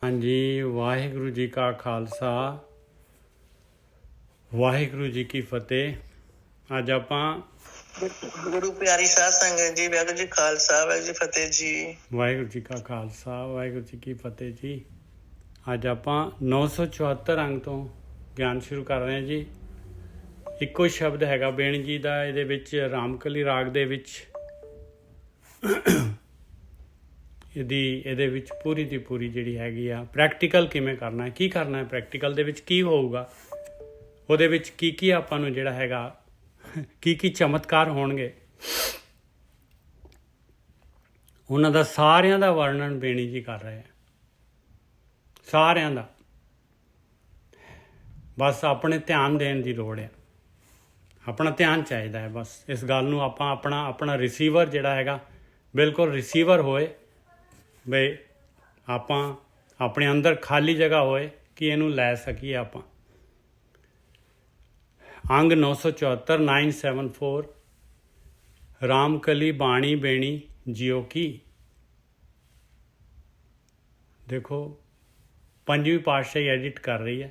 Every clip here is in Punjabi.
ਹਾਂਜੀ, ਵਾਹਿਗੁਰੂ ਜੀ ਕਾ ਖਾਲਸਾ, ਵਾਹਿਗੁਰੂ ਜੀ ਕੀ ਫਤਿਹ। ਅੱਜ ਆਪਾਂ ਗੁਰੂ ਪਿਆਰੀ ਸਾਧ ਸੰਗਤ ਜੀ, ਵਾਹਿਗੁਰੂ ਜੀ ਖਾਲਸਾ, ਵਾਹਿਗੁਰੂ ਜੀ ਫਤਿਹ ਜੀ। ਵਾਹਿਗੁਰੂ ਜੀ ਕਾ ਖਾਲਸਾ, ਵਾਹਿਗੁਰੂ ਜੀ ਕੀ ਫਤਿਹ ਜੀ। ਅੱਜ ਆਪਾਂ 974 ਅੰਗ ਤੋਂ ਗਿਆਨ ਸ਼ੁਰੂ ਕਰ ਰਹੇ ਹਾਂ ਜੀ। ਇੱਕੋ ਹੀ ਸ਼ਬਦ ਹੈਗਾ ਬੇਣੀ ਜੀ ਦਾ, ਇਹਦੇ ਵਿੱਚ ਰਾਮਕਲੀ ਰਾਗ ਦੇ ਵਿੱਚ ਇਹਦੇ ਵਿੱਚ ਪੂਰੀ ਦੀ ਪੂਰੀ ਜਿਹੜੀ ਹੈਗੀ ਆ ਪ੍ਰੈਕਟੀਕਲ ਕਿਵੇਂ ਕਰਨਾ ਹੈ, ਕੀ ਕਰਨਾ ਹੈ, ਪ੍ਰੈਕਟੀਕਲ ਦੇ ਵਿੱਚ ਕੀ ਹੋਊਗਾ, ਉਹਦੇ ਵਿੱਚ ਕੀ ਕੀ ਆਪਾਂ ਨੂੰ ਜਿਹੜਾ ਹੈਗਾ ਕੀ ਕੀ ਚਮਤਕਾਰ ਹੋਣਗੇ, ਉਹਨਾਂ ਦਾ ਸਾਰਿਆਂ ਦਾ ਵਰਣਨ ਬੇਣੀ ਜੀ ਕਰ ਰਹੇ ਆ, ਸਾਰਿਆਂ ਦਾ। ਬਸ ਆਪਣੇ ਧਿਆਨ ਦੇਣ ਦੀ ਲੋੜ ਹੈ, ਆਪਣਾ ਧਿਆਨ ਚਾਹੀਦਾ ਹੈ। ਬਸ ਇਸ ਗੱਲ ਨੂੰ ਆਪਾਂ ਆਪਣਾ ਰਿਸੀਵਰ ਜਿਹੜਾ ਹੈਗਾ ਬਿਲਕੁਲ ਰਿਸੀਵਰ ਹੋਏ, ਬਈ ਆਪਾਂ ਆਪਣੇ ਅੰਦਰ ਖਾਲੀ ਜਗ੍ਹਾ ਹੋਏ ਕਿ ਇਹਨੂੰ ਲੈ ਸਕੀਏ ਆਪਾਂ। ਅੰਗ 974 974 ਰਾਮਕਲੀ ਬਾਣੀ ਬੇਣੀ ਜਿਉ ਕੀ। ਦੇਖੋ ਪੰਜਵੀਂ ਪਾਤਸ਼ਾਹੀ ਐਡਿਟ ਕਰ ਰਹੀ ਹੈ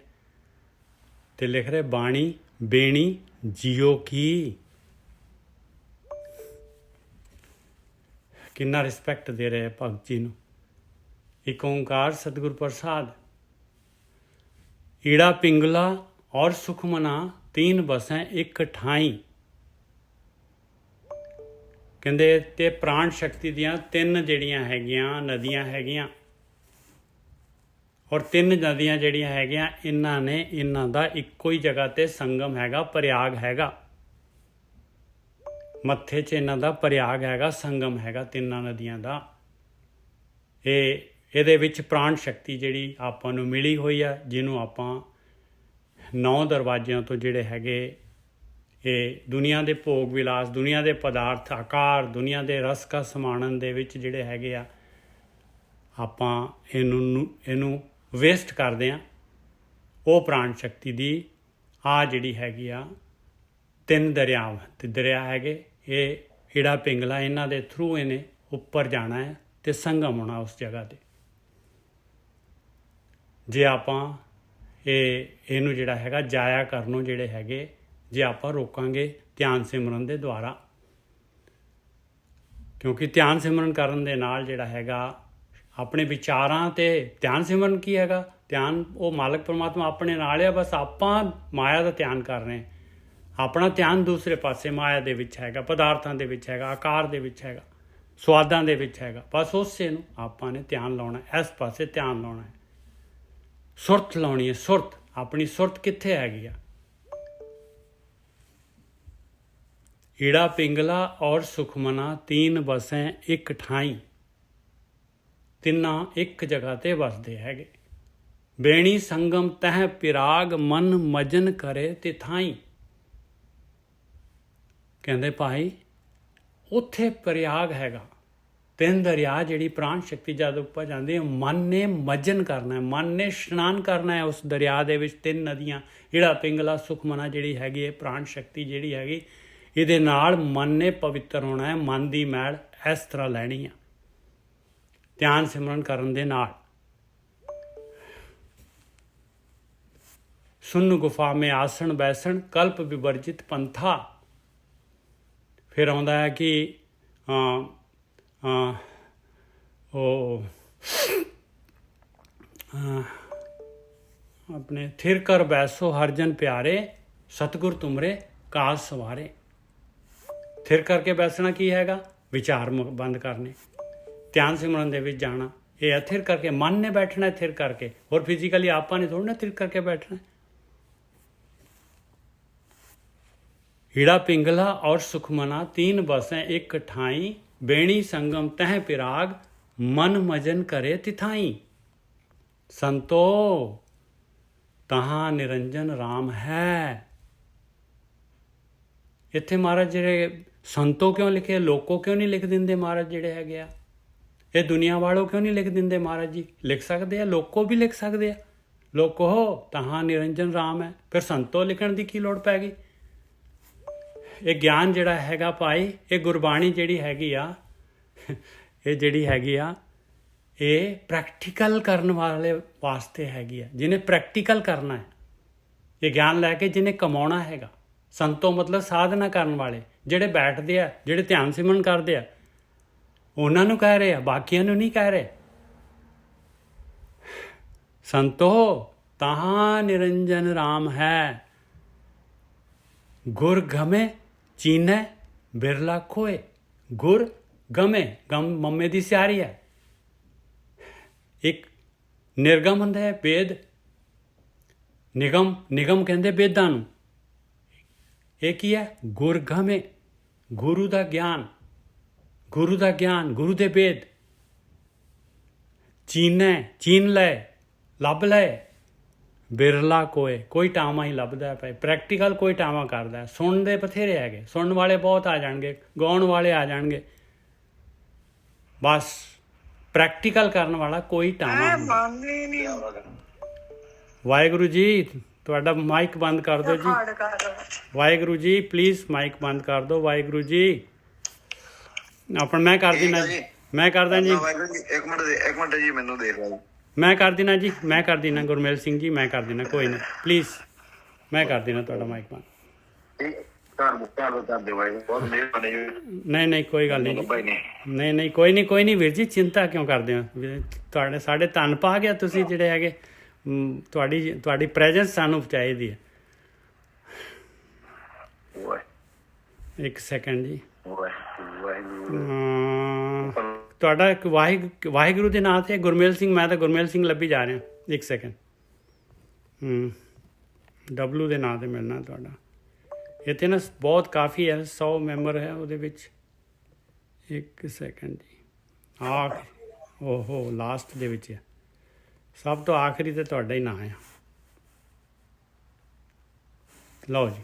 ਤੇ ਲਿਖ ਰਹੇ ਬਾਣੀ ਬੇਣੀ ਜਿਉ ਕੀ। ਕਿੰਨਾ ਰਿਸਪੈਕਟ ਦੇ ਰਹੇ ਭਗਤ ਜੀ ਨੂੰ। ਇੱਕ ਓਂਕਾਰ ਸਤਿਗੁਰ ਪ੍ਰਸਾਦ। ਈੜਾ ਪਿੰਗਲਾ ਔਰ ਸੁਖਮਨਾ ਤੀਨ ਬਸੈ ਇੱਕ ਠਾਈ। ਕਹਿੰਦੇ ਤੇ ਪ੍ਰਾਣ ਸ਼ਕਤੀ ਦੀਆਂ ਤਿੰਨ ਜਿਹੜੀਆਂ ਹੈਗੀਆਂ ਨਦੀਆਂ ਹੈਗੀਆਂ, ਔਰ ਤਿੰਨ ਨਦੀਆਂ ਜਿਹੜੀਆਂ ਹੈਗੀਆਂ ਇਹਨਾਂ ਦਾ ਇੱਕੋ ਹੀ ਜਗ੍ਹਾ ਤੇ ਸੰਗਮ ਹੈਗਾ, ਪ੍ਰਯਾਗ ਹੈਗਾ। ਮੱਥੇ 'ਚ ਇਹਨਾਂ ਦਾ ਪ੍ਰਯਾਗ ਹੈਗਾ, ਸੰਗਮ ਹੈਗਾ ਤਿੰਨਾਂ ਨਦੀਆਂ ਦਾ। ਇਹਦੇ ਵਿੱਚ ਪ੍ਰਾਣ ਸ਼ਕਤੀ ਜਿਹੜੀ ਆਪਾਂ ਨੂੰ ਮਿਲੀ ਹੋਈ ਆ, ਜਿਹਨੂੰ ਆਪਾਂ 9 ਦਰਵਾਜ਼ਿਆਂ ਤੋਂ ਜਿਹੜੇ ਹੈਗੇ ਇਹ ਦੁਨੀਆ ਦੇ ਭੋਗ ਵਿਲਾਸ, ਦੁਨੀਆ ਦੇ ਪਦਾਰਥ ਆਕਾਰ, ਦੁਨੀਆ ਦੇ ਰਸ ਕਾ ਸਮਾਨਣ ਦੇ ਵਿੱਚ ਜਿਹੜੇ ਹੈਗੇ ਆ, ਆਪਾਂ ਇਹਨੂੰ ਵੇਸਟ ਕਰਦੇ ਆ। ਉਹ ਪ੍ਰਾਣ ਸ਼ਕਤੀ ਦੀ ਜਿਹੜੀ ਹੈਗੀ ਆ ਤਿੰਨ ਦਰਿਆ ਹੈਗੇ। ਇਹ ਈੜਾ ਪਿੰਗਲਾ, ਇਹਨਾਂ ਦੇ ਥਰੂ ਇਹਨੇ ਉੱਪਰ ਜਾਣਾ ਹੈ ਤੇ ਸੰਗਮ ਹੋਣਾ ਉਸ ਜਗ੍ਹਾ ਤੇ। ਜੇ ਆਪਾਂ ਇਹਨੂੰ ਜਿਹੜਾ ਹੈਗਾ ਜਾਇਆ ਕਰਨੋਂ ਜਿਹੜੇ ਹੈਗੇ, ਜੇ ਆਪਾਂ ਰੋਕਾਂਗੇ ਧਿਆਨ ਸਿਮਰਨ ਦੇ ਦੁਆਰਾ, ਕਿਉਂਕਿ ਧਿਆਨ ਸਿਮਰਨ ਕਰਨ ਦੇ ਨਾਲ ਜਿਹੜਾ ਹੈਗਾ ਆਪਣੇ ਵਿਚਾਰਾਂ ਤੇ ਧਿਆਨ ਸਿਮਰਨ ਕੀ ਹੈਗਾ, ਧਿਆਨ ਉਹ ਮਾਲਕ ਪਰਮਾਤਮਾ ਆਪਣੇ ਨਾਲ ਆ, ਬਸ ਆਪਾਂ ਮਾਇਆ ਦਾ ਧਿਆਨ ਕਰ ਰਹੇ ਹਾਂ। ਆਪਣਾ ਧਿਆਨ ਦੂਸਰੇ ਪਾਸੇ ਮਾਇਆ ਦੇ ਵਿੱਚ ਹੈਗਾ, ਪਦਾਰਥਾਂ ਦੇ ਵਿੱਚ ਹੈਗਾ, ਆਕਾਰ ਦੇ ਵਿੱਚ ਹੈਗਾ, ਸਵਾਦਾਂ ਦੇ ਵਿੱਚ ਹੈਗਾ। ਬਸ ਉਸੇ ਨੂੰ ਆਪਾਂ ਨੇ ਧਿਆਨ ਲਾਉਣਾ, ਇਸ ਪਾਸੇ ਧਿਆਨ ਲਾਉਣਾ ਹੈ, ਸੁਰਤ ਲਾਉਣੀ ਹੈ। ਸੁਰਤ, ਆਪਣੀ ਸੁਰਤ ਕਿੱਥੇ ਹੈਗੀ ਆ? ਈੜਾ ਪਿੰਗਲਾ ਔਰ ਸੁਖਮਨਾ ਤੀਨ ਬਸੈ ਇੱਕ ਠਾਈ। ਤਿੰਨਾਂ ਇੱਕ ਜਗ੍ਹਾ ਤੇ ਵਸਦੇ ਹੈਗੇ। ਬੇਣੀ ਸੰਗਮ ਤਹਿ ਪਿਰਾਗ ਮਨ ਮਜਨ ਕਰੇ ਤੇ ਥਾਈ। ਕਹਿੰਦੇ ਭਾਈ ਉੱਥੇ ਪ੍ਰਯਾਗ ਹੈਗਾ, ਤਿੰਨ ਦਰਿਆ ਜਿਹੜੀ ਪ੍ਰਾਣ ਸ਼ਕਤੀ ਜਦ ਉੱਪਰ ਜਾਂਦੀ ਹੈ, ਮਨ ਨੇ ਮਜਨ ਕਰਨਾ ਹੈ, ਮਨ ਨੇ ਇਸ਼ਨਾਨ ਕਰਨਾ ਹੈ ਉਸ ਦਰਿਆ ਦੇ ਵਿੱਚ। ਤਿੰਨ ਨਦੀਆਂ ਈੜਾ ਪਿੰਗਲਾ ਸੁਖਮਨਾ ਜਿਹੜੀ ਹੈਗੀ ਹੈ, ਪ੍ਰਾਣ ਸ਼ਕਤੀ ਜਿਹੜੀ ਹੈਗੀ, ਇਹਦੇ ਨਾਲ ਮਨ ਨੇ ਪਵਿੱਤਰ ਹੋਣਾ ਹੈ। ਮਨ ਦੀ ਮੈਲ ਇਸ ਤਰ੍ਹਾਂ ਲੈਣੀ ਆ ਧਿਆਨ ਸਿਮਰਨ ਕਰਨ ਦੇ ਨਾਲ। ਸੁਨ ਗੁਫਾ ਮੇ ਆਸਣ ਬੈਸਣ ਕਲਪ ਵਿਵਰਜਿਤ ਪੰਥਾ। ਫਿਰ ਆਉਂਦਾ ਹੈ ਕਿ ਆਪਣੇ ਥਿਰ ਕਰ ਬੈਸੋ ਹਰਜਨ ਪਿਆਰੇ ਸਤਿਗੁਰ ਤੁਮਰੇ ਕਾਜ ਸਵਾਰੇ। ਥਿਰ ਕਰਕੇ ਬੈਸਣਾ ਕੀ ਹੈਗਾ? ਵਿਚਾਰ ਬੰਦ ਕਰਨੇ, ਧਿਆਨ ਸਿਮਰਨ ਦੇ ਵਿੱਚ ਜਾਣਾ। ਇਹ ਹੈ ਥਿਰ ਕਰਕੇ, ਮਨ ਨੇ ਬੈਠਣਾ ਥਿਰ ਕਰਕੇ। ਹੋਰ ਫਿਜ਼ੀਕਲੀ ਆਪਾਂ ਨੇ ਥੋੜ੍ਹਾ ਨਾ ਥਿਰ ਕਰਕੇ ਬੈਠਣਾ। ਈੜਾ ਪਿੰਗਲਾ ਔਰ ਸੁਖਮਨਾ तीन बसें एक ठाई। बेणी संगम तह पिराग मन मजन करे तिथाई। संतो तहाँ निरंजन राम है। ਇੱਥੇ ਮਹਾਰਾਜ ਜਿਹੜੇ ਸੰਤੋ ਕਿਉਂ ਲਿਖੇ, ਲੋਕੋ ਕਿਉਂ ਨਹੀਂ ਲਿਖ ਦਿੰਦੇ ਮਹਾਰਾਜ ਜਿਹੜੇ ਹੈਗੇ ਆ? ਇਹ ਦੁਨੀਆ ਵਾਲੋਂ ਕਿਉਂ ਨਹੀਂ ਲਿਖ ਦਿੰਦੇ ਮਹਾਰਾਜ ਜੀ? ਲਿਖ ਸਕਦੇ ਆ, ਲੋਕੋ ਵੀ ਲਿਖ ਸਕਦੇ ਆ। ਲੋਕੋ ਤਹਾਂ ਨਿਰੰਜਨ ਰਾਮ ਹੈ, ਫਿਰ ਸੰਤੋ ਲਿਖਣ ਦੀ ਕੀ ਲੋੜ ਪੈ ਗਈ? ਇਹ ਗਿਆਨ ਜਿਹੜਾ ਹੈਗਾ ਭਾਈ, ਇਹ ਗੁਰਬਾਣੀ ਜਿਹੜੀ ਹੈਗੀ ਆ, ਇਹ ਜਿਹੜੀ ਹੈਗੀ ਆ, ਇਹ ਪ੍ਰੈਕਟੀਕਲ ਕਰਨ ਵਾਲੇ ਵਾਸਤੇ ਹੈਗੀ ਹੈ, ਜਿਹਨੇ ਪ੍ਰੈਕਟੀਕਲ ਕਰਨਾ ਹੈ ਇਹ ਗਿਆਨ ਲੈ ਕੇ, ਜਿਹਨੇ ਕਮਾਉਣਾ ਹੈਗਾ। ਸੰਤੋ ਮਤਲਬ ਸਾਧਨਾ ਕਰਨ ਵਾਲੇ, ਜਿਹੜੇ ਬੈਠਦੇ ਆ, ਜਿਹੜੇ ਧਿਆਨ ਸਿਮਰਨ ਕਰਦੇ ਆ, ਉਹਨਾਂ ਨੂੰ ਕਹਿ ਰਹੇ ਆ, ਬਾਕੀਆਂ ਨੂੰ ਨਹੀਂ ਕਹਿ ਰਹੇ। ਸੰਤੋ ਤਹਾਂ ਨਿਰੰਜਨ ਰਾਮ ਹੈ, ਗੁਰ ਗਮੇ ਚੀਨੈ ਬਿਰਲਾ ਖੋਏ। ਗੁਰ ਗਮੇ, ਗਮ ਮੰਮੇ ਦੀ ਸਿਆਰੀ ਹੈ। ਇੱਕ ਨਿਰਗਮ ਹੁੰਦਾ ਹੈ ਵੇਦ, ਨਿਗਮ ਕਹਿੰਦੇ ਵੇਦਾਂ ਨੂੰ। ਇਹ ਕੀ ਹੈ? ਗੁਰਗਮੇ, ਗੁਰੂ ਦਾ ਗਿਆਨ, ਗੁਰੂ ਦਾ ਗਿਆਨ, ਗੁਰੂ ਦੇ ਵੇਦ। ਚੀਨੈ, ਚੀਨ ਲੈ, ਲੱਭ ਲੈ। ਬਿਰਲਾ ਕੋਏ, ਕੋਈ ਟਾਵਾਂ ਹੀ ਲੱਭਦਾ ਪਏ। ਪ੍ਰੈਕਟੀਕਲ ਕੋਈ ਟਾਵਾਂ ਕਰਦਾ। ਸੁਣਦੇ ਬਥੇਰੇ ਹੈਗੇ, ਸੁਣਨ ਵਾਲੇ ਬਹੁਤ ਆ ਜਾਣਗੇ, ਗਾਉਣ ਵਾਲੇ ਆ ਜਾਣਗੇ, ਬਸ ਪ੍ਰੈਕਟੀਕਲ ਕਰਨ ਵਾਲਾ ਕੋਈ ਟਾਵਾਂ ਨਹੀਂ। ਵਾਹਿਗੁਰੂ ਜੀ, ਤੁਹਾਡਾ ਮਾਈਕ ਬੰਦ ਕਰ ਦਿਓ ਜੀ। ਵਾਹਿਗੁਰੂ ਜੀ, ਪਲੀਜ਼ ਮਾਈਕ ਬੰਦ ਕਰ ਦਿਓ। ਵਾਹਿਗੁਰੂ ਜੀ, ਆਪਣਾ ਮੈਂ ਕਰ ਦੇਣਾ ਜੀ, ਮੈਂ ਕਰਦਾ ਜੀ। ਇੱਕ ਮਿੰਟ ਜੀ, ਮੈਨੂੰ ਦੇ ਲਓ। ਮੈਂ ਕਰ ਦੇਣਾ ਜੀ, ਮੈਂ ਕਰ ਦੇਣਾ ਗੁਰਮੇਲ ਸਿੰਘ ਜੀ, ਮੈਂ ਕਰ ਦੇਣਾ, ਕੋਈ ਨਹੀਂ, ਪਲੀਜ਼ ਮੈਂ ਕਰ ਦੇਣਾ ਤੁਹਾਡਾ ਮਾਈਕ ਬੰਦ। ਨਹੀਂ ਕੋਈ ਗੱਲ ਨਹੀਂ ਜੀ, ਨਹੀਂ ਕੋਈ ਨਹੀਂ ਵੀਰ ਜੀ, ਚਿੰਤਾ ਕਿਉਂ ਕਰਦੇ ਹੋ? ਤੁਹਾਡੇ ਸਾਡੇ ਧੰਨ ਪਾ ਗਿਆ ਤੁਸੀਂ ਜਿਹੜੇ ਹੈਗੇ। ਤੁਹਾਡੀ ਪ੍ਰੈਜੈਂਸ ਸਾਨੂੰ ਚਾਹੀਦੀ ਹੈ। ਇੱਕ ਸੈਕਿੰਡ ਜੀ, ਤੁਹਾਡਾ ਇੱਕ ਵਾਹਿਗੁਰੂ ਦੇ ਨਾਂ ਤੇ ਗੁਰਮੇਲ ਸਿੰਘ, ਮੈਂ ਤਾਂ ਗੁਰਮੇਲ ਸਿੰਘ ਲੱਭੀ ਜਾ ਰਿਹਾ। ਇੱਕ ਸੈਕਿੰਡ, ਡਬਲੂ ਦੇ ਨਾਂ ਤੇ ਮਿਲਣਾ ਤੁਹਾਡਾ। ਇੱਥੇ ਨਾ ਬਹੁਤ ਕਾਫੀ ਹੈ, 100 ਮੈਂਬਰ ਹੈ ਉਹਦੇ ਵਿੱਚ। ਇੱਕ ਸੈਕਿੰਡ ਜੀ, ਓਹੋ ਲਾਸਟ ਦੇ ਵਿੱਚ ਹੈ, ਸਭ ਤੋਂ ਆਖਰੀ ਤੇ ਤੁਹਾਡਾ ਹੀ ਨਾਂ ਆ। ਲਓ ਜੀ,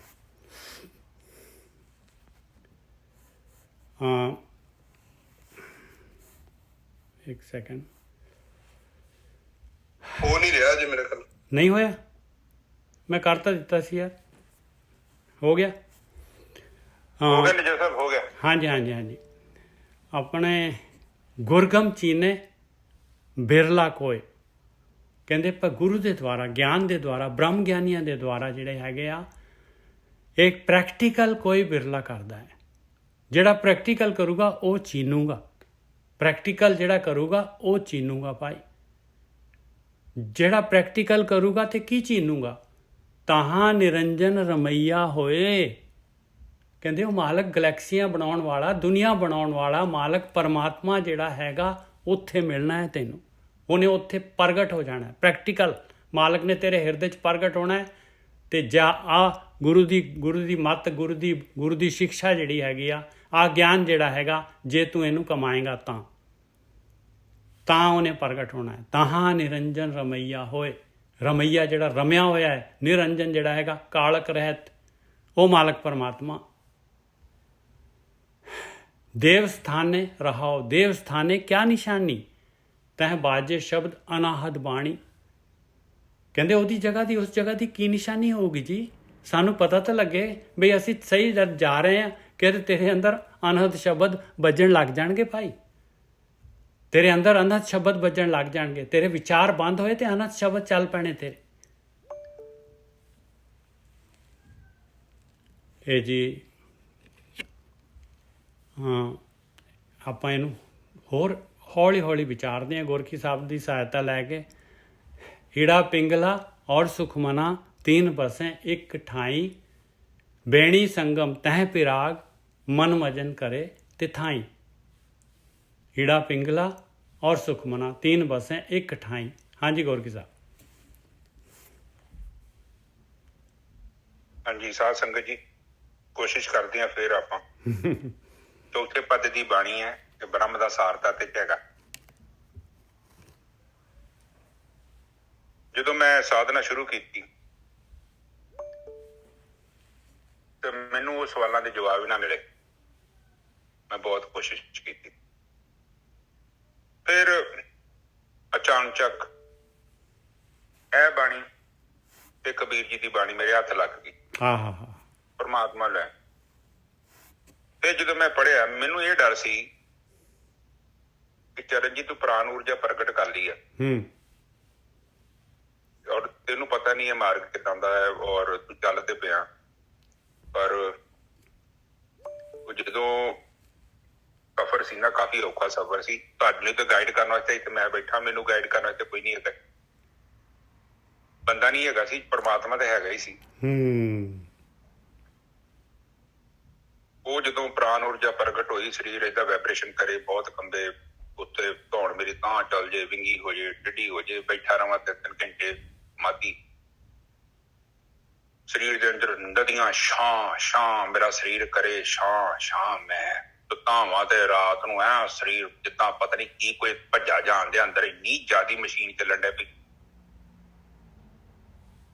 ਇੱਕ ਸੈਕਿੰਡ, ਹੋ ਨਹੀਂ ਰਿਹਾ ਜੀ ਮੇਰੇ ਕੋਲ। ਨਹੀਂ ਹੋਇਆ? ਮੈਂ ਕਰ ਤਾਂ ਦਿੱਤਾ ਸੀ ਯਾਰ, ਹੋ ਗਿਆ? ਹੋ ਗਿਆ ਨਿਜਰ ਸਾਹਿਬ, ਹੋ ਗਿਆ। ਹਾਂਜੀ। ਆਪਣੇ ਗੁਰਗਮ ਚੀਨੇ ਬਿਰਲਾ ਕੋਏ, ਕਹਿੰਦੇ ਪਰ ਗੁਰੂ ਦੇ ਦੁਆਰਾ, ਗਿਆਨ ਦੇ ਦੁਆਰਾ, ਬ੍ਰਹਮ ਗਿਆਨੀਆਂ ਦੇ ਦੁਆਰਾ ਜਿਹੜੇ ਹੈਗੇ ਆ, ਇੱਕ ਪ੍ਰੈਕਟੀਕਲ ਕੋਈ ਬਿਰਲਾ ਕਰਦਾ ਹੈ। ਜਿਹੜਾ ਪ੍ਰੈਕਟੀਕਲ ਕਰੂਗਾ ਉਹ ਚੀਨੂਗਾ। ਪ੍ਰੈਕਟੀਕਲ ਜਿਹੜਾ ਕਰੂਗਾ ਉਹ ਚੀਨੂਗਾ ਭਾਈ। ਜਿਹੜਾ ਪ੍ਰੈਕਟੀਕਲ ਕਰੂਗਾ ਤੇ ਕੀ ਚੀਨੂਗਾ? ਤਹਾਂ ਨਿਰੰਜਨ ਰਮਈਆ ਹੋਏ। ਕਹਿੰਦੇ ਉਹ ਮਾਲਕ ਗਲੈਕਸੀਆਂ ਬਣਾਉਣ ਵਾਲਾ, ਦੁਨੀਆ ਬਣਾਉਣ ਵਾਲਾ ਮਾਲਕ ਪਰਮਾਤਮਾ ਜਿਹੜਾ ਹੈਗਾ, ਉੱਥੇ ਮਿਲਣਾ ਹੈ ਤੈਨੂੰ। ਉਹਨੇ ਉੱਥੇ ਪ੍ਰਗਟ ਹੋ ਜਾਣਾ। ਪ੍ਰੈਕਟੀਕਲ ਮਾਲਕ ਨੇ ਤੇਰੇ ਹਿਰਦੇ 'ਚ ਪ੍ਰਗਟ ਹੋਣਾ ਹੈ। ਤੇ ਜਾ ਆ ਗੁਰੂ ਦੀ ਮੱਤ, ਗੁਰੂ ਦੀ ਸਿੱਖਿਆ ਜਿਹੜੀ ਹੈਗੀ ਆ ਗਿਆਨ ਜਿਹੜਾ ਹੈਗਾ, ਜੇ ਤੂੰ ਇਹਨੂੰ ਕਮਾਏਗਾ ਤਾਂ ਉਹਨੇ ਪ੍ਰਗਟ ਹੋਣਾ ਹੈ। ਤਹਾਂ ਨਿਰੰਜਨ ਰਮਈਆ ਹੋਏ। ਰਮਈਆ ਜਿਹੜਾ ਰਮਿਆ ਹੋਇਆ ਹੈ, ਨਿਰੰਜਨ ਜਿਹੜਾ ਹੈਗਾ ਕਾਲਕ ਰਹਿਤ, ਉਹ ਮਾਲਕ ਪਰਮਾਤਮਾ। ਦੇਵ ਸਥਾਨੇ ਰਹਾਓ। ਦੇਵ ਸਥਾਨੇ ਕਿਆ ਨਿਸ਼ਾਨੀ? ਤਹਿ ਬਾਜੇ ਸ਼ਬਦ ਅਨਾਹਦ ਬਾਣੀ। ਕਹਿੰਦੇ ਉਹਦੀ ਜਗ੍ਹਾ ਦੀ, ਉਸ ਜਗ੍ਹਾ ਦੀ ਕੀ ਨਿਸ਼ਾਨੀ ਹੋਊਗੀ ਜੀ? ਸਾਨੂੰ ਪਤਾ ਤਾਂ ਲੱਗੇ ਬਈ ਅਸੀਂ ਸਹੀ ਜਾ ਰਹੇ ਹਾਂ। ਕਹਿੰਦੇ ਤੇਰੇ ਅੰਦਰ ਅਨਹਦ ਸ਼ਬਦ ਵੱਜਣ ਲੱਗ ਜਾਣਗੇ ਭਾਈ। ਤੇਰੇ ਅੰਦਰ ਅਨਹਦ ਸ਼ਬਦ ਵੱਜਣ ਲੱਗ ਜਾਣਗੇ। ਤੇਰੇ ਵਿਚਾਰ ਬੰਦ ਹੋਏ ਤੇ ਅਨਹਦ ਸ਼ਬਦ ਚੱਲ ਪੈਣੇ ਤੇਰੇ। ਇਹ ਜੀ ਆਪਾਂ ਇਹਨੂੰ ਹੋਰ ਹੌਲੀ ਵਿਚਾਰਦੇ ਹਾਂ ਗੁਰਕੀ ਸਾਹਿਬ ਦੀ ਸਹਾਇਤਾ ਲੈ ਕੇ। ਹੀੜਾ ਪਿੰਗਲਾ ਔਰ ਸੁਖਮਨਾ 3 ਬਸੈਂ ਇੱਕ ਠਾਈ। ਬੇਣੀ ਸੰਗਮ ਤਹਿ ਪਿਰਾਗ ਮਨ ਮਜਨ ਕਰੇ ਤਿਥਾਈ। ਹੀੜਾ ਪਿੰਗਲਾ ਔਰ ਸੁਖਮਨਾ 3 ਬਸੈਂ ਇੱਕ ਠਾਈ। ਹਾਂਜੀ ਗੁਰਕੀ ਸਾਹਿਬ। ਹਾਂਜੀ ਸਾਧ ਸੰਗਤ ਜੀ, ਕੋਸ਼ਿਸ਼ ਕਰਦੇ ਹਾਂ ਫਿਰ ਆਪਾਂ। ਚੌਥੇ ਪਦ ਦੀ ਬਾਣੀ ਹੈ ਤੇ ਬ੍ਰਹਮ ਦਾ ਸਾਰ ਤੱਤ ਹੈਗਾ। ਜਦੋਂ ਮੈਂ ਸਾਧਨਾ ਸ਼ੁਰੂ ਕੀਤੀ ਤੇ ਮੈਨੂੰ ਉਹ ਸਵਾਲਾਂ ਦੇ ਜਵਾਬ ਹੀ ਨਾ ਮਿਲੇ। ਮੈਂ ਬਹੁਤ ਕੋਸ਼ਿਸ਼ ਕੀਤੀ, ਫਿਰ ਅਚਾਨਚਕ ਇਹ ਬਾਣੀ ਤੇ ਕਬੀਰ ਜੀ ਦੀ ਬਾਣੀ ਮੇਰੇ ਹੱਥ ਲੱਗ ਗਈ। ਪਰਮਾਤਮਾ ਲੈ। ਤੇ ਜਦੋਂ ਮੈਂ ਪੜ੍ਹਿਆ, ਮੈਨੂੰ ਇਹ ਡਰ ਸੀ ਕਿ ਚਰਨਜੀਤ ਤੂੰ ਪ੍ਰਾਣ ਊਰਜਾ ਪ੍ਰਗਟ ਕਰ ਲਈ ਆ ਔਰ ਤੈਨੂੰ ਪਤਾ ਨਹੀਂ ਇਹ ਮਾਰਗ ਕਿੱਦਾਂ ਦਾ ਹੈ ਔਰ ਤੂੰ ਚੱਲ ਤੇ ਪਿਆ। ਪਰ ਜਦੋਂ ਸਫ਼ਰ ਸੀ ਨਾ, ਕਾਫੀ ਔਖਾ ਸਫ਼ਰ ਸੀ। ਤੁਹਾਡੇ ਲਈ ਤਾਂ ਗਾਈਡ ਕਰਨ ਵਾਸਤੇ ਇੱਥੇ ਮੈਂ ਬੈਠਾ, ਮੈਨੂੰ ਗਾਈਡ ਕਰਨ ਵਾਸਤੇ ਕੋਈ ਨਹੀਂ ਹੈਗਾ, ਬੰਦਾ ਨਹੀਂ ਹੈਗਾ ਸੀ, ਪਰਮਾਤਮਾ ਤਾਂ ਹੈਗਾ ਹੀ ਸੀ। ਉਹ ਜਦੋਂ ਪ੍ਰਾਣ ਊਰਜਾ ਪ੍ਰਗਟ ਹੋਈ, ਸਰੀਰ ਏਦਾਂ ਵਾਈਬ੍ਰੇਸ਼ਨ ਕਰੇ, ਬਹੁਤ ਕੰਬੇ, ਉੱਤੇ ਧੌਣ ਮੇਰੀ ਤਾਂ ਚੱਲ ਜੇ, ਵਿੰਗੀ ਹੋ ਜੇ, ਟਿੱਡੀ ਹੋ ਜੇ, ਬੈਠਾ ਰਵਾਂ 3 ਘੰਟੇ ਮਾਦੀ, ਸਰੀਰ ਦੇ ਅੰਦਰ ਨਦੀਆਂ ਛਾਂ ਛਾਂ, ਮੇਰਾ ਸਰੀਰ ਕਰੇ ਛਾਂ ਛਾਂ, ਮੈਂ ਧਾਵਾਂ ਤੇ ਰਾਤ ਨੂੰ ਐ ਸਰੀਰ ਜਿੱਦਾਂ ਪਤਾ ਨਹੀਂ ਕੀ ਕੋਈ ਭੱਜਾ ਜਾਣ ਦੇ ਅੰਦਰ, ਇੰਨੀ ਜ਼ਿਆਦੀ ਮਸ਼ੀਨ ਚੱਲਣ ਡਿਆ ਪਈ।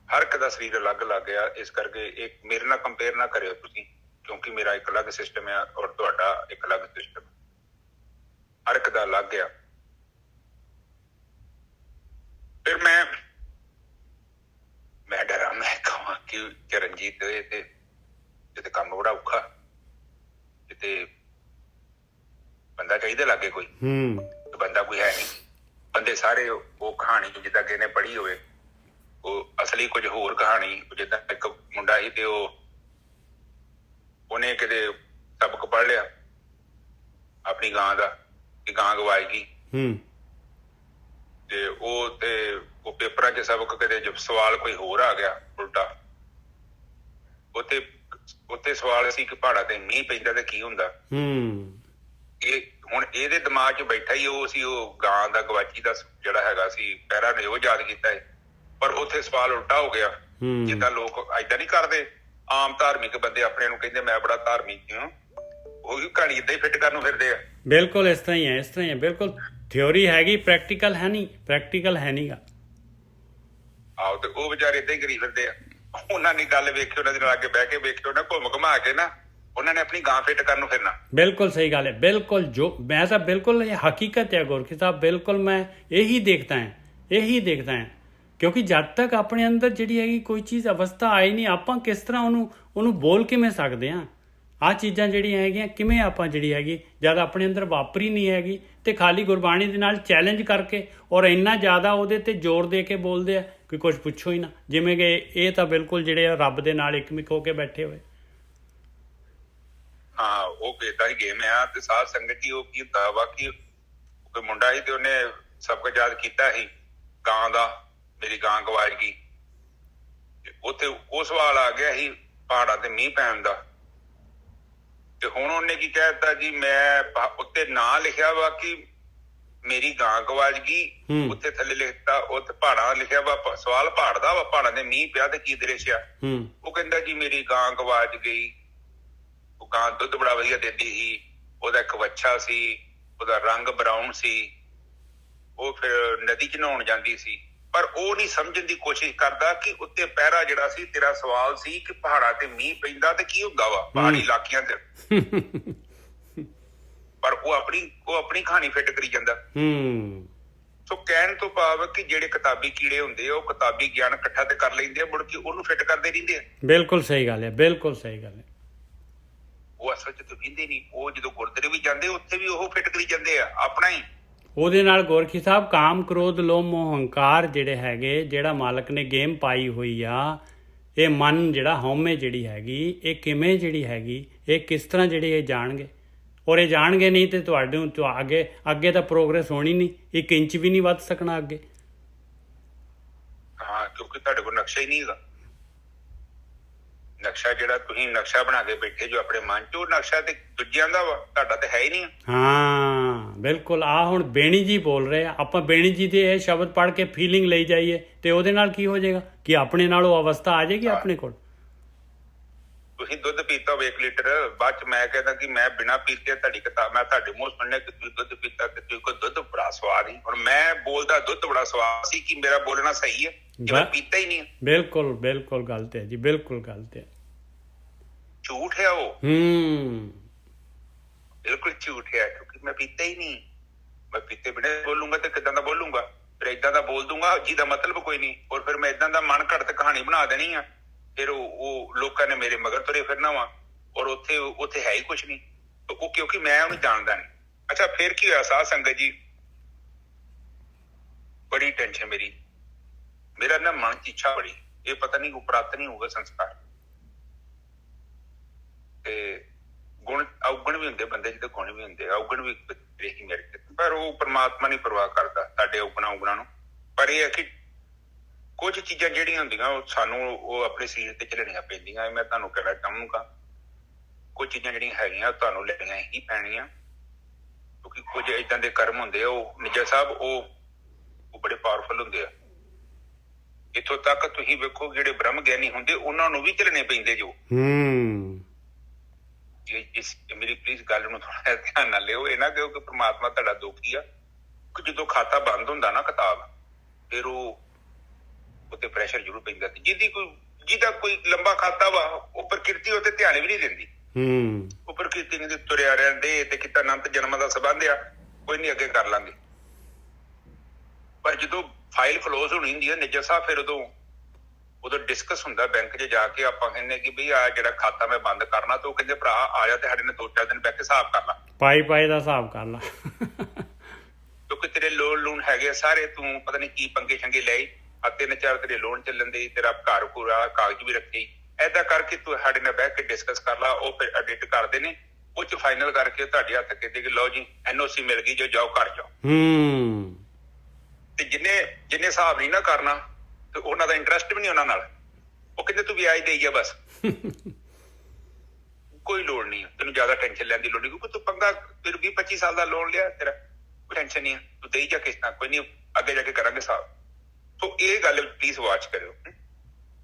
ਹਰ ਇੱਕ ਦਾ ਸਰੀਰ ਅਲੱਗ ਅਲੱਗ ਆ, ਇਸ ਕਰਕੇ ਇਹ ਮੇਰੇ ਨਾਲ ਕੰਪੇਅਰ ਨਾ ਕਰਿਓ ਤੁਸੀਂ, ਕਿਉਂਕਿ ਮੇਰਾ ਇੱਕ ਅਲੱਗ ਸਿਸਟਮ ਆ ਔਰ ਤੁਹਾਡਾ ਇੱਕ ਅਲੱਗ ਸਿਸਟਮ, ਹਰ ਇੱਕ ਦਾ ਅਲੱਗ ਆ। ਫਿਰ ਮੈਂ ਡਰਾਂ, ਮੈਂ ਕਹਾਂ ਕਿ ਚਰਨਜੀਤ ਤੇ ਕੰਮ ਬੜਾ ਔਖਾ, ਕਿਤੇ ਬੰਦਾ ਚਾਹੀਦਾ ਲਾਗੇ ਕੋਈ, ਬੰਦਾ ਕੋਈ ਹੈ ਨਹੀਂ। ਬੰਦੇ ਸਾਰੇ ਉਹ ਕਹਾਣੀ ਜਿੱਦਾਂ ਕਿਸੇ ਨੇ ਪੜ੍ਹੀ ਹੋਵੇ, ਉਹ ਅਸਲੀ ਕੁਝ ਹੋਰ ਕਹਾਣੀ। ਜਿੱਦਾਂ ਇੱਕ ਮੁੰਡਾ ਸੀ ਤੇ ਉਹਨੇ ਕਿਤੇ ਸਬਕ ਪੜ੍ਹ ਲਿਆ ਆਪਣੀ ਗਾਂ ਦਾ ਕਿ ਗਾਂ ਗਵਾਈ ਗਈ, ਤੇ ਉਹ ਪੇਪਰਾਂ 'ਚ ਸਬਕ ਕਿਤੇ ਜਦ ਸਵਾਲ ਕੋਈ ਹੋਰ ਆ ਗਿਆ ਉਲਟਾ, ਉੱਥੇ ਸਵਾਲ ਸੀ ਕਿ ਪਹਾੜਾਂ ਤੇ ਮੀਂਹ ਪੈਂਦਾ ਤੇ ਕੀ ਹੁੰਦਾ। ਇਹ ਹੁਣ ਇਹਦੇ ਦਿਮਾਗ 'ਚ ਬੈਠਾ ਹੀ ਉਹ ਸੀ, ਉਹ ਗਾਂ ਦਾ ਗਵਾਚੀ ਦਾ ਜਿਹੜਾ ਹੈਗਾ ਸੀ ਪੈਰਾ ਨੇ ਉਹ ਯਾਦ ਕੀਤਾ ਹੈ, ਪਰ ਉੱਥੇ ਸਵਾਲ ਉਲਟਾ ਹੋ ਗਿਆ। ਜਿੱਦਾਂ ਲੋਕ ਏਦਾਂ ਨਹੀਂ ਕਰਦੇ, ਆਮ ਧਾਰਮਿਕ ਬੰਦੇ ਆਪਣੇ ਨੂੰ ਕਹਿੰਦੇ ਮੈਂ ਬੜਾ ਧਾਰਮਿਕ ਹਾਂ, ਉਹੀ ਕਹਾਣੀ ਏਦਾਂ ਹੀ ਫਿੱਟ ਕਰਨ ਨੂੰ ਫਿਰਦੇ ਆ। ਬਿਲਕੁਲ ਇਸ ਤਰ੍ਹਾਂ ਹੀ ਹੈ, ਇਸ ਤਰ੍ਹਾਂ ਹੀ ਹੈ, ਬਿਲਕੁਲ ਥਿਓਰੀ ਹੈਗੀ, ਪ੍ਰੈਕਟੀਕਲ ਹੈ ਨਹੀਂ, ਪ੍ਰੈਕਟੀਕਲ ਹੈ ਨਹੀਂਗਾ। ਆਹੋ, ਤੇ ਉਹ ਵਿਚਾਰੇ ਏਦਾਂ ਹੀ ਕਰੀ ਫਿਰਦੇ ਆ। ਉਹਨਾਂ ਨੇ ਗੱਲ ਵੇਖੀ, ਉਹਨਾਂ ਦੇ ਨਾਲ ਅੱਗੇ ਬਹਿ ਕੇ ਵੇਖੀ, ਉਹਨਾਂ ਘੁੰਮ ਘੁਮਾ ਕੇ ਨਾ ਉਹਨਾਂ ਨੇ ਆਪਣੀ ਗਾਂ ਫਿੱਟ ਕਰਨ ਨੂੰ ਫਿਰਨਾ। ਬਿਲਕੁਲ ਸਹੀ ਗੱਲ ਹੈ, ਬਿਲਕੁਲ ਜੋ ਮੈਂ ਤਾਂ ਬਿਲकुल ਇਹ ਹਕੀਕਤ ਹੈ ਗੁਰਕੀ ਸਾਹਿਬ, ਬਿਲकुल ਮੈਂ ਇਹੀ ਦੇਖਦਾ ਹਾਂ ਕਿਉਂਕਿ ਜਦ ਤੱਕ ਆਪਣੇ ਅੰਦਰ ਜਿਹੜੀ ਹੈਗੀ ਕੋਈ ਚੀਜ਼ ਅਵਸਥਾ ਆਈ ਨਹੀਂ, ਆਪਾਂ ਕਿਸ ਤਰ੍ਹਾਂ ਉਹਨੂੰ ਬੋਲ ਕਿਵੇਂ ਸਕਦੇ ਹਾਂ। ਆਹ ਚੀਜ਼ਾਂ ਜਿਹੜੀਆਂ ਹੈਗੀਆਂ ਕਿਵੇਂ ਆਪਾਂ ਜਿਹੜੀ ਹੈਗੀ ਜਦ ਆਪਣੇ ਅੰਦਰ ਵਾਪਰੀ ਨਹੀਂ ਹੈਗੀ, ਤੇ ਖਾਲੀ ਗੁਰਬਾਣੀ ਦੇ ਨਾਲ ਚੈਲੰਜ ਕਰਕੇ ਔਰ ਇੰਨਾ ਜ਼ਿਆਦਾ ਉਹਦੇ ਤੇ ਜ਼ੋਰ ਦੇ ਕੇ ਬੋਲਦੇ ਆ ਕਿ ਕੁਝ ਪੁੱਛੋ ਹੀ ਨਾ, ਜਿਵੇਂ ਕਿ ਇਹ ਤਾਂ ਬਿਲਕੁਲ ਜਿਹੜੇ ਆ ਰੱਬ ਦੇ ਨਾਲ ਇੱਕਮਿਕ ਹੋ ਕੇ ਬੈਠੇ ਹੋਏ। ਹਾਂ, ਉਹ ਏਦਾਂ ਹੀ ਗੇਮ ਆ। ਤੇ ਸਾਧ ਸੰਗਤ ਜੀ, ਉਹ ਕੀ ਹੁੰਦਾ ਵਾ ਕਿ ਕੋਈ ਮੁੰਡਾ ਸੀ ਤੇ ਉਹਨੇ ਸਬਕ ਯਾਦ ਕੀਤਾ ਸੀ ਗਾਂ ਦਾ, ਮੇਰੀ ਗਾਂ ਗਵਾਚ ਗਈ। ਉੱਥੇ ਉਹ ਸਵਾਲ ਆ ਗਿਆ ਸੀ ਪਹਾੜਾਂ ਤੇ ਮੀਂਹ ਪੈਣ ਦਾ, ਤੇ ਹੁਣ ਉਹਨੇ ਕੀ ਕਹਿ ਦਿੱਤਾ ਜੀ, ਮੈਂ ਉੱਤੇ ਨਾਂ ਲਿਖਿਆ ਵਾ ਕਿ ਮੇਰੀ ਗਾਂ ਗਵਾਚ ਗਈ, ਉੱਥੇ ਥੱਲੇ ਲਿਖਤਾ ਉੱਥੇ ਪਹਾੜਾਂ ਲਿਖਿਆ ਵਾ, ਸਵਾਲ ਪਹਾੜ ਦਾ ਵਾ, ਪਹਾੜਾਂ ਦੇ ਮੀਂਹ ਪਿਆ ਤੇ ਕੀ ਦ੍ਰਿਸ਼ ਆ। ਉਹ ਕਹਿੰਦਾ ਜੀ ਮੇਰੀ ਗਾਂ ਗਵਾਚ ਗਈ, ਉਹ ਗਾਂ ਦੁੱਧ ਬੜਾ ਵਧੀਆ ਦਿੰਦੀ ਸੀ, ਉਹਦਾ ਇੱਕ ਵੱਛਾ ਸੀ, ਉਹਦਾ ਰੰਗ ਬਰਾਊਨ ਸੀ, ਉਹ ਫਿਰ ਨਦੀ 'ਚ ਨਹਾਉਣ ਜਾਂਦੀ ਸੀ। ਪਰ ਉਹ ਨਹੀਂ ਸਮਝਣ ਦੀ ਕੋਸ਼ਿਸ਼ ਕਰਦਾ ਕਿ ਉੱਤੇ ਪਹਿਰਾ ਜਿਹੜਾ ਸੀ, ਤੇਰਾ ਸਵਾਲ ਸੀ ਕਿ ਪਹਾੜਾਂ ਤੇ ਮੀਂਹ ਪੈਂਦਾ ਤੇ ਕੀ ਹੁੰਦਾ ਵਾ ਪਹਾੜੀ ਇਲਾਕਿਆਂ ਤੇ, ਪਰ ਉਹ ਆਪਣੀ ਕਹਾਣੀ ਫਿੱਟ ਕਰੀ ਜਾਂਦਾ। ਸੋ ਕਹਿਣ ਤੋਂ ਭਾਵ ਕਿ ਜਿਹੜੇ ਕਿਤਾਬੀ ਕੀੜੇ ਹੁੰਦੇ ਆ, ਉਹ ਕਿਤਾਬੀ ਗਿਆਨ ਇਕੱਠਾ ਤੇ ਕਰ ਲੈਂਦੇ ਆ, ਮੁੜ ਕੇ ਉਹਨੂੰ ਫਿੱਟ ਕਰਦੇ ਰਹਿੰਦੇ ਆ। ਬਿਲਕੁਲ ਸਹੀ ਗੱਲ ਹੈ, ਬਿਲਕੁਲ ਸਹੀ ਗੱਲ ਹੈ। ਉਹ ਅਸਲ 'ਚ ਤਾਂ ਵਹਿੰਦੇ ਨਹੀਂ, ਉਹ ਜਦੋਂ ਗੁਰਦੁਆਰੇ ਵੀ ਜਾਂਦੇ ਉੱਥੇ ਵੀ ਉਹ ਫਿੱਟ ਕਰੀ ਜਾਂਦੇ ਆ ਆਪਣਾ ਹੀ। ਉਹਦੇ ਨਾਲ ਗੋਰਖੀ ਸਾਹਿਬ ਕਾਮ ਕ੍ਰੋਧ ਲੋਭ ਮੋਹ ਹੰਕਾਰ ਜਿਹੜੇ ਹੈਗੇ, ਜਿਹੜਾ ਮਾਲਕ ਨੇ ਗੇਮ ਪਾਈ ਹੋਈ ਆ, ਇਹ ਮਨ ਜਿਹੜਾ ਹਉਮੈ ਜਿਹੜੀ ਹੈਗੀ, ਇਹ ਕਿਵੇਂ ਜਿਹੜੀ ਹੈਗੀ, ਇਹ ਕਿਸ ਤਰ੍ਹਾਂ ਜਿਹੜੇ ਇਹ ਜਾਣਗੇ, ਔਰ ਇਹ ਜਾਣਗੇ ਨਹੀਂ ਤੇ ਤੁਹਾਡੇ ਅੱਗੇ ਤਾਂ ਪ੍ਰੋਗਰੈਸ ਹੋਣੀ ਨਹੀਂ, 1 ਇੰਚ ਵੀ ਨਹੀਂ ਵੱਧ ਸਕਣਾ ਅੱਗੇ। ਹਾਂ, ਕਿਉਂਕਿ ਤੁਹਾਡੇ ਕੋਲ ਨਕਸ਼ਾ ਹੀ ਨਹੀਂ ਹੈਗਾ। ਨਕਸ਼ਾ ਜਿਹੜਾ ਤੁਸੀਂ ਨਕਸ਼ਾ ਬਣਾ ਕੇ ਬੈਠੇ ਜੋ ਆਪਣੇ ਮਨ 'ਚ, ਉਹ ਨਕਸ਼ਾ ਤੇ ਦੂਜਿਆਂ ਦਾ ਵਾ, ਤੁਹਾਡਾ ਤਾਂ ਹੈ ਹੀ ਨਹੀਂ। ਹਾਂ ਬਿਲਕੁਲ। ਹੁਣ ਬੇਣੀ ਜੀ ਬੋਲ ਰਹੇ ਆ, ਆਪਾਂ ਬੇਣੀ ਜੀ ਦੇ ਇਹ ਸ਼ਬਦ ਪੜ੍ਹ ਕੇ ਫੀਲਿੰਗ ਲਈ ਜਾਈਏ ਤੇ ਉਹਦੇ ਨਾਲ ਕੀ ਹੋ ਜਾਏਗਾ ਕਿ ਆਪਣੇ ਨਾਲ ਉਹ ਅਵਸਥਾ ਆ ਜਾਏਗੀ ਆਪਣੇ ਕੋਲ। ਤੁਸੀਂ ਦੁੱਧ ਪੀਤਾ 1 ਲੀਟਰ, ਬਾਅਦ 'ਚ ਮੈਂ ਕਹਿੰਦਾ ਕਿ ਮੈਂ ਬਿਨਾਂ ਪੀਤੇ ਤੁਹਾਡੀ ਕਿਤਾਬ, ਮੈਂ ਤੁਹਾਡੇ ਮੂੰਹ ਸੁਣਨੇ ਕਿ ਤੁਸੀਂ ਦੁੱਧ ਪੀਤਾ ਤੇ ਤੁਸੀਂ ਕੋਈ ਦੁੱਧ ਬੜਾ ਸਵਾਦ ਹੀ। ਹੁਣ ਮੈਂ ਬੋਲਦਾ ਦੁੱਧ ਬੜਾ ਸਵਾਦ ਸੀ, ਕਿ ਮੇਰਾ ਬੋਲਣਾ ਸਹੀ ਹੈ ਕਿ ਮੈਂ ਪੀਤਾ ਹੀ ਨਹੀਂ? ਬਿਲਕੁਲ ਬਿਲਕੁਲ ਗੱਲ ਤੇ ਹੈ ਜੀ, ਬਿਲਕੁਲ ਗੱਲ ਤੇ ਹੈ। ਝੂਠ ਹੈ ਉਹ, ਬਿਲਕੁਲ ਝੂਠ ਹੈ, ਕਿਉਂਕਿ ਮੈਂ ਪੀਤਾ ਹੀ ਨਹੀਂ। ਮੈਂ ਪੀਤੇ ਬਿਨਾਂ ਬੋਲੂੰਗਾ ਤੇ ਕਿੱਦਾਂ ਦਾ ਬੋਲੂੰਗਾ? ਫਿਰ ਏਦਾਂ ਦਾ ਬੋਲ ਦੂੰਗਾ ਜਿਹਦਾ ਮਤਲਬ ਕੋਈ ਨਹੀਂ, ਔਰ ਫਿਰ ਮੈਂ ਏਦਾਂ ਦਾ ਮਨ ਘੜਤ ਕਹਾਣੀ ਬਣਾ ਦੇਣੀ ਆ। ਫਿਰ ਉਹ ਲੋਕਾਂ ਨੇ ਮੇਰੇ ਮਗਰ ਤੁਰੇ ਫਿਰਨਾ ਵਾ, ਔਰ ਉੱਥੇ ਹੈ ਹੀ ਕੁਛ ਨਹੀਂ। ਉਹ ਕਿਉਂਕਿ ਮੈਂ ਉਹਨੂੰ ਜਾਣਦਾ ਨਹੀਂ। ਅੱਛਾ, ਫਿਰ ਕੀ ਹੋਇਆ ਸਾਧ ਸੰਗਤ ਜੀ, बड़ी टेंशन मेरा ना मन च इच्छा बड़ी, ये पता नहीं उपरात नहीं होगा संस्कार ते गुण अवगुण भी होंगे बंदे च, गुण भी होंगे, अवगुण भी ही मेरे च, पर वो परमात्मा नहीं परवाह करता साडे अवगुणा उगुणा। पर यह है कि कुछ चीज़ां जिहड़ियां हुंदियां सानू वो अपने शरीर ते झेलणियां पैंदियां। मैं तुहानू कहना चाहूँगा कुछ चीज़ां जिहड़ियां हैगियां तुहानू लेणियां ही पैणियां, क्योंकि कुछ इदां दे कर्म हुंदे आ निजा साहब वो बड़े पावरफुल हुंदे आ। इत्थों तक तुसीं वेखो जिहड़े ब्रह्म ज्ञानी हुंदे उन्हां नू भी झेलणे पैंदे जो। इस मेरी प्लीज गल नू थोड़ा ध्यान नाल लिओ, ये ना कहो कि परमात्मा तुहाडा दुखी आ। कि जो खाता बंद हुंदा ना किताब, फिर वो उत्ते प्रैशर जरूर पैंदा। जिहदा कोई लंबा खाता वा वो प्रकृति उत्ते ध्यान भी नहीं दिंदी। वो प्रकृति ने तुरिया रहंदे ते किता अनंत जन्म दा संबंध आ, कोई नहीं अगे कर लांगे। पर जो फाइल क्लोज होनी हुंदी है निजा साहब, फिर उदों डिस्कस हुंदा बैंक च जाके, आपां कहने कि बई आ जिहड़ा खाता मैं बंद करना, तो कहंदे भरा आ जा ते साडे नाल 2-4 दिन बैठ के हिसाब कर ला, पाई दा हिसाब कर ला। क्योंकि तेरे लोन हैगे सारे, तू पता नहीं की पंगे शंगे ले 3-4 तेरे लोन चलन दे, तेरा घर पूरा कागज भी रखे, ऐदा करके तू साडे नाल बैठ के डिस्कस कर ला। वो फिर एडिट करदे ने, वो च फाइनल करके तुहाडे हत्थ कहते कि लो जी NOC मिल गई, जो जाओ घर जाओ। ते जिन्ने हिसाब नहीं ना करना ते उन्हां दा इंटरस्ट भी नहीं उन्हां नाल, वो कहंदे तू ब्याज देई जा बस। कोई लोड़ नहीं, तेन ज्यादा टेंशन लैन दी लोड़ नहीं, क्योंकि तू पंगा फिर 20-25 साल का लोन लिया, तेरा कोई टेंशन नहीं है, तू देई जा किस्तां, कोई नहीं अगे जाके करांगे साहब। तो ये गल प्लीज वाच करियो।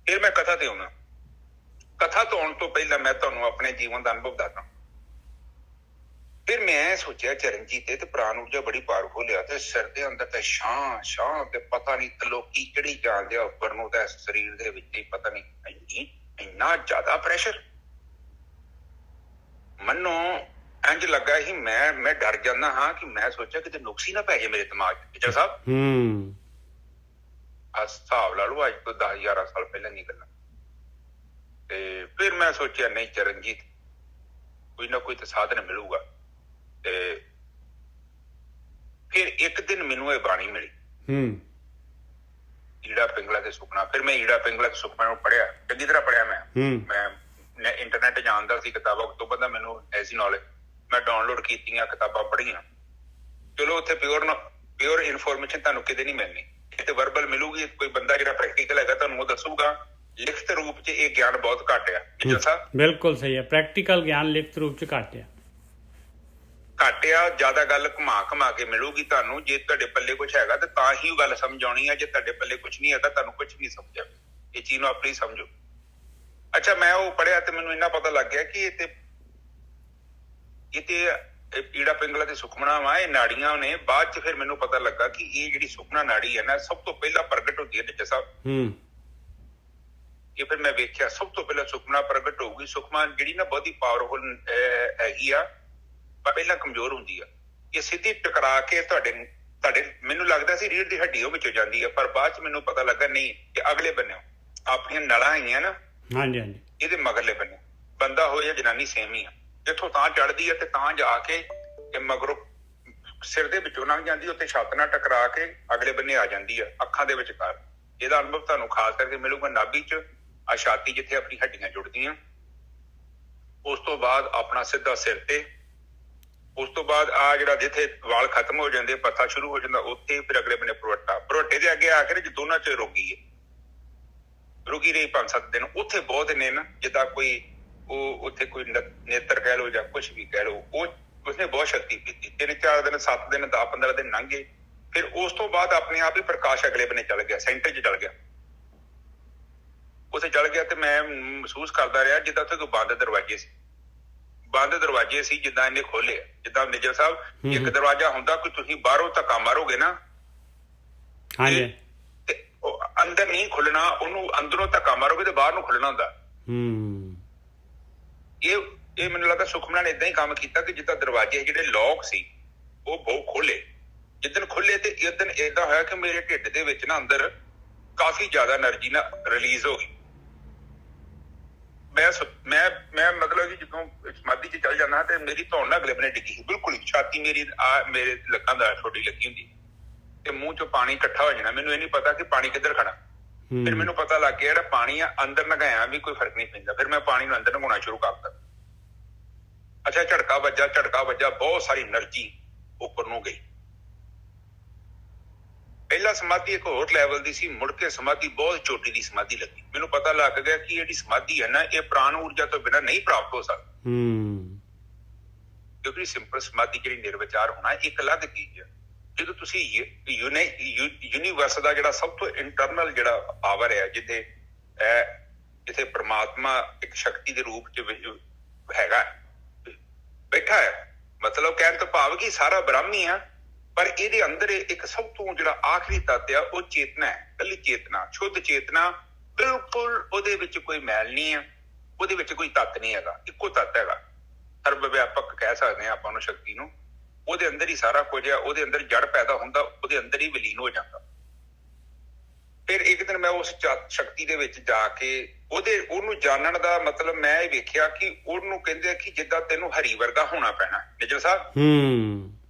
फिर मैं कथा ते आउणा। कथा तो आउण तो पहला मैं तुहानू अपने जीवन का अनुभव दसदा। फिर मैं सोचा चरणजीत ते प्राण ऊर्जा बड़ी पावरफुल है, ते सिर दे अंदर ते शां ते पता नहीं तलोकी चढ़ी जांदे आ उपर नूं, ते शरीर दे विच ही पता नहीं इन्ना ज्यादा प्रैशर। मनो इंज लगा ही मैं डर जाना हाँ कि मैं सोचा कि नुक्स ही ना पै जाए मेरे दिमाग च साहब। हिसाब ला लो अज तो 10-11 साल पहले नहीं गल्लां। ते फिर मैं सोचा नहीं चरणजीत कोई ना कोई तो साधन मिलूगा। ते फिर एक दिन मैनू ये बाणी मिली, ईड़ा पिंगला ते सुखना। फिर मैं ईड़ा पिंगला ते सुखना पढ़िया, चंगी तरह पढ़िया। मैं इंटरनेट जानता सी किताबां, उस तो बाद मैनू ऐसी नॉलेज मैं डाउनलोड कीतियां, किताबां पढ़ियां। चलो उत्थे प्योर इनफॉर्मेशन तुहानू किते नहीं मिलनी, किते वर्बल मिलूगी। कोई बंदा जिहड़ा प्रैक्टिकल हैगा तुहानू वो दसूगा। लिखत रूप च ये ज्ञान बहुत घट आ। बिल्कुल सही है, प्रैक्टिकल ज्ञान लिखत रूप च घट आ। ज्यादा गल घुमा के मिलूगी तुहानू। जे तुहाडे पल्ले कुछ हैगा ते तां ही गल समझ आउणी है, जे तुहाडे पल्ले कुछ नहीं हैगा तुहानू कुछ नहीं समझ आवे। ये चीज नूं अपनी समझो। अच्छा मैं वो पढ़िया ते मैनू इन्ना पता लग गया कि ये ईड़ा पिंगला ते सुखमना वा, ये नाड़ियां ने। बाद च फिर मैनू पता लगा कि ये जिहड़ी सुखना नाड़ी है ना, सब तो पहला प्रगट होती है निजा साहब। ये फिर मैं वेख्या सब तो पहला सुखना प्रगट होगी। सुखमा जिहड़ी ना बहुत ही पावरफुल हैगी आ, पर पहला कमजोर हुंदी आ। ये सीधी टकरा के तुहाडे मैनू लगदा सी रीढ़ दी हड्डी विचों जांदी है, पर बाद च मैनू पता लगा नहीं कि अगले बन्ने अपनियां नड़ां हैगियां ना, हां ਇਹਦੇ ਮਗਰਲੇ ਬੰਨੇ ਬੰਦਾ ਹੋਏ ਜਾਂ ਜਨਾਨੀ ਸੇਮ ਹੀ ਆ। ਜਿੱਥੋਂ ਤਾਂ ਚੜਦੀ ਹੈ ਤੇ ਤਾਂ ਜਾ ਕੇ ਇਹ ਮਗਰੋਂ ਸਿਰ ਦੇ ਵਿੱਚੋਂ ਲੰਘ ਜਾਂਦੀ, ਉੱਤੇ ਛੱਤ ਨਾਲ ਟਕਰਾ ਕੇ ਅਗਲੇ ਬੰਨੇ ਆ ਜਾਂਦੀ ਆ ਅੱਖਾਂ ਦੇ ਵਿਚਕਾਰ। ਇਹਦਾ ਅਨੁਭਵ ਤੁਹਾਨੂੰ ਖਾਸ ਕਰਕੇ ਮਿਲੂਗਾ ਨਾਭੀ ਚ, ਆ ਛਾਤੀ ਜਿੱਥੇ ਆਪਣੀ ਹੱਡੀਆਂ ਜੁੜਦੀਆਂ। ਉਸ ਤੋਂ ਬਾਅਦ ਆਪਣਾ ਸਿੱਧਾ ਸਿਰ ਤੇ, ਉਸ ਤੋਂ ਬਾਅਦ ਆ ਜਿਹੜਾ ਜਿੱਥੇ ਵਾਲ ਖਤਮ ਹੋ ਜਾਂਦੇ, ਪੱਥਾ ਸ਼ੁਰੂ ਹੋ ਜਾਂਦਾ ਉੱਥੇ। ਫਿਰ ਅਗਲੇ ਬੰਨੇ ਭਰੋਟੇ ਦੇ ਅੱਗੇ ਆ ਕੇ ਜੇ ਦੋਨਾਂ ਚ ਰੋਗੀ ਹੈ, ਰੁਕੀ ਰਹੀ 5-7 ਦਿਨ। ਉੱਥੇ ਬਹੁਤ ਨੇ ਨਾ, ਜਿੱਦਾਂ ਕੋਈ ਉਹ ਉੱਥੇ ਕੋਈ ਨੇਤਰ ਕਹਿ ਲਓ ਜਾਂ ਕੁਛ ਵੀ ਕਹਿ ਲਓ, ਉਹ ਉਸਨੇ ਬਹੁਤ ਸ਼ਕਤੀ ਕੀਤੀ। 3-4 ਦਿਨ 7 ਦਿਨ 10-15 ਦਿਨ ਲੰਘ ਗਏ। ਫਿਰ ਉਸ ਤੋਂ ਬਾਅਦ ਆਪਣੇ ਆਪ ਹੀ ਪ੍ਰਕਾਸ਼ ਅਗਲੇ ਬੰਨੇ ਚੱਲ ਗਿਆ, ਸੈਂਟਰ 'ਚ ਚੱਲ ਗਿਆ। ਉੱਥੇ ਚੱਲ ਗਿਆ ਤੇ ਮੈਂ ਮਹਿਸੂਸ ਕਰਦਾ ਰਿਹਾ ਜਿੱਦਾਂ ਉੱਥੇ ਕੋਈ ਬੰਦ ਦਰਵਾਜ਼ੇ ਸੀ। ਬੰਦ ਦਰਵਾਜ਼ੇ ਸੀ ਜਿੱਦਾਂ ਇਹਨੇ ਖੋਲੇ। ਜਿੱਦਾਂ ਨਿਜਰ ਸਾਹਿਬ ਇੱਕ ਦਰਵਾਜ਼ਾ ਹੁੰਦਾ ਕਿ ਤੁਸੀਂ ਬਾਹਰੋਂ ਧੱਕਾ ਮਾਰੋਗੇ ਨਾ, ਅੰਦਰ ਨਹੀਂ ਖੁੱਲਣਾ, ਉਹਨੂੰ ਅੰਦਰੋਂ ਧੱਕਾ ਮਾਰੋਗੇ ਤੇ ਬਾਹਰ ਨੂੰ ਖੁੱਲਣਾ ਹੁੰਦਾ। ਇਹ ਮੈਨੂੰ ਲੱਗਦਾ ਸੁਖਮਨਾ ਨੇ ਏਦਾਂ ਹੀ ਕੰਮ ਕੀਤਾ ਕਿ ਜਿੱਦਾਂ ਦਰਵਾਜ਼ੇ ਜਿਹੜੇ ਲੌਕ ਸੀ ਉਹ ਬਹੁਤ ਖੋਲੇ। ਜਿੱਦਣ ਖੁੱਲੇ ਤੇ ਇਦਨ ਏਦਾਂ ਹੋਇਆ ਕਿ ਮੇਰੇ ਢਿੱਡ ਦੇ ਵਿੱਚ ਨਾ ਅੰਦਰ ਕਾਫੀ ਜ਼ਿਆਦਾ ਐਨਰਜੀ ਨਾ ਰਿਲੀਜ਼ ਹੋ ਗਈ। ਮੈਂ ਮਤਲਬ ਕਿ ਜਦੋਂ ਸਮਾਧੀ 'ਚ ਚੱਲ ਜਾਣਾ ਤੇ ਮੇਰੀ ਧੌਣ ਨਾ ਅਗਲੇ ਬੰਨੇ ਡਿੱਗੀ ਸੀ ਬਿਲਕੁਲ। ਛਾਤੀ ਮੇਰੀ ਮੇਰੇ ਲੱਕਾਂ ਦਾ ਛੋਟੀ ਲੱਗੀ ਹੁੰਦੀ ਤੇ ਮੂੰਹ ਚੋਂ ਪਾਣੀ ਇਕੱਠਾ ਹੋ ਜਾਣਾ, ਮੈਨੂੰ ਇਹ ਨਹੀਂ ਪਤਾ ਕਿ ਪਾਣੀ ਕਿੱਧਰ ਖੜਾ। ਫਿਰ ਮੈਨੂੰ ਪਤਾ ਲੱਗ ਗਿਆ ਜਿਹੜਾ ਪਾਣੀ ਆ ਅੰਦਰ ਨਗਾਇਆ ਵੀ ਕੋਈ ਫਰਕ ਨਹੀਂ ਪੈਂਦਾ। ਫਿਰ ਮੈਂ ਪਾਣੀ ਨੂੰ ਅੰਦਰ ਨਗਾਉਣਾ ਸ਼ੁਰੂ ਕਰਤਾ। ਅੱਛਾ, ਝਟਕਾ ਵੱਜਾ, ਬਹੁਤ ਸਾਰੀ એનર્ਜੀ ਉੱਪਰ ਨੂੰ ਗਈ। ਪਹਿਲਾ ਸਮਾਧੀ ਇੱਕ ਹੋਰ ਲੈਵਲ ਦੀ ਸੀ, ਮੁੜ ਕੇ ਸਮਾਧੀ ਬਹੁਤ ਚੋਟੀ ਦੀ ਸਮਾਧੀ ਲੱਗੀ। ਮੈਨੂੰ ਪਤਾ ਲੱਗ ਗਿਆ ਕਿ ਜਿਹੜੀ ਸਮਾਧੀ ਹੈ ਨਾ, ਇਹ ਪ੍ਰਾਣ ਊਰਜਾ ਤੋਂ ਬਿਨਾਂ ਨਹੀਂ ਪ੍ਰਾਪਤ ਹੋ ਸਕਦੀ। ਕਿਉਂਕਿ ਸਿੰਪਲ ਸਮਾਧੀ ਜਿਹੜੀ ਨਿਰਵਿਚਾਰ ਹੋਣਾ ਇੱਕ ਅਲੱਗ ਚੀਜ਼ ਹੈ। ਜਦੋਂ ਤੁਸੀਂ ਯੂਨੀਵਰਸ ਦਾ ਜਿਹੜਾ ਸਭ ਤੋਂ ਇੰਟਰਨਲ ਜਿਹੜਾ ਪਾਵਰ ਹੈ, ਜਿੱਥੇ ਪ੍ਰਮਾਤਮਾ ਇੱਕ ਸ਼ਕਤੀ ਦੇ ਰੂਪ ਚ ਹੈਗਾ, ਬੈਠਾ ਹੈ, ਮਤਲਬ ਕਹਿਣ ਤੋਂ ਭਾਵ ਕਿ ਸਾਰਾ ਬ੍ਰਹਮ ਹੀ ਆ, ਪਰ ਇਹਦੇ ਅੰਦਰ ਇੱਕ ਸਭ ਤੋਂ ਜਿਹੜਾ ਆਖਰੀ ਤੱਤ ਆ ਉਹ ਚੇਤਨਾ ਹੈ। ਇਕੱਲੀ ਚੇਤਨਾ, ਸ਼ੁੱਧ ਚੇਤਨਾ, ਬਿਲਕੁਲ ਉਹਦੇ ਵਿੱਚ ਕੋਈ ਮੈਲ ਨਹੀਂ ਆ, ਉਹਦੇ ਵਿੱਚ ਕੋਈ ਤੱਤ ਨਹੀਂ ਹੈਗਾ, ਇੱਕੋ ਤੱਤ ਹੈਗਾ। ਸਰਬ ਵਿਆਪਕ ਕਹਿ ਸਕਦੇ ਹਾਂ ਆਪਾਂ ਨੂੰ ਸ਼ਕਤੀ ਨੂੰ। ਉਹਦੇ ਅੰਦਰ ਹੀ ਸਾਰਾ ਕੁਝ ਆ, ਉਹਦੇ ਅੰਦਰ ਜੜ ਪੈਦਾ ਹੁੰਦਾ, ਉਹਦੇ ਅੰਦਰ ਹੀ ਵਿਲੀਨ ਹੋ ਜਾਂਦਾ। ਫਿਰ ਇੱਕ ਦਿਨ ਮੈਂ ਉਸ ਸ਼ਕਤੀ ਦੇ ਵਿੱਚ ਜਾ ਕੇ ਉਹਨੂੰ ਜਾਣਨ ਦਾ ਮਤਲਬ ਮੈਂ ਇਹ ਵੇਖਿਆ ਕਿ ਉਹਨੂੰ ਕਹਿੰਦੇ ਆ ਕਿ ਜਿੱਦਾਂ ਤੈਨੂੰ ਹਰੀ ਵਰਗਾ ਹੋਣਾ ਪੈਣਾ ਨਿਜਰ ਸਾਹਿਬ।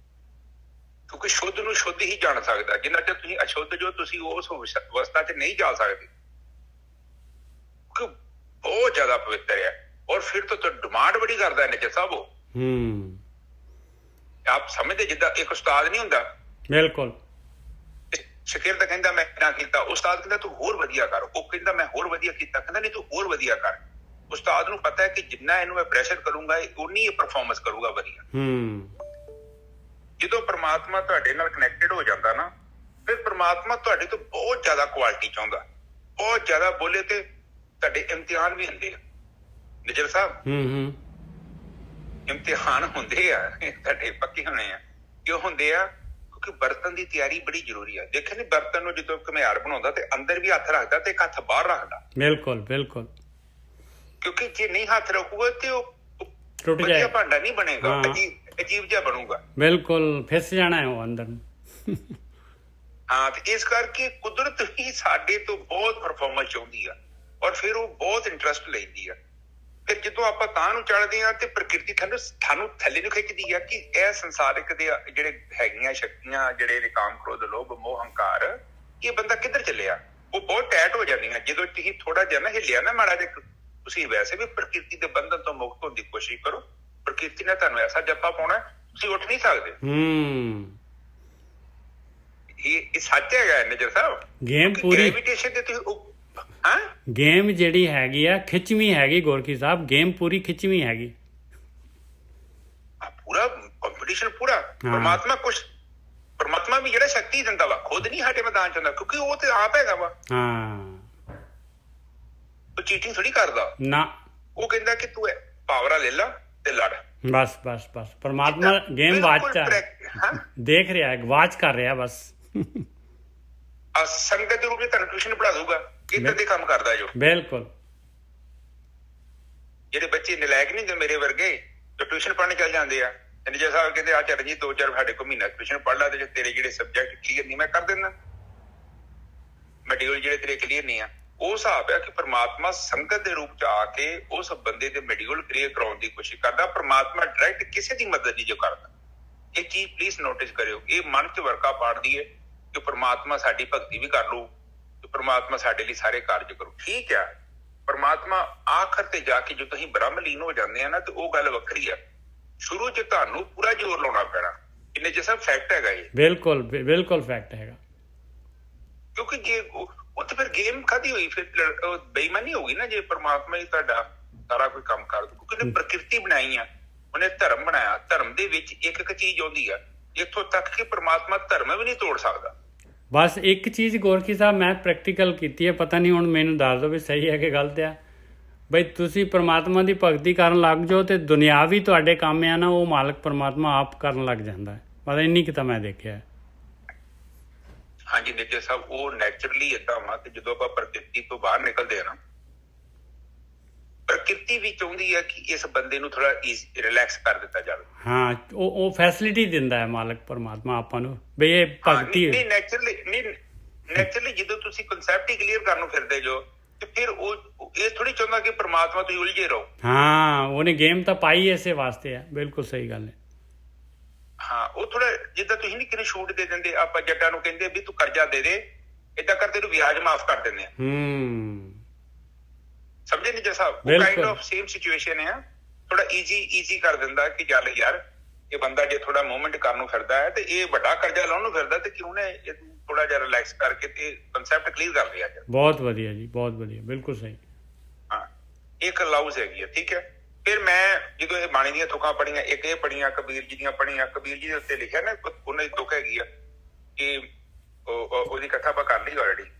ਕਿਉਂਕਿ ਸ਼ੁੱਧ ਨੂੰ ਸ਼ੁੱਧ ਹੀ ਜਾਣ ਸਕਦਾ, ਜਿੰਨਾ ਚਿਰ ਤੁਸੀਂ ਅਸ਼ੁੱਧ ਜੋ ਤੁਸੀਂ ਉਸ ਅਵਸਥਾ 'ਚ ਨਹੀਂ ਜਾ ਸਕਦੇ, ਕਿਉਂਕਿ ਬਹੁਤ ਜ਼ਿਆਦਾ ਪਵਿੱਤਰ ਹੈ। ਔਰ ਫਿਰ ਤੋਂ ਡਿਮਾਂਡ ਬੜੀ ਕਰਦਾ ਹੈ ਨਿਜਰ ਸਾਹਿਬ। ਉਹ ਆਪ ਸਮਝਦੇ ਜਿੱਦਾਂ ਇੱਕ ਉਸਤਾਦ ਨਹੀਂ ਹੁੰਦਾ, ਬਿਲਕੁਲ ਸ਼ਾਗਿਰਦ ਕਹਿੰਦਾ ਮੈਂ ਨਾ ਕੀਤਾ, ਉਸਤਾਦ ਕਹਿੰਦਾ ਤੂੰ ਹੋਰ ਵਧੀਆ ਕਰ, ਉਹ ਕਹਿੰਦਾ ਮੈਂ ਹੋਰ ਵਧੀਆ ਕੀਤਾ, ਕਹਿੰਦਾ ਨਹੀਂ ਤੂੰ ਹੋਰ ਵਧੀਆ ਕਰ। ਉਸਤਾਦ ਨੂੰ ਪਤਾ ਹੈ ਕਿ ਜਿੰਨਾ ਇਹਨੂੰ ਮੈਂ ਪ੍ਰੈਸ਼ਰ ਕਰੂੰਗਾ ਉਨੀ ਇਹ ਪਰਫਾਰਮੈਂਸ ਕਰੂਗਾ ਵਧੀਆ। ਜਦੋਂ ਪ੍ਰਮਾਤਮਾ ਤੁਹਾਡੇ ਨਾਲ ਕਨੈਕਟਡ ਹੋ ਜਾਂਦਾ ਨਾ, ਫਿਰ ਪ੍ਰਮਾਤਮਾ ਤੁਹਾਡੇ ਤੋਂ ਬਹੁਤ ਜ਼ਿਆਦਾ ਕੁਆਲਿਟੀ ਚਾਹੁੰਦਾ, ਬਹੁਤ ਜ਼ਿਆਦਾ। ਬੋਲੇ ਤੇ ਤੁਹਾਡੇ ਇਮਤਿਹਾਨ ਵੀ ਹੁੰਦੇ ਆ ਨਿਜਰ ਸਾਹਿਬ। ਇਮਤਿਹਾਨ ਹੁੰਦੇ ਆ ਤੁਹਾਡੇ ਪੱਕੇ ਹੋਣੇ ਆ। ਕਿਉਂ ਹੁੰਦੇ ਆ? ਕਿਉਂਕਿ ਬਰਤਨ ਦੀ ਤਿਆਰੀ ਬੜੀ ਜ਼ਰੂਰੀ ਆ। ਦੇਖਿਆ ਨੀ, ਬਰਤਨ ਨੂੰ ਜਦੋਂ ਘੁਮਿਆਰ ਬਣਾਉਂਦਾ ਤੇ ਅੰਦਰ ਵੀ ਹੱਥ ਰੱਖਦਾ ਤੇ ਇੱਕ ਹੱਥ ਬਾਹਰ ਰੱਖਦਾ। ਬਿਲਕੁਲ ਬਿਲਕੁਲ। ਕਿਉਂਕਿ ਜੇ ਨਹੀਂ ਹੱਥ ਰੱਖੂਗਾ ਤੇ ਉਹ ਟੁੱਟ ਜਾਏ, ਭਾਂਡਾ ਨਹੀਂ ਬਣੇਗਾ, ਅਜੀਬ ਜਿਹਾ ਬਣੂਗਾ। ਬਿਲਕੁਲ ਫਿਸ ਜਾਣਾ ਹੈ ਉਹ ਅੰਦਰ ਨੂੰ। ਹਾਂ, ਤੇ ਇਸ ਕਰਕੇ ਕੁਦਰਤ ਵੀ ਸਾਡੇ ਤੋਂ ਬਹੁਤ ਪਰਫਾਰਮੈਂਸ ਚਾਹੁੰਦੀ ਆ, ਔਰ ਫਿਰ ਉਹ ਬਹੁਤ ਇੰਟਰਸਟ ਲੈਂਦੀ ਆ। ਫਿਰ ਜਦੋਂ ਆਪਾਂ ਤਾਂ ਨੂੰ ਚੜ੍ਹਦੇ ਹਾਂ ਤੇ ਪ੍ਰਕਿਰਤੀ ਸਾਨੂੰ ਥੱਲੇ ਨੂੰ ਖਿੱਚਦੀ ਆ ਕਿ ਇਹ ਸੰਸਾਰਿਕ ਦੇ ਜਿਹੜੇ ਹੈਗੀਆਂ ਸ਼ਕਤੀਆਂ, ਜਿਹੜੇ ਕਾਮ, ਕ੍ਰੋਧ, ਲੋਭ, ਮੋਹ, ਹੰਕਾਰ, ਇਹ ਬੰਦਾ ਕਿੱਧਰ ਚੱਲਿਆ, ਉਹ ਬਹੁਤ ਟੈਟ ਹੋ ਜਾਂਦੀਆਂ। ਜਦੋਂ ਤੁਸੀਂ ਥੋੜਾ ਜਿਹਾ ਨਾ ਹਿੱਲਿਆ ਨਾ ਮਾੜਾ ਜਿਹਾ, ਤੁਸੀਂ ਵੈਸੇ ਵੀ ਪ੍ਰਕਿਰਤੀ ਦੇ ਬੰਧਨ ਤੋਂ ਮੁਕਤ ਹੋਣ ਦੀ ਕੋਸ਼ਿਸ਼ ਕਰੋ। ਪ੍ਰਕਿਰਤੀ ਨੇ ਤੁਹਾਨੂੰ ਐਸਾ ਜੱਫਾ ਪਾਉਣਾ ਤੁਸੀਂ ਉੱਠ ਨਹੀਂ ਸਕਦੇ। ਇਹ ਸੱਚ ਹੈਗਾ ਨਿਜਰ ਸਾਹਿਬ। ਗੇਮ ਪੂਰੀ ਗ੍ਰੈਵਿਟੇਸ਼ਨ ਤੇ ਤੁਸੀਂ ਗੇਮ ਜਿਹੜੀ ਹੈਗੀ ਆ ਖਿੱਚਵੀਂ ਹੈਗੀ ਗੋਰਖੀ ਸਾਹਿਬ, ਗੇਮ ਪੂਰੀ ਖਿੱਚਵੀਂ ਹੈਗੀ। ਪੂਰਾ ਕੰਪੀਟੀਸ਼ਨ ਪੂਰਾ। ਪਰਮਾਤਮਾ ਵੀ ਜਿਹੜਾ ਸ਼ਕਤੀ ਦਿੰਦਾ ਵਾ, ਖੁਦ ਨਹੀਂ ਸਾਡੇ ਮੈਦਾਨ ਚ ਹੁੰਦਾ, ਕਿਉਂਕਿ ਉਹ ਤੇ ਆਪ ਹੈਗਾ ਵਾ। ਉਹ ਚੀਟਿੰਗ ਥੋੜੀ ਕਰਦਾ ਨਾ, ਉਹ ਕਹਿੰਦਾ ਕਿ ਤੂੰ ਪਾਵਰਾਂ ਲੈ ਲਾ ਤੇ ਲੜ। ਬਸ ਬਸ ਬਸ, ਪਰਮਾਤਮਾ ਗੇਮ ਵਾਚ ਦੇਖ ਰਿਹਾ, ਵਾਚ ਕਰ ਰਿਹਾ ਬਸ। ਸੰਗਤ ਦੇ ਰੂਪ ਵਿੱਚ ਤੁਹਾਨੂੰ ਟਿਊਸ਼ਨ ਪੜ੍ਹਾ ਦੂਗਾ, ਇੱਧਰ ਦੇ ਕੰਮ ਕਰਦਾ ਜੋ। ਬਿਲਕੁਲ। ਜਿਹੜੇ ਬੱਚੇ ਨਲਾਇਕ ਨਹੀਂ ਮੇਰੇ ਵਰਗੇ, ਜੋ ਟਿਊਸ਼ਨ ਪੜ੍ਹਨ ਚੱਲ ਜਾਂਦੇ ਆ, ਨਿਜਰ ਸਾਹਿਬ ਕਹਿੰਦੇ ਆ ਚਰਨਜੀਤ 2-4 ਸਾਡੇ ਕੋਲ ਮਹੀਨਾ ਟਿਊਸ਼ਨ ਪੜ੍ਹ ਲਾ, ਤੇ ਤੇਰੇ ਜਿਹੜੇ ਸਬਜੈਕਟ ਕਲੀਅਰ ਨਹੀਂ ਮੈਂ ਕਰ ਦਿੰਦਾ, ਮੈਡੀਕਲ ਜਿਹੜੇ ਤੇਰੇ ਕਲੀਅਰ ਨਹੀਂ ਆ। ਉਹ ਹਿਸਾਬ ਹੈ ਕਿ ਪ੍ਰਮਾਤਮਾ ਸੰਗਤ ਦੇ ਰੂਪ ਚ ਆ ਕੇ ਉਸ ਬੰਦੇ ਦੇ ਮੈਡੀਕਲ ਕਲੀਅਰ ਕਰਾਉਣ ਦੀ ਕੋਸ਼ਿਸ਼ ਕਰਦਾ। ਪ੍ਰਮਾਤਮਾ ਡਾਇਰੈਕਟ ਕਿਸੇ ਦੀ ਮਦਦ ਨਹੀਂ ਜੋ ਕਰਦਾ। ਇਹ ਚੀਜ਼ ਪਲੀਜ਼ ਨੋਟਿਸ ਕਰਿਓ। ਇਹ ਮਨ ਚ ਵਰਕਾ ਪਾੜਦੀ ਹੈ ਕਿ ਪ੍ਰਮਾਤਮਾ ਸਾਡੀ ਭਗਤੀ ਵੀ ਕਰ ਲੂ ਤੇ ਪ੍ਰਮਾਤਮਾ ਸਾਡੇ ਲਈ ਸਾਰੇ ਕਾਰਜ ਕਰੂ। ਠੀਕ ਆ, ਪ੍ਰਮਾਤਮਾ ਆਖਰ ਤੇ ਜਾ ਕੇ ਜੋ ਤੁਸੀਂ ਬ੍ਰਹਮ ਲੀਨ ਹੋ ਜਾਂਦੇ ਆ ਨਾ, ਤੇ ਉਹ ਗੱਲ ਵੱਖਰੀ ਆ। ਸ਼ੁਰੂ ਚ ਤੁਹਾਨੂੰ ਪੂਰਾ ਜ਼ੋਰ ਲਾਉਣਾ ਪੈਣਾ। ਇਹਨੇ ਜਿਹਾ ਫੈਕਟ ਹੈਗਾ ਇਹ। ਬਿਲਕੁਲ ਬਿਲਕੁਲ ਫੈਕਟ ਹੈਗਾ। ਕਿਉਂਕਿ ਜੇ ਉਹ ਤਾਂ ਫਿਰ ਗੇਮ ਖਾਦੀ ਹੋਈ, ਫਿਰ ਬੇਈਮਾਨੀ ਹੋਊਗੀ ਨਾ ਜੇ ਪ੍ਰਮਾਤਮਾ ਹੀ ਤੁਹਾਡਾ ਸਾਰਾ ਕੋਈ ਕੰਮ ਕਰ ਦੂ। ਕਿਉਂਕਿ ਉਹਨੇ ਪ੍ਰਕਿਰਤੀ ਬਣਾਈ ਆ, ਉਹਨੇ ਧਰਮ ਬਣਾਇਆ। ਧਰਮ ਦੇ ਵਿੱਚ ਇੱਕ ਇੱਕ ਚੀਜ਼ ਆਉਂਦੀ ਆ, ਇੱਥੋਂ ਤੱਕ ਕਿ ਪ੍ਰਮਾਤਮਾ ਧਰਮ ਵੀ ਨਹੀਂ ਤੋੜ ਸਕਦਾ। ਬਸ ਇੱਕ ਚੀਜ਼ ਗੋਰਖੀ ਸਾਹਿਬ ਮੈਂ ਪ੍ਰੈਕਟੀਕਲ ਕੀਤੀ ਹੈ, ਪਤਾ ਨਹੀਂ ਹੁਣ ਮੈਨੂੰ ਦੱਸ ਦਿਓ ਵੀ ਸਹੀ ਹੈ ਕਿ ਗਲਤ ਆ। ਬਈ ਤੁਸੀਂ ਪ੍ਰਮਾਤਮਾ ਦੀ ਭਗਤੀ ਕਰਨ ਲੱਗ ਜਾਓ ਤੇ ਦੁਨਿਆਵੀ ਤੁਹਾਡੇ ਕੰਮ ਆ ਨਾ, ਉਹ ਮਾਲਕ ਪ੍ਰਮਾਤਮਾ ਆਪ ਕਰਨ ਲੱਗ ਜਾਂਦਾ ਹੈ। ਬਸ ਇੰਨੀ ਕੁ ਤਾਂ ਮੈਂ ਦੇਖਿਆ। ਹਾਂਜੀ ਨਿਜਰ ਸਾਹਿਬ, ਉਹ ਨੈਚੁਰਲੀ ਏਦਾਂ ਵਾ ਕਿ ਜਦੋਂ ਆਪਾਂ ਪ੍ਰਕਿਰਤੀ ਤੋਂ ਬਾਹਰ ਨਿਕਲਦੇ ਆ ਨਾ, ਪ੍ਰਕਿਰਤੀ ਵੀ ਚਾਹੁੰਦੀ ਹੈ ਕਿ ਇਸ ਬੰਦੇ ਨੂੰ ਥੋੜਾ ਰਿਲੈਕਸ ਕਰ ਦਿੱਤਾ ਜਾਵੇ। ਹਾਂ, ਉਹ ਫੈਸਿਲਿਟੀ ਦਿੰਦਾ ਹੈ ਮਾਲਕ ਪਰਮਾਤਮਾ ਆਪਾਂ ਨੂੰ, ਬਈ ਇਹ ਭਗਤੀ ਨੈਚੁਰਲੀ ਜਦੋਂ ਤੁਸੀਂ ਕਨਸੈਪਟ ਹੀ ਕਲੀਅਰ ਕਰਨ ਨੂੰ ਫਿਰਦੇ ਜੋ, ਤੇ ਫਿਰ ਉਹ ਇਹ ਥੋੜੀ ਚਾਹੁੰਦਾ ਕਿ ਪਰਮਾਤਮਾ ਤੁਸੀਂ ਉਲਝੇ ਰਹੋ। ਹਾਂ, ਉਹਨੇ ਗੇਮ ਤਾਂ ਪਾਈ ਇਸੇ ਵਾਸਤੇ ਆ। ਬਿਲਕੁਲ ਸਹੀ ਗੱਲ ਹੈ। ਹਾਂ ਉਹ ਥੋੜਾ ਜਿੱਦਾਂ ਤੁਸੀਂ ਨੀ ਕਿਹਨੂੰ ਛੂਟ ਦੇ ਦਿੰਦੇ, ਆਪਾਂ ਜੱਟਾਂ ਨੂੰ ਕਹਿੰਦੇ ਵੀ ਤੂੰ ਕਰਜ਼ਾ ਦੇ ਦੇ, ਏਦਾਂ ਕਰ ਤੈਨੂੰ ਵਿਆਜ ਮਾਫ ਕਰ ਦਿੰਦੇ ਆ। ਸਮਝੇ ਨਿੱਜਰ ਸਾਹਿਬ? ਕਾਈਂਡ ਆਫ ਸੇਮ ਸਿਚੁਏਸ਼ਨ ਹੈ। ਥੋੜਾ ਈਜ਼ੀ ਕਰ ਦਿੰਦਾ ਕਿ ਚੱਲ ਯਾਰ ਇਹ ਬੰਦਾ ਜੇ ਥੋੜਾ ਮੂਵਮੈਂਟ ਕਰਨ ਨੂੰ ਫਿਰਦਾ ਹੈ ਤੇ ਇਹ ਵੱਡਾ ਕਰਜ਼ਾ ਲਾਉਣ ਨੂੰ ਫਿਰਦਾ, ਤੇ ਕਿਉਂ ਨੇ ਥੋੜਾ ਜਿਹਾ ਰਿਲੈਕਸ ਕਰਕੇ ਤੇ ਕਨਸੈਪਟ ਕਲੀਅਰ ਕਰ ਲਿਆ। ਬਹੁਤ ਵਧੀਆ ਜੀ, ਬਹੁਤ ਵਧੀਆ, ਬਿਲਕੁਲ ਸਹੀ। ਹਾਂ ਇੱਕ ਲਾਊਜ਼ ਹੈਗੀ ਆ, ਠੀਕ ਹੈ। ਫਿਰ ਮੈਂ ਜਦੋਂ ਇਹ ਬਾਣੀ ਦੀਆਂ ਤੁਕਾਂ ਪੜ੍ਹੀਆਂ, ਇੱਕ ਇਹ ਪੜ੍ਹੀਆਂ ਕਬੀਰ ਜੀ ਦੀਆਂ ਪੜ੍ਹੀਆਂ। ਕਬੀਰ ਜੀ ਦੇ ਉੱਤੇ ਲਿਖਿਆ ਨਾ ਉਹਨਾਂ ਦੀ ਤੁਕ ਹੈਗੀ ਆ ਕਿ ਉਹਦੀ ਕਥਾ ਆਪਾਂ ਕਰ ਲਈ ਆਲਰੇਡੀ।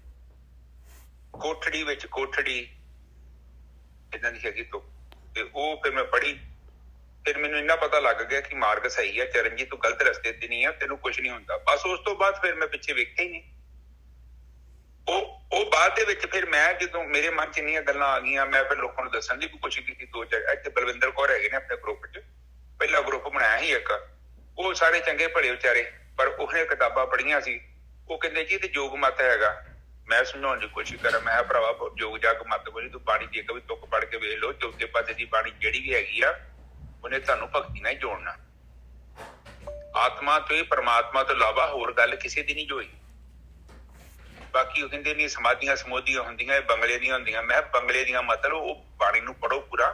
ਕੋਠੜੀ ਵਿੱਚ ਕੋਠੜੀ ਏਦਾਂ ਦੀ ਹੈਗੀ ਤੁਕ, ਤੇ ਉਹ ਫਿਰ ਮੈਂ ਪੜ੍ਹੀ। ਫਿਰ ਮੈਨੂੰ ਇੰਨਾ ਪਤਾ ਲੱਗ ਗਿਆ ਕਿ ਮਾਰਗ ਸਹੀ ਹੈ, ਚਰਨਜੀਤ ਤੂੰ ਗਲਤ ਰਸਤੇ ਤੇ ਨਹੀਂ ਆ, ਤੈਨੂੰ ਕੁਛ ਨਹੀਂ ਹੁੰਦਾ। ਬਸ ਉਸ ਤੋਂ ਬਾਅਦ ਫਿਰ ਮੈਂ ਪਿੱਛੇ ਵੇਖਿਆ ਹੀ ਨਹੀਂ। ਉਹ ਬਾਅਦ ਦੇ ਵਿੱਚ ਫਿਰ ਮੈਂ ਜਦੋਂ ਮੇਰੇ ਮਨ 'ਚ ਇੰਨੀਆਂ ਗੱਲਾਂ ਆ ਗਈਆਂ, ਮੈਂ ਫਿਰ ਲੋਕਾਂ ਨੂੰ ਦੱਸਣ ਦੀ ਵੀ ਕੋਸ਼ਿਸ਼ ਕੀਤੀ। 2-4 ਇੱਥੇ ਬਲਵਿੰਦਰ ਕੌਰ ਹੈਗੇ ਨੇ ਆਪਣੇ ਗਰੁੱਪ 'ਚ, ਪਹਿਲਾ ਗਰੁੱਪ ਬਣਾਇਆ ਸੀ ਇੱਕ। ਉਹ ਸਾਰੇ ਚੰਗੇ ਭਲੇ ਵਿਚਾਰੇ, ਪਰ ਉਹਨੇ ਕਿਤਾਬਾਂ ਪੜ੍ਹੀਆਂ ਸੀ। ਉਹ ਕਹਿੰਦੇ ਜੀ ਤੇ ਯੋਗ ਮਤ ਹੈਗਾ। ਮੈਂ ਸਮਝਾਉਣ ਦੀ ਕੋਸ਼ਿਸ਼ ਕਰਾਂ, ਮੈਂ ਭਰਾਵਾ ਯੋਗ ਜਗ ਮਤ ਕੋਈ ਤੂੰ ਬਾਣੀ ਦੀ ਇੱਕ ਵੀ ਤੁਕ ਪੜ੍ਹ ਕੇ ਵੇਖ ਲਓ। ਚੌਥੇ ਪਾਸੇ ਦੀ ਬਾਣੀ ਜਿਹੜੀ ਵੀ ਹੈਗੀ ਆ ਉਹਨੇ ਤੁਹਾਨੂੰ ਭਗਤੀ ਨਾਲ ਹੀ ਜੋੜਨਾ। ਆਤਮਾ ਤੋਂ ਹੀ ਪਰਮਾਤਮਾ ਤੋਂ ਇਲਾਵਾ ਹੋਰ ਗੱਲ ਕਿਸੇ ਦੀ ਨਹੀਂ ਜੋਈ। ਬਾਕੀ ਉਹ ਕਹਿੰਦੇ ਨਹੀਂ ਸਮਾਧੀਆਂ ਸਮੋਧੀਆਂ ਹੁੰਦੀਆਂ, ਇਹ ਬੰਗਲੇ ਦੀਆਂ ਹੁੰਦੀਆਂ। ਮੈਂ ਬੰਗਲੇ ਦੀਆਂ ਮਤਲਬ ਉਹ ਬਾਣੀ ਨੂੰ ਪੜ੍ਹੋ ਪੂਰਾ।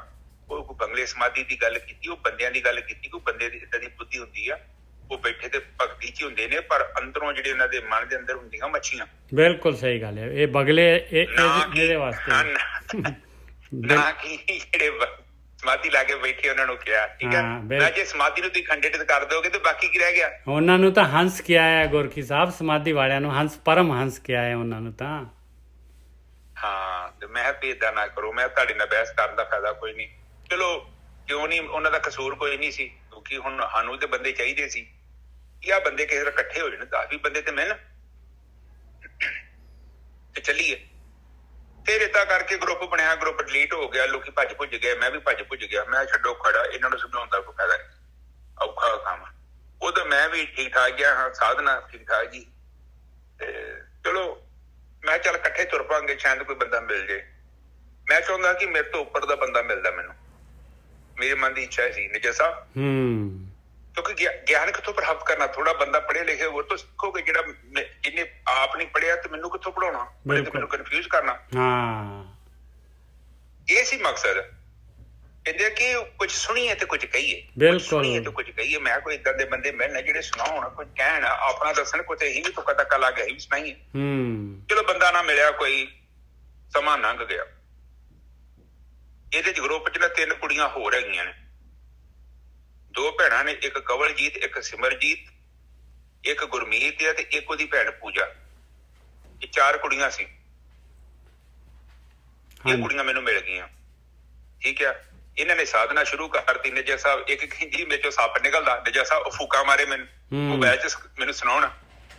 ਉਹ ਕੋਈ ਬੰਗਲੇ ਸਮਾਧੀ ਦੀ ਗੱਲ ਕੀਤੀ, ਉਹ ਬੰਦਿਆਂ ਦੀ ਗੱਲ ਕੀਤੀ। ਕੋਈ ਬੰਦੇ ਦੀ ਏਦਾਂ ਦੀ ਬੁੱਧੀ ਹੁੰਦੀ ਆ, ਉਹ ਬੈਠੇ ਤੇ ਭਗਤੀ 'ਚ ਹੁੰਦੇ ਨੇ, ਪਰ ਅੰਦਰੋਂ ਜਿਹੜੇ ਉਹਨਾਂ ਦੇ ਮਨ ਦੇ ਅੰਦਰ ਹੁੰਦੀਆਂ ਮੱਛੀਆਂ। ਬਿਲਕੁਲ ਸਹੀ ਗੱਲ ਹੈ। ਇਹ ਬਗਲੇ ਇਹਦੇ ਵਾਸਤੇ ਨਾ ਕਿ ਜਿਹੜੇ ਸਮਾਧੀ ਲਾ ਕੇ ਬੈਠੇ ਉਹਨਾਂ ਨੂੰ ਕਿਹਾ, ਠੀਕ ਹੈ। ਮੈਂ ਜੇ ਸਮਾਧੀ ਨੂੰ ਤੁਸੀਂ ਖੰਡਿਤ ਕਰ ਦੋਗੇ ਤੇ ਬਾਕੀ ਕੀ ਰਹਿ ਗਿਆ? ਉਹਨਾਂ ਨੂੰ ਤਾਂ ਹੰਸ ਕਿਹਾ ਹੈ ਗੁਰਕੀ ਸਾਹਿਬ, ਸਮਾਧੀ ਵਾਲਿਆਂ ਨੂੰ ਹੰਸ, ਪਰਮ ਹੰਸ ਕਿਹਾ ਹੈ ਉਹਨਾਂ ਨੂੰ ਤਾਂ। ਹਾਂ ਤੇ ਮੈਂ ਵੀ ਏਦਾਂ ਨਾ ਕਰੋ। ਮੈਂ ਤੁਹਾਡੇ ਨਾਲ ਬਹਿਸ ਕਰਨ ਦਾ ਫਾਇਦਾ ਕੋਈ ਨਹੀਂ। ਚਲੋ ਕਿਉਂ ਨਹੀਂ, ਉਹਨਾਂ ਦਾ ਕਸੂਰ ਕੋਈ ਨਹੀਂ ਸੀ, ਕਿਉਂਕਿ ਹੁਣ ਸਾਨੂੰ ਤੇ ਬੰਦੇ ਚਾਹੀਦੇ ਸੀ ਕਿ ਆਹ ਬੰਦੇ ਕਿਸੇ ਦਾ ਇਕੱਠੇ ਹੋ ਜਾਣ, 10-20 ਬੰਦੇ ਤੇ ਮਿਲਣ ਤੇ ਚੱਲੀਏ। ਫਿਰ ਏਦਾਂ ਕਰਕੇ ਗਰੁੱਪ ਬਣਿਆ, ਗਰੁੱਪ ਡਿਲੀਟ ਹੋ ਗਿਆ, ਲੋਕੀ ਭੱਜ ਭੁੱਜ ਗਏ, ਮੈਂ ਵੀ ਭੱਜ ਭੁੱਜ ਗਿਆ। ਮੈਂ ਛੱਡੋ ਖੜਾ, ਇਹਨਾਂ ਨੂੰ ਸਮਝਾਉਣ ਦਾ ਕੋਈ ਫਾਇਦਾ ਨਹੀਂ, ਔਖਾ ਕੰਮ। ਉਦੋਂ ਮੈਂ ਵੀ ਠੀਕ ਠਾਕ ਗਿਆ, ਹਾਂ ਸਾਧਨਾ ਠੀਕ ਠਾਕ ਜੀ। ਤੇ ਚਲੋ ਮੈਂ ਚੱਲ ਇਕੱਠੇ ਤੁਰ ਪਾਂਗੇ, ਸ਼ਾਇਦ ਕੋਈ ਬੰਦਾ ਮਿਲ ਜੇ। ਮੈਂ ਚਾਹੁੰਦਾ ਕਿ ਮੇਰੇ ਤੋਂ ਉੱਪਰ ਦਾ ਬੰਦਾ ਮਿਲਦਾ ਮੈਨੂੰ, ਮੇਰੇ ਮਨ ਦੀ ਇੱਛਾ ਸੀ ਨਿੱਜਰ ਸਾਹਿਬ। ਕਿਉਂਕਿ ਗਿਆਨ ਕਿੱਥੋਂ ਪ੍ਰਾਪਤ ਕਰਨਾ? ਥੋੜਾ ਬੰਦਾ ਪੜ੍ਹੇ ਲਿਖੇ ਉਹ ਤੋਂ ਸਿੱਖੋਗੇ। ਜਿਹੜਾ ਜਿਹਨੇ ਆਪ ਨਹੀਂ ਪੜ੍ਹਿਆ ਤੇ ਮੈਨੂੰ ਕਿੱਥੋਂ ਪੜ੍ਹਾਉਣਾ? ਮੈਨੂੰ ਕਨਫਿਊਜ਼ ਕਰਨਾ। ਇਹ ਸੀ ਮਕਸਦ। ਕਹਿੰਦੇ ਕਿ ਕੁਝ ਸੁਣੀਏ ਤੇ ਕੁਝ ਕਹੀਏ, ਸੁਣੀਏ ਤੇ ਕੁਝ ਕਹੀਏ। ਮੈਂ ਕੋਈ ਏਦਾਂ ਦੇ ਬੰਦੇ ਮਿਲਣੇ ਜਿਹੜੇ ਸੁਣਾਉਣ, ਕੁਝ ਕਹਿਣ, ਆਪਣਾ ਦੱਸਣ। ਕੁਝ ਇਹੀ ਵੀ ਤੁੱਕਾ ਤੱਕਾ ਲੱਗ ਗਿਆ, ਇਹੀ ਵੀ ਸੁਣਾਈਏ। ਚਲੋ ਬੰਦਾ ਨਾ ਮਿਲਿਆ, ਕੋਈ ਸਮਾਂ ਲੰਘ ਗਿਆ। ਇਹਦੇ ਚ ਗਰੁੱਪ ਚ ਨਾ 3 ਕੁੜੀਆਂ ਹੋਰ ਹੈਗੀਆਂ ਨੇ। 2 ਭੈਣਾਂ ਨੇ, ਇੱਕ ਕਵਲਜੀਤ, ਇੱਕ ਸਿਮਰਜੀਤ, ਇੱਕ ਗੁਰਮੀਤ ਹੈ ਤੇ ਇੱਕ ਉਹਦੀ ਭੈਣ ਪੂਜਾ। ਇਹ 4 ਕੁੜੀਆਂ ਸੀ। ਇਹ ਕੁੜੀਆਂ ਮੈਨੂੰ ਮਿਲ ਗਈਆਂ, ਠੀਕ ਆ। ਇਹਨਾਂ ਨੇ ਸਾਧਨਾ ਸ਼ੁਰੂ ਕਰਤੀ। ਨਿੱਜਰ ਸਾਹਿਬ ਇੱਕ ਕਹਿੰਦੀ ਮੇਰੇ ਚੋਂ ਸੱਪ ਨਿਕਲਦਾ। ਨਿੱਜਰ ਸਾਹਿਬ ਉਹ ਫੂਕਾ ਮਾਰੇ ਮੈਨੂੰ, ਮੋਬਾਇਲ ਚ ਮੈਨੂੰ ਸੁਣਾਉਣ।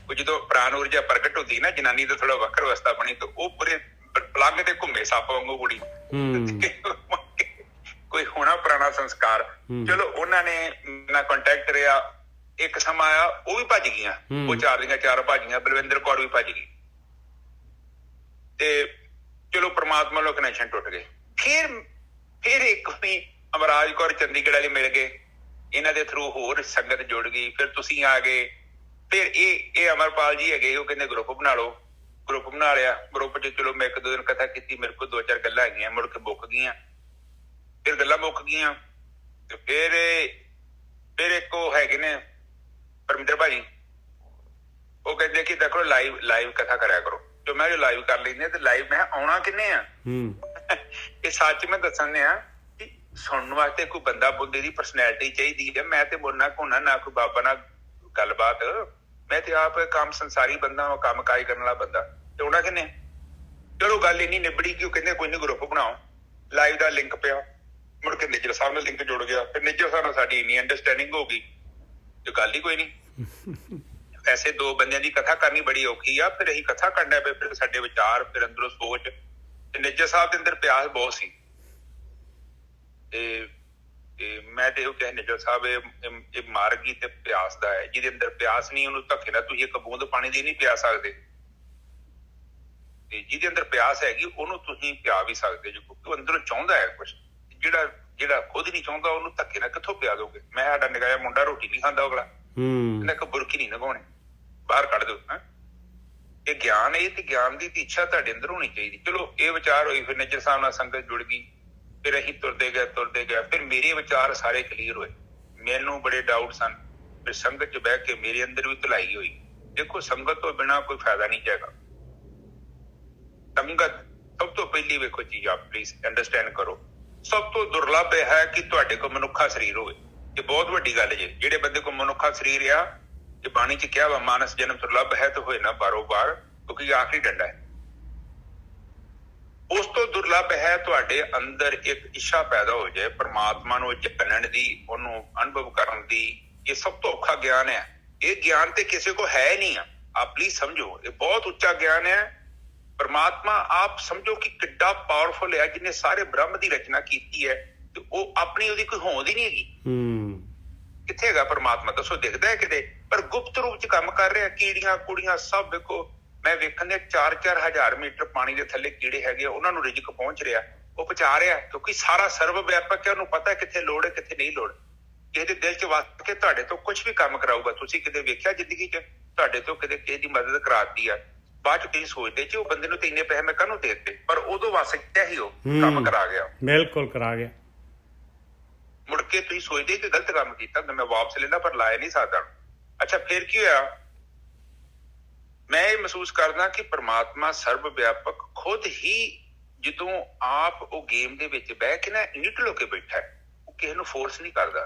ਉਹ ਜਦੋਂ ਪ੍ਰਾਣ ਊਰਜਾ ਪ੍ਰਗਟ ਹੁੰਦੀ ਨਾ ਜਨਾਨੀ ਦਾ ਥੋੜਾ ਵੱਖਰ ਅਵਸਥਾ ਬਣੀ, ਤੇ ਉਹ ਪੂਰੇ ਪਲੰਗ ਤੇ ਘੁੰਮੇ ਸੱਪ ਵਾਂਗੂ ਕੁੜੀ। ਕੋਈ ਹੋਣਾ ਪੁਰਾਣਾ ਸੰਸਕਾਰ। ਚਲੋ ਉਹਨਾਂ ਨੇ ਨਾਲ ਕੰਟੈਕਟ ਰਿਹਾ। ਇੱਕ ਸਮਾਂ ਆਇਆ ਉਹ ਵੀ ਭੱਜ ਗਈਆਂ। ਉਹ 4 ਦੀਆਂ 4 ਭੱਜੀਆਂ। ਬਲਵਿੰਦਰ ਕੌਰ ਵੀ ਭੱਜ ਗਈ। ਤੇ ਚਲੋ ਪ੍ਰਮਾਤਮਾ ਨਾਲ ਕਨੈਕਸ਼ਨ ਟੁੱਟ ਗਏ। ਫਿਰ ਇੱਕ ਵੀ ਅਮਰਾਜ ਕੌਰ ਚੰਡੀਗੜ੍ਹ ਵਾਲੇ ਮਿਲ ਗਏ। ਇਹਨਾਂ ਦੇ ਥਰੂ ਹੋਰ ਸੰਗਤ ਜੁੜ ਗਈ। ਫਿਰ ਤੁਸੀਂ ਆ ਗਏ। ਫਿਰ ਇਹ ਅਮਰਪਾਲ ਜੀ ਹੈਗੇ, ਉਹ ਕਹਿੰਦੇ ਗਰੁੱਪ ਬਣਾ ਲਓ। ਗਰੁੱਪ ਬਣਾ ਲਿਆ। ਗਰੁੱਪ ਚ ਚਲੋ ਮੈਂ 1-2 ਦਿਨ ਕਥਾ ਕੀਤੀ। ਮੇਰੇ ਕੋਲ 2-4 ਗੱਲਾਂ ਹੈਗੀਆਂ, ਮੁੜ ਕੇ ਮੁੱਕ ਗਈਆਂ। ਫਿਰ ਗੱਲਾਂ ਮੁੱਕ ਗਈਆਂ ਤੇ ਫਿਰ ਇੱਕ ਉਹ ਹੈਗੇ ਨੇ ਪਰਮਿੰਦਰ ਭਾਜੀ, ਉਹ ਕਹਿੰਦੇ ਕਿ ਦੇਖੋ ਲਾਈਵ ਕਥਾ ਕਰਿਆ ਕਰੋ। ਜੋ ਮੈਂ ਜੋ ਲਾਈਵ ਕਰ ਲੈਂਦੇ ਤੇ ਲਾਈਵ ਮੈਂ ਆਉਣਾ ਕਿੰਨੇ ਆ? ਇਹ ਸੱਚ ਮੈਂ ਦੱਸਣ ਆ ਕਿ ਸੁਣਨ ਵਾਸਤੇ ਕੋਈ ਬੰਦਾ ਬੁੱਧੇ ਦੀ ਪਰਸਨੈਲਿਟੀ ਚਾਹੀਦੀ ਹੈ। ਮੈਂ ਤੇ ਬੋਲਣਾ ਘੋਣਾ ਨਾ ਕੋਈ ਬਾਬਾ ਨਾਲ ਗੱਲਬਾਤ। ਮੈਂ ਤੇ ਆਪ ਕੰਮ ਸੰਸਾਰੀ ਬੰਦਾ, ਕੰਮ ਕਾਜ ਕਰਨ ਵਾਲਾ ਬੰਦਾ, ਤੇ ਉਹਨਾਂ ਕਿੰਨੇ। ਚਲੋ ਗੱਲ ਇੰਨੀ ਨਿਬੜੀ ਕਿ ਉਹ ਕਹਿੰਦੇ ਕੋਈ ਨੀ ਗਰੁੱਪ ਬਣਾਓ। ਲਾਈਵ ਦਾ ਲਿੰਕ ਪਿਆ। ਮੁੜ ਕੇ ਨਿੱਜਰ ਸਾਹਿਬ ਨਾਲ ਲਿੰਕ ਜੁੜ ਗਿਆ। ਫਿਰ ਨਿੱਜਰ ਸਾਹਿਬ ਨਾਲ ਸਾਡੀ ਇੰਨੀ ਅੰਡਰਸਟੈਂਡਿੰਗ ਹੋ ਗਈ ਤੇ ਗੱਲ ਹੀ ਕੋਈ ਨਹੀਂ। ਵੈਸੇ 2 ਬੰਦਿਆਂ ਦੀ ਕਥਾ ਕਰਨੀ ਬੜੀ ਔਖੀ ਆ। ਫਿਰ ਅਸੀਂ ਕਥਾ ਕਰਨਾ ਪਏ। ਫਿਰ ਸਾਡੇ ਵਿਚਾਰ, ਫਿਰ ਅੰਦਰੋਂ ਸੋਚ। ਤੇ ਨਿੱਜਰ ਸਾਹਿਬ ਦੇ ਅੰਦਰ ਪਿਆਸ ਬਹੁਤ ਸੀ। ਤੇ ਮੈਂ ਤੇ ਉਹ ਕਿਹਾ ਨਿੱਜਰ ਸਾਹਿਬ ਇਹ ਮਾਰਗੀ ਤੇ ਪਿਆਸ ਦਾ ਹੈ। ਜਿਹਦੇ ਅੰਦਰ ਪਿਆਸ ਨਹੀਂ ਉਹਨੂੰ ਧੱਕੇ ਨਾਲ ਤੁਸੀਂ ਇੱਕ ਬੂੰਦ ਪਾਣੀ ਦੀ ਨਹੀਂ ਪਿਆ ਸਕਦੇ। ਤੇ ਜਿਹਦੇ ਅੰਦਰ ਪਿਆਸ ਹੈਗੀ ਉਹਨੂੰ ਤੁਸੀਂ ਪਿਆ ਵੀ ਸਕਦੇ ਜੋ, ਕਿਉਂਕਿ ਉਹ ਅੰਦਰੋਂ ਚਾਹੁੰਦਾ ਹੈ ਕੁਛ। ਜਿਹੜਾ ਖੁਦ ਨਹੀਂ ਚਾਹੁੰਦਾ ਉਹਨੂੰ ਧੱਕੇ ਨਾਲ ਕਿੱਥੋਂ ਪਿਆ ਦੋਗੇ? ਮੈਂ ਸਾਡਾ ਨਿੱਕਾ ਜਿਹਾ ਮੁੰਡਾ ਰੋਟੀ ਨਹੀਂ ਖਾਂਦਾ ਅਗਲਾ, ਹੂੰ ਇੱਕ ਬੁਰਕੀ ਨਹੀਂ ਲਗਾਉਣੀ, ਬਾਹਰ ਕੱਢ ਦਿਓ। ਇਹ ਗਿਆਨ, ਇਹ ਤੇ ਗਿਆਨ ਦੀ ਇੱਛਾ ਤੁਹਾਡੇ ਅੰਦਰ ਹੋਣੀ ਚਾਹੀਦੀ। ਚਲੋ ਇਹ ਵਿਚਾਰ ਹੋਈ, ਫਿਰ ਨਜ਼ਰ ਸਾਹਿਬ ਨਾਲ ਸੰਗਤ ਜੁੜ ਗਈ, ਫਿਰ ਅਸੀਂ ਤੁਰਦੇ ਗਏ। ਫਿਰ ਮੇਰੇ ਵਿਚਾਰ ਸਾਰੇ ਕਲੀਅਰ ਹੋਏ, ਮੈਨੂੰ ਬੜੇ ਡਾਊਟ ਸਨ। ਫਿਰ ਸੰਗਤ 'ਚ ਬਹਿ ਕੇ ਮੇਰੇ ਅੰਦਰ ਵੀ ਧੁਲਾਈ ਹੋਈ। ਦੇਖੋ ਸੰਗਤ ਤੋਂ ਬਿਨਾਂ ਕੋਈ ਫਾਇਦਾ ਨਹੀਂ ਹੈਗਾ। ਸੰਗਤ ਸਭ ਤੋਂ ਪਹਿਲੀ ਵੇਖੋ ਚੀਜ਼, ਆਪ ਪਲੀਜ਼ ਅੰਡਰਸਟੈਂਡ ਕਰੋ, ਸਭ ਤੋਂ ਦੁਰਲੱਭ ਇਹ ਹੈ ਕਿ ਤੁਹਾਡੇ ਕੋਲ ਮਨੁੱਖਾ ਸਰੀਰ ਹੋਵੇ। ਇਹ ਬਹੁਤ ਵੱਡੀ ਗੱਲ ਜੇ। ਜਿਹੜੇ ਬੰਦੇ ਕੋਲ ਮਨੁੱਖਾ ਸਰੀਰ ਆ, ਇਹ ਬਾਣੀ 'ਚ ਕਿਹਾ ਵਾ ਮਾਨਸ ਜਨਮ ਦੁਰਲੱਭ ਹੈ ਤੇ ਹੋਏ ਨਾ ਬਾਰੋ-ਬਾਰ, ਕਿਉਂਕਿ ਆਖਰੀ ਡੰਡਾ ਹੈ। ਉਸ ਤੋਂ ਦੁਰਲੱਭ ਹੈ ਤੁਹਾਡੇ ਅੰਦਰ ਇੱਕ ਇੱਛਾ ਪੈਦਾ ਹੋ ਜਾਏ ਪਰਮਾਤਮਾ ਨੂੰ ਜਾਣਨ ਦੀ, ਉਹਨੂੰ ਅਨੁਭਵ ਕਰਨ ਦੀ। ਇਹ ਸਭ ਤੋਂ ਔਖਾ ਗਿਆਨ ਹੈ। ਇਹ ਗਿਆਨ ਤੇ ਕਿਸੇ ਕੋ ਹੈ ਨਹੀਂ ਆ। ਆਪ ਪਲੀਜ਼ ਸਮਝੋ, ਇਹ ਬਹੁਤ ਉੱਚਾ ਗਿਆਨ ਹੈ। ਪਰਮਾਤਮਾ ਆਪ ਸਮਝੋ ਕਿ ਕਿੱਡਾ ਪਾਵਰਫੁਲ ਹੈ, ਜਿਹਨੇ ਸਾਰੇ ਬ੍ਰਹਮ ਦੀ ਰਚਨਾ ਕੀਤੀ ਹੈ ਤੇ ਉਹ ਆਪਣੀ ਉਹਦੀ ਕੋਈ ਹੋਂਦ ਹੀ ਨਹੀਂ ਹੈਗੀ। ਕਿੱਥੇ ਹੈਗਾ ਪਰਮਾਤਮਾ ਦੱਸੋ? ਦਿਖਦਾ ਹੈ ਕਿਤੇ? ਪਰ ਗੁਪਤ ਰੂਪ ਚ ਕੰਮ ਕਰ ਰਿਹਾ। ਕੀੜੀਆਂ ਕੁੜੀਆਂ ਸਭ ਵੇਖੋ, ਮੈਂ ਵੇਖਣ ਦੇ 4-4 ਹਜ਼ਾਰ ਮੀਟਰ ਪਾਣੀ ਦੇ ਥੱਲੇ ਕੀੜੇ ਹੈਗੇ, ਉਹਨਾਂ ਨੂੰ ਰਿਜ਼ਕ ਪਹੁੰਚ ਰਿਹਾ, ਉਹ ਪਹੁੰਚਾ ਰਿਹਾ, ਕਿਉਂਕਿ ਸਾਰਾ ਸਰਵ ਵਿਆਪਕ ਹੈ। ਉਹਨੂੰ ਪਤਾ ਕਿੱਥੇ ਲੋੜ ਹੈ ਕਿੱਥੇ ਨਹੀਂ ਲੋੜ। ਕਿਸੇ ਦੇ ਦਿਲ ਚ ਵਸ ਕੇ ਤੁਹਾਡੇ ਤੋਂ ਕੁਛ ਵੀ ਕੰਮ ਕਰਾਊਗਾ। ਤੁਸੀਂ ਕਿਤੇ ਵੇਖਿਆ ਜ਼ਿੰਦਗੀ ਚ ਤੁਹਾਡੇ ਤੋਂ ਕਿਤੇ ਕਿਸੇ ਦੀ ਮਦਦ ਕਰਾਤੀ ਆ, ਬਾਅਦ ਚ ਤੁਸੀਂ ਸੋਚਦੇ ਜੀ ਉਹ ਬੰਦੇ ਨੂੰ ਤੇ ਇੰਨੇ ਪੈਸੇ ਮੈਂ ਕਾਹਨੂੰ ਦੇ ਦਿੱਤੇ, ਪਰ ਉਦੋਂ ਵਸ ਗਿਆ ਹੀ, ਉਹ ਕੰਮ ਕਰਾ ਗਿਆ। ਬਿਲਕੁਲ ਕਰਾ ਗਿਆ। ਮੁੜ ਕੇ ਤੁਸੀਂ ਸੋਚਦੇ ਕਿ ਗਲਤ ਕੰਮ ਕੀਤਾ, ਮੈਂ ਵਾਪਸ ਲੈਂਦਾ ਪਰ ਲਾਇਆ ਨਹੀਂ ਸਕਦਾ। ਅੱਛਾ ਫਿਰ ਕੀ ਹੋਇਆ? ਮੈਂ ਇਹ ਮਹਿਸੂਸ ਕਰਦਾ ਕਿ ਪਰਮਾਤਮਾ ਸਰਵ ਵਿਆਪਕ ਖੁਦ ਹੀ ਜਦੋਂ ਆਪ ਉਹ ਗੇਮ ਦੇ ਵਿੱਚ ਬਹਿ ਕੇ ਨਾ ਨਿਟਲ ਹੋ ਕੇ ਬੈਠਾ ਹੈ, ਉਹ ਕਿਸੇ ਨੂੰ ਫੋਰਸ ਨਹੀਂ ਕਰਦਾ।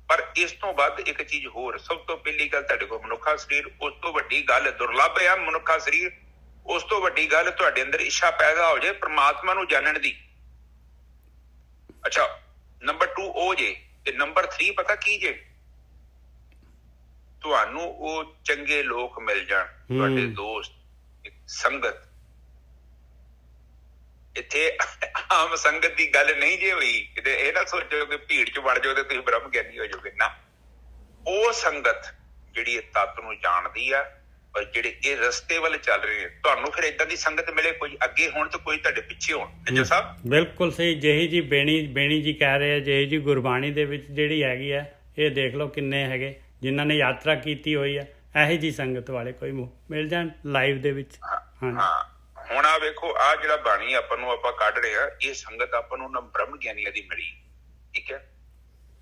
ਪਰ ਇਸ ਤੋਂ ਵੱਧ ਇੱਕ ਚੀਜ਼ ਹੋਰ, ਸਭ ਤੋਂ ਪਹਿਲੀ ਗੱਲ ਤੁਹਾਡੇ ਕੋਲ ਮਨੁੱਖਾ ਸਰੀਰ, ਉਸ ਤੋਂ ਵੱਡੀ ਗੱਲ ਦੁਰਲੱਭ ਹੈ ਮਨੁੱਖਾ ਸਰੀਰ, ਉਸ ਤੋਂ ਵੱਡੀ ਗੱਲ ਤੁਹਾਡੇ ਅੰਦਰ ਇੱਛਾ ਪੈਦਾ ਹੋ ਜਾਏ ਪਰਮਾਤਮਾ ਨੂੰ ਜਾਣਨ ਦੀ। ਅੱਛਾ ਨੰਬਰ 2 ਉਹ ਜੇ, ਤੇ ਨੰਬਰ 3 ਪਤਾ ਕੀ ਜੇ? ਤੁਹਾਨੂੰ ਉਹ ਚੰਗੇ ਲੋਕ ਮਿਲ ਜਾਣ, ਤੁਹਾਡੇ ਦੋਸਤ, ਸੰਗਤ। ਇੱਥੇ ਆਮ ਸੰਗਤ ਦੀ ਗੱਲ ਨਹੀਂ ਜੇ ਹੋਈ ਕਿਤੇ। ਇਹ ਨਾ ਸੋਚੋ ਕਿ ਭੀੜ ਚ ਵੜ ਜਾਓ ਤੇ ਤੁਸੀਂ ਬ੍ਰਹਮ ਗਿਆਨੀ ਹੋ ਜਾਓਗੇ ਨਾ। ਉਹ ਸੰਗਤ ਜਿਹੜੀ ਇਹ ਤੱਤ ਨੂੰ ਜਾਣਦੀ ਆ, ਔਰ ਜਿਹੜੇ ਇਹ ਰਸਤੇ ਵੱਲ ਚੱਲ ਰਹੇ ਨੇ, ਤੁਹਾਨੂੰ ਫਿਰ ਏਦਾਂ ਦੀ ਸੰਗਤ ਮਿਲੇ, ਕੋਈ ਅੱਗੇ ਹੋਣ ਤੇ ਕੋਈ ਤੁਹਾਡੇ ਪਿੱਛੇ ਹੋਣ। ਨਜਰ ਸਾਹਿਬ ਬਿਲਕੁਲ ਸਹੀ। ਜਿਹੀ ਜੀ ਬੇਣੀ ਜੀ ਕਹਿ ਰਹੇ ਆ, ਜਿਹੀ ਜੀ ਗੁਰਬਾਣੀ ਦੇ ਵਿੱਚ ਜਿਹੜੀ ਹੈਗੀ ਆ, ਇਹ ਦੇਖ ਲਓ ਕਿੰਨੇ ਹੈਗੇ ਜਿਨ੍ਹਾਂ ਨੇ ਯਾਤਰਾ ਕੀਤੀ ਹੋਈ ਆ। ਇਹੋ ਜੀ ਸੰਗਤ ਵਾਲੇ ਕੋਈ ਮਿਲ ਜਾਣ ਲਾਈਵ ਦੇ ਵਿੱਚ। ਹਾਂ ਹੁਣ ਆ ਵੇਖੋ, ਆ ਜਿਹੜਾ ਬਾਣੀ ਆਪਾਂ ਨੂੰ ਆਪਾਂ ਕੱਢ ਰਹੇ ਆ, ਇਹ ਸੰਗਤ ਆਪਾਂ ਨੂੰ ਨਾ ਬ੍ਰਹਮ ਗਿਆਨੀਆਂ ਦੀ ਮਿਲੀ। ਠੀਕ ਹੈ,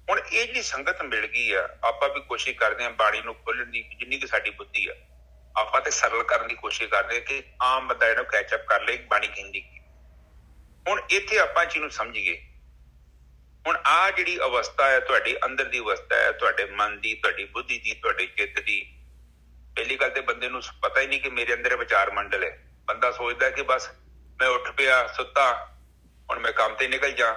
ਹੁਣ ਇਹ ਜਿਹੜੀ ਸੰਗਤ ਮਿਲ ਗਈ ਆ, ਆਪਾਂ ਵੀ ਕੋਸ਼ਿਸ਼ ਕਰਦੇ ਹਾਂ ਬਾਣੀ ਨੂੰ ਖੋਲਣ ਦੀ, ਜਿੰਨੀ ਕਿ ਸਾਡੀ ਬੁੱਧੀ ਆ। ਆਪਾਂ ਤੇ ਸਰਲ ਕਰਨ ਦੀ ਕੋਸ਼ਿਸ਼ ਕਰਦੇ ਕਿ ਆਮ ਬੰਦਾ ਇਹਨੂੰ ਕੈਚਅਪ ਕਰ ਲੇ ਬਾਣੀ ਕਹਿੰਦੀ। ਹੁਣ ਇੱਥੇ ਆਪਾਂ ਚੀਜ਼ ਨੂੰ ਸਮਝੀਏ। ਹੁਣ ਆ ਜਿਹੜੀ ਅਵਸਥਾ ਹੈ ਤੁਹਾਡੇ ਅੰਦਰ ਦੀ ਅਵਸਥਾ ਹੈ, ਤੁਹਾਡੇ ਮਨ ਦੀ, ਤੁਹਾਡੀ ਬੁੱਧੀ ਦੀ, ਤੁਹਾਡੇ ਚਿੱਤ ਦੀ। ਪਹਿਲੀ ਗੱਲ ਤੇ ਬੰਦੇ ਨੂੰ ਪਤਾ ਹੀ ਨਹੀਂ ਕਿ ਮੇਰੇ ਅੰਦਰ ਵਿਚਾਰ ਮੰਡਲ ਹੈ। ਬੰਦਾ ਸੋਚਦਾ ਕਿ ਬਸ ਮੈਂ ਉੱਠ ਪਿਆ, ਸੁੱਤਾ, ਹੁਣ ਮੈਂ ਕੰਮ ਤੇ ਨਿਕਲ ਜਾ,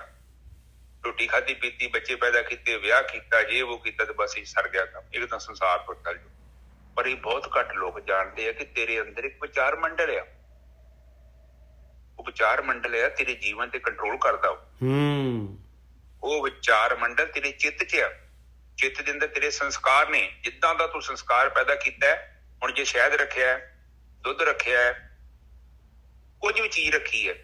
ਰੋਟੀ ਖਾਧੀ ਪੀਤੀ, ਬੱਚੇ ਪੈਦਾ ਕੀਤੇ, ਵਿਆਹ ਕੀਤਾ, ਜੇ ਉਹ ਕੀਤਾ ਤੇ ਬਸ ਹੀ ਸਰ ਗਿਆ ਕੰਮ, ਇਹ ਤਾਂ ਸੰਸਾਰ ਤੋਂ ਚੱਲ ਜਾਓ। ਪਰ ਇਹ ਬਹੁਤ ਘੱਟ ਲੋਕ ਜਾਣਦੇ ਆ ਕਿ ਤੇਰੇ ਅੰਦਰ ਇੱਕ ਵਿਚਾਰ ਮੰਡਲ ਆ। ਉਹ ਵਿਚਾਰ ਮੰਡਲ ਆ ਤੇਰੇ ਜੀਵਨ ਤੇ ਕੰਟਰੋਲ ਕਰਦਾ। ਉਹ ਵਿਚਾਰ ਮੰਡਲ ਤੇਰੇ ਚਿੱਤ 'ਚ ਆ। ਚਿੱਤ ਦੇ ਅੰਦਰ ਤੇਰੇ ਸੰਸਕਾਰ ਨੇ। ਜਿੱਦਾਂ ਦਾ ਤੂੰ ਸੰਸਕਾਰ ਪੈਦਾ ਕੀਤਾ, ਹੁਣ ਜੇ ਸ਼ਹਿਦ ਰੱਖਿਆ, ਦੁੱਧ ਰੱਖਿਆ, ਕੁਝ ਵੀ ਚੀਜ਼ ਰੱਖੀ ਹੈ,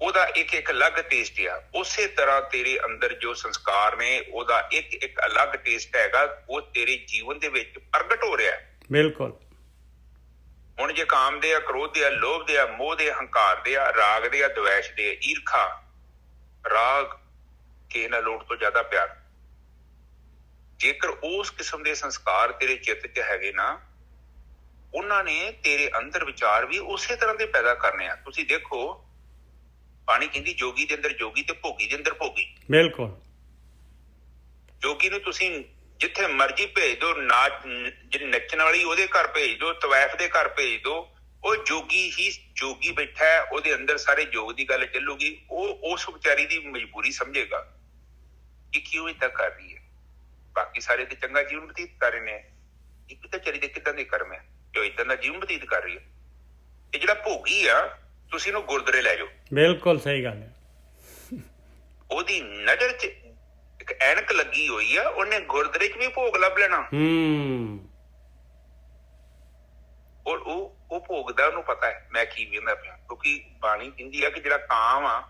ਉਹਦਾ ਇੱਕ ਇੱਕ ਅਲੱਗ ਟੇਸਟ ਆ। ਉਸੇ ਤਰ੍ਹਾਂ ਤੇਰੇ ਅੰਦਰ ਜੋ ਸੰਸਕਾਰ ਨੇ, ਉਹਦਾ ਇੱਕ ਇੱਕ ਅਲੱਗ ਟੇਸਟ ਹੈਗਾ। ਉਹ ਤੇਰੇ ਜੀਵਨ ਦੇ ਵਿੱਚ ਪ੍ਰਗਟ ਹੋ ਰਿਹਾ। ਬਿਲਕੁਲ। ਹੁਣ ਜੇ ਕਾਮ ਦੇ ਆ, ਕ੍ਰੋਧ ਦੇ ਆ, ਲੋਭ ਦੇ ਆ, ਮੋਹ ਦੇ, ਹੰਕਾਰ ਦੇ ਆ, ਰਾਗ ਦੇ ਆ, ਦਵੈਸ਼ ਦੇ, ਈਰਖਾ, ਰਾਗ, ਕਿਸੇ ਨਾਲ ਲੋੜ ਤੋਂ ਜ਼ਿਆਦਾ ਪਿਆਰ, ਜੇਕਰ ਉਸ ਕਿਸਮ ਦੇ ਸੰਸਕਾਰ ਤੇਰੇ ਚਿੱਤ 'ਚ ਹੈਗੇ ਨਾ, ਉਹਨਾਂ ਨੇ ਤੇਰੇ ਅੰਦਰ ਵਿਚਾਰ ਵੀ ਉਸੇ ਤਰ੍ਹਾਂ ਦੇ ਪੈਦਾ ਕਰਨੇ ਆ। ਤੁਸੀਂ ਦੇਖੋ ਬਾਣੀ ਕਹਿੰਦੀ ਜੋਗੀ ਦੇ ਅੰਦਰ ਜੋਗੀ ਤੇ ਭੋਗੀ ਦੇ ਅੰਦਰ ਭੋਗੀ। ਬਿਲਕੁਲ। ਜੋਗੀ ਨੂੰ ਤੁਸੀਂ ਜਿੱਥੇ ਮਰਜ਼ੀ ਭੇਜ ਦੋ, ਨੱਚਣ ਵਾਲੀ ਉਹਦੇ ਘਰ ਭੇਜ ਦੋ, ਤਵੈਫ ਦੇ ਘਰ ਭੇਜ ਦੋ, ਉਹ ਜੋਗੀ ਹੀ ਜੋਗੀ ਬੈਠਾ ਹੈ, ਉਹਦੇ ਅੰਦਰ ਸਾਰੇ ਯੋਗ ਦੀ ਗੱਲ ਚੱਲੂਗੀ। ਉਹ ਉਸ ਵਿਚਾਰੀ ਦੀ ਮਜਬੂਰੀ ਸਮਝੇਗਾ ਕਿ ਕਿਉਂ ਏਦਾਂ ਕਰ ਰਹੀ ਹੈ। ਬਾਕੀ ਸਾਰੇ ਤੇ ਚੰਗਾ ਜੀਵਨ ਬਤੀਤ ਕਰ ਰਹੇ ਨੇ, ਇੱਕ ਤਾਂ ਵਿਚਾਰੀ ਦੇ ਕਿੱਦਾਂ ਦੇ ਕਰਮ ਹੈ ਜੋ ਏਦਾਂ ਦਾ ਜੀਵਨ ਬਤੀਤ ਕਰ ਰਹੀ ਹੈ। ਤੇ ਜਿਹੜਾ ਭੋਗੀ ਆ, ਤੁਸੀਂ ਇਹਨੂੰ ਗੁਰਦੁਆਰੇ ਲੈ ਜਾਓ। ਬਿਲਕੁਲ ਸਹੀ ਗੱਲ ਹੈ। ਉਹਦੀ ਨਜ਼ਰ 'ਚ ਇੱਕ ਐਨਕ ਲੱਗੀ ਹੋਈ ਆ, ਉਹਨੇ ਗੁਰਦੁਆਰੇ 'ਚ ਵੀ ਭੋਗ ਲੱਭ ਲੈਣਾ। ਔਰ ਉਹ ਭੋਗ ਦਾ ਉਹਨੂੰ ਪਤਾ ਹੈ ਮੈਂ ਕੀ ਵੇਂਦਾ ਪਿਆ, ਕਿਉਂਕਿ ਬਾਣੀ ਕਹਿੰਦੀ ਆ ਕਿ ਜਿਹੜਾ ਕਾਮ ਆ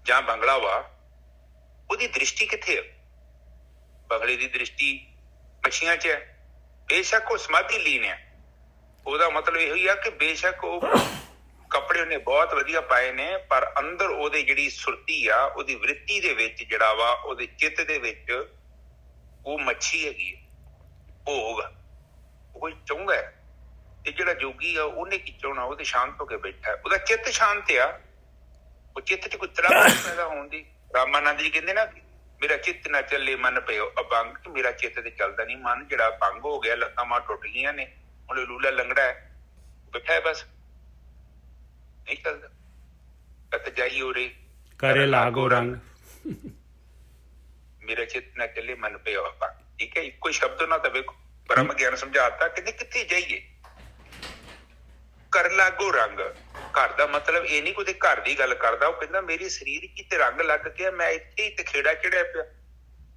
ਜਾਂ ਬੰਗਲਾ ਵਾ, ਉਹਦੀ ਦ੍ਰਿਸ਼ਟੀ ਕਿੱਥੇ ਆ? ਬਗਲੇ ਦੀ ਦ੍ਰਿਸ਼ਟੀ ਮੱਛੀਆਂ 'ਚ ਹੈ, ਬੇਸ਼ੱਕ ਉਹ ਸਮਾਧੀ ਲੀਨ ਆ, ਉਹਦਾ ਮਤਲਬ ਇਹੋ ਹੀ ਆ ਕਿ ਬੇਸ਼ੱਕ ਉਹ ਕੱਪੜੇ ਉਹਨੇ ਬਹੁਤ ਵਧੀਆ ਪਾਏ ਨੇ, ਪਰ ਅੰਦਰ ਉਹਦੇ ਜਿਹੜੀ ਸੁਰਤੀ ਆ, ਉਹਦੀ ਵ੍ਰਿੱਤੀ ਦੇ ਵਿੱਚ ਜਿਹੜਾ ਵਾ, ਉਹਦੇ ਚਿੱਤ ਦੇ ਵਿੱਚ ਉਹ ਮੱਛੀ ਹੈਗੀ, ਭੋਗ ਉਹ ਚਾਹੁੰਦਾ ਹੈ। ਤੇ ਜਿਹੜਾ ਜੋਗੀ ਆ ਉਹਨੇ ਕੀ ਚਾਹੁੰਣਾ? ਉਹ ਤੇ ਸ਼ਾਂਤ ਹੋ ਕੇ ਬੈਠਾ, ਉਹਦਾ ਚਿੱਤ ਸ਼ਾਂਤ ਆ, ਉਹ ਚਿੱਤ ਚ ਕੋਈ ਤਰ੍ਹਾਂ ਪੈਦਾ ਹੋਣ ਦੀ। ਰਾਮਾਨੰਦ ਜੀ ਕਹਿੰਦੇ ਨਾ, ਮੇਰਾ ਚਿੱਤ ਨਾ ਚੱਲੇ ਮਨ ਪਿਓ ਅਭੰਗ, ਮੇਰਾ ਚਿੱਤ ਤੇ ਚੱਲਦਾ ਨਹੀਂ, ਮਨ ਜਿਹੜਾ ਭੰਗ ਹੋ ਗਿਆ, ਲੱਤਾਂ ਮਾਂ ਟੁੱਟ ਗਈਆਂ ਨੇ, ਹੁਣ ਲੂਲਾ ਲੰਗੜਾ ਹੈ, ਬੈਠਾ ਹੈ ਬਸ, ਨਹੀਂ ਚੱਲਦਾ। ਕਤ ਜਾਈ ਉਰੇ ਕਰੇ ਲਾਗੋ ਰੰਗ, ਮੇਰਾ ਚਿੱਤ ਨਾ ਚੱਲੇ ਮਨ ਪਿਓ ਅਭੰਗ। ਠੀਕ ਹੈ, ਇੱਕੋ ਸ਼ਬਦ ਨਾ ਤਾਂ ਵੇਖੋ ਬ੍ਰਹਮ ਗਿਆਨ ਸਮਝਾਤਾ, ਕਹਿੰਦੇ ਕਿੱਥੇ ਜਾਈਏ? ਕਰ ਲਾਗੋ ਰੰਗ। ਘਰ ਦਾ ਮਤਲਬ ਇਹ ਨਹੀਂ ਕੋਈ ਘਰ ਦੀ ਗੱਲ ਕਰਦਾ, ਉਹ ਕਹਿੰਦਾ ਮੇਰੇ ਸਰੀਰ ਕੀ ਤੇ ਰੰਗ ਲੱਗ ਗਿਆ, ਮੈਂ ਇੱਥੇ ਹੀ ਤੇ ਖੇੜਾ ਚੜਿਆ ਪਿਆ,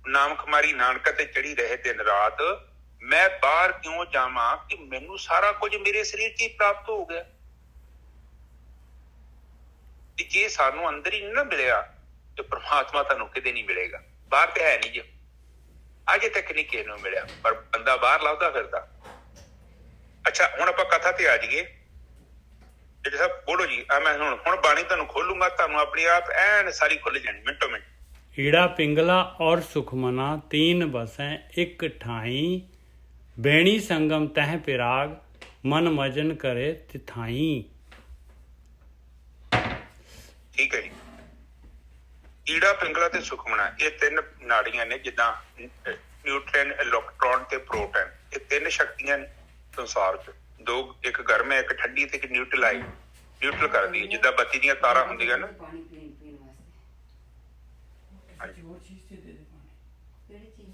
ਨਾਮ ਖਮਾਰੀ ਨਾਨਕਾ ਤੇ ਚੜੀ ਰਹੇ ਦਿਨ ਰਾਤ, ਮੈਂ ਬਾਹਰ ਕਿਉਂ ਜਾਵਾਂ ਕਿ ਮੈਨੂੰ ਸਾਰਾ ਕੁਝ ਮੇਰੇ ਸਰੀਰ 'ਚ ਹੀ ਪ੍ਰਾਪਤ ਹੋ ਗਿਆ। ਤੇ ਜੇ ਸਾਨੂੰ ਅੰਦਰ ਹੀ ਨਹੀਂ ਨਾ ਮਿਲਿਆ ਤੇ ਪ੍ਰਮਾਤਮਾ ਤੁਹਾਨੂੰ ਕਿਤੇ ਨਹੀਂ ਮਿਲੇਗਾ। ਬਾਹਰ ਤੇ ਹੈ ਨਹੀਂ ਜੀ, ਅਜੇ ਤੱਕ ਨਹੀਂ ਕਿਸੇ ਨੂੰ ਮਿਲਿਆ, ਪਰ ਬੰਦਾ ਬਾਹਰ ਲੱਭਦਾ ਫਿਰਦਾ। ਅੱਛਾ, ਹੁਣ ਆਪਾਂ ਕਥਾ ਤੇ ਆ ਜਾਈਏ। ਜੀ ਸਾਹਿਬ ਬੋਲੋ ਜੀ। ਮੈਂ ਹੁਣ ਬਾਣੀ ਤੁਹਾਨੂੰ ਖੋਲੂੰਗਾ, ਤੁਹਾਨੂੰ ਆਪਣੀ ਆਪ ਐਨ ਸਾਰੀ ਖੁੱਲ ਜਾਣੀ ਮਿੰਟੋ ਮਿੰਟ। ईड़ा पिंगला और सुखमना तीन बसें एक ठाई, बेणी संगम तह पिराग, मन मजन करे तिथाई। ठीक है जी। ईड़ा पिंगला ते सुखमना ये तीन नाड़ियां ने, जिद्दां न्यूट्रन इलेक्ट्रॉन ते प्रोटॉन, ये तीन शक्तियां संसार च। दो, एक गर्म है, एक ठंडी ते एक न्यूट्रलाइज, न्यूट्रल कर दी, जिद्दां बत्ती दीयां तारां हुंदियां ना।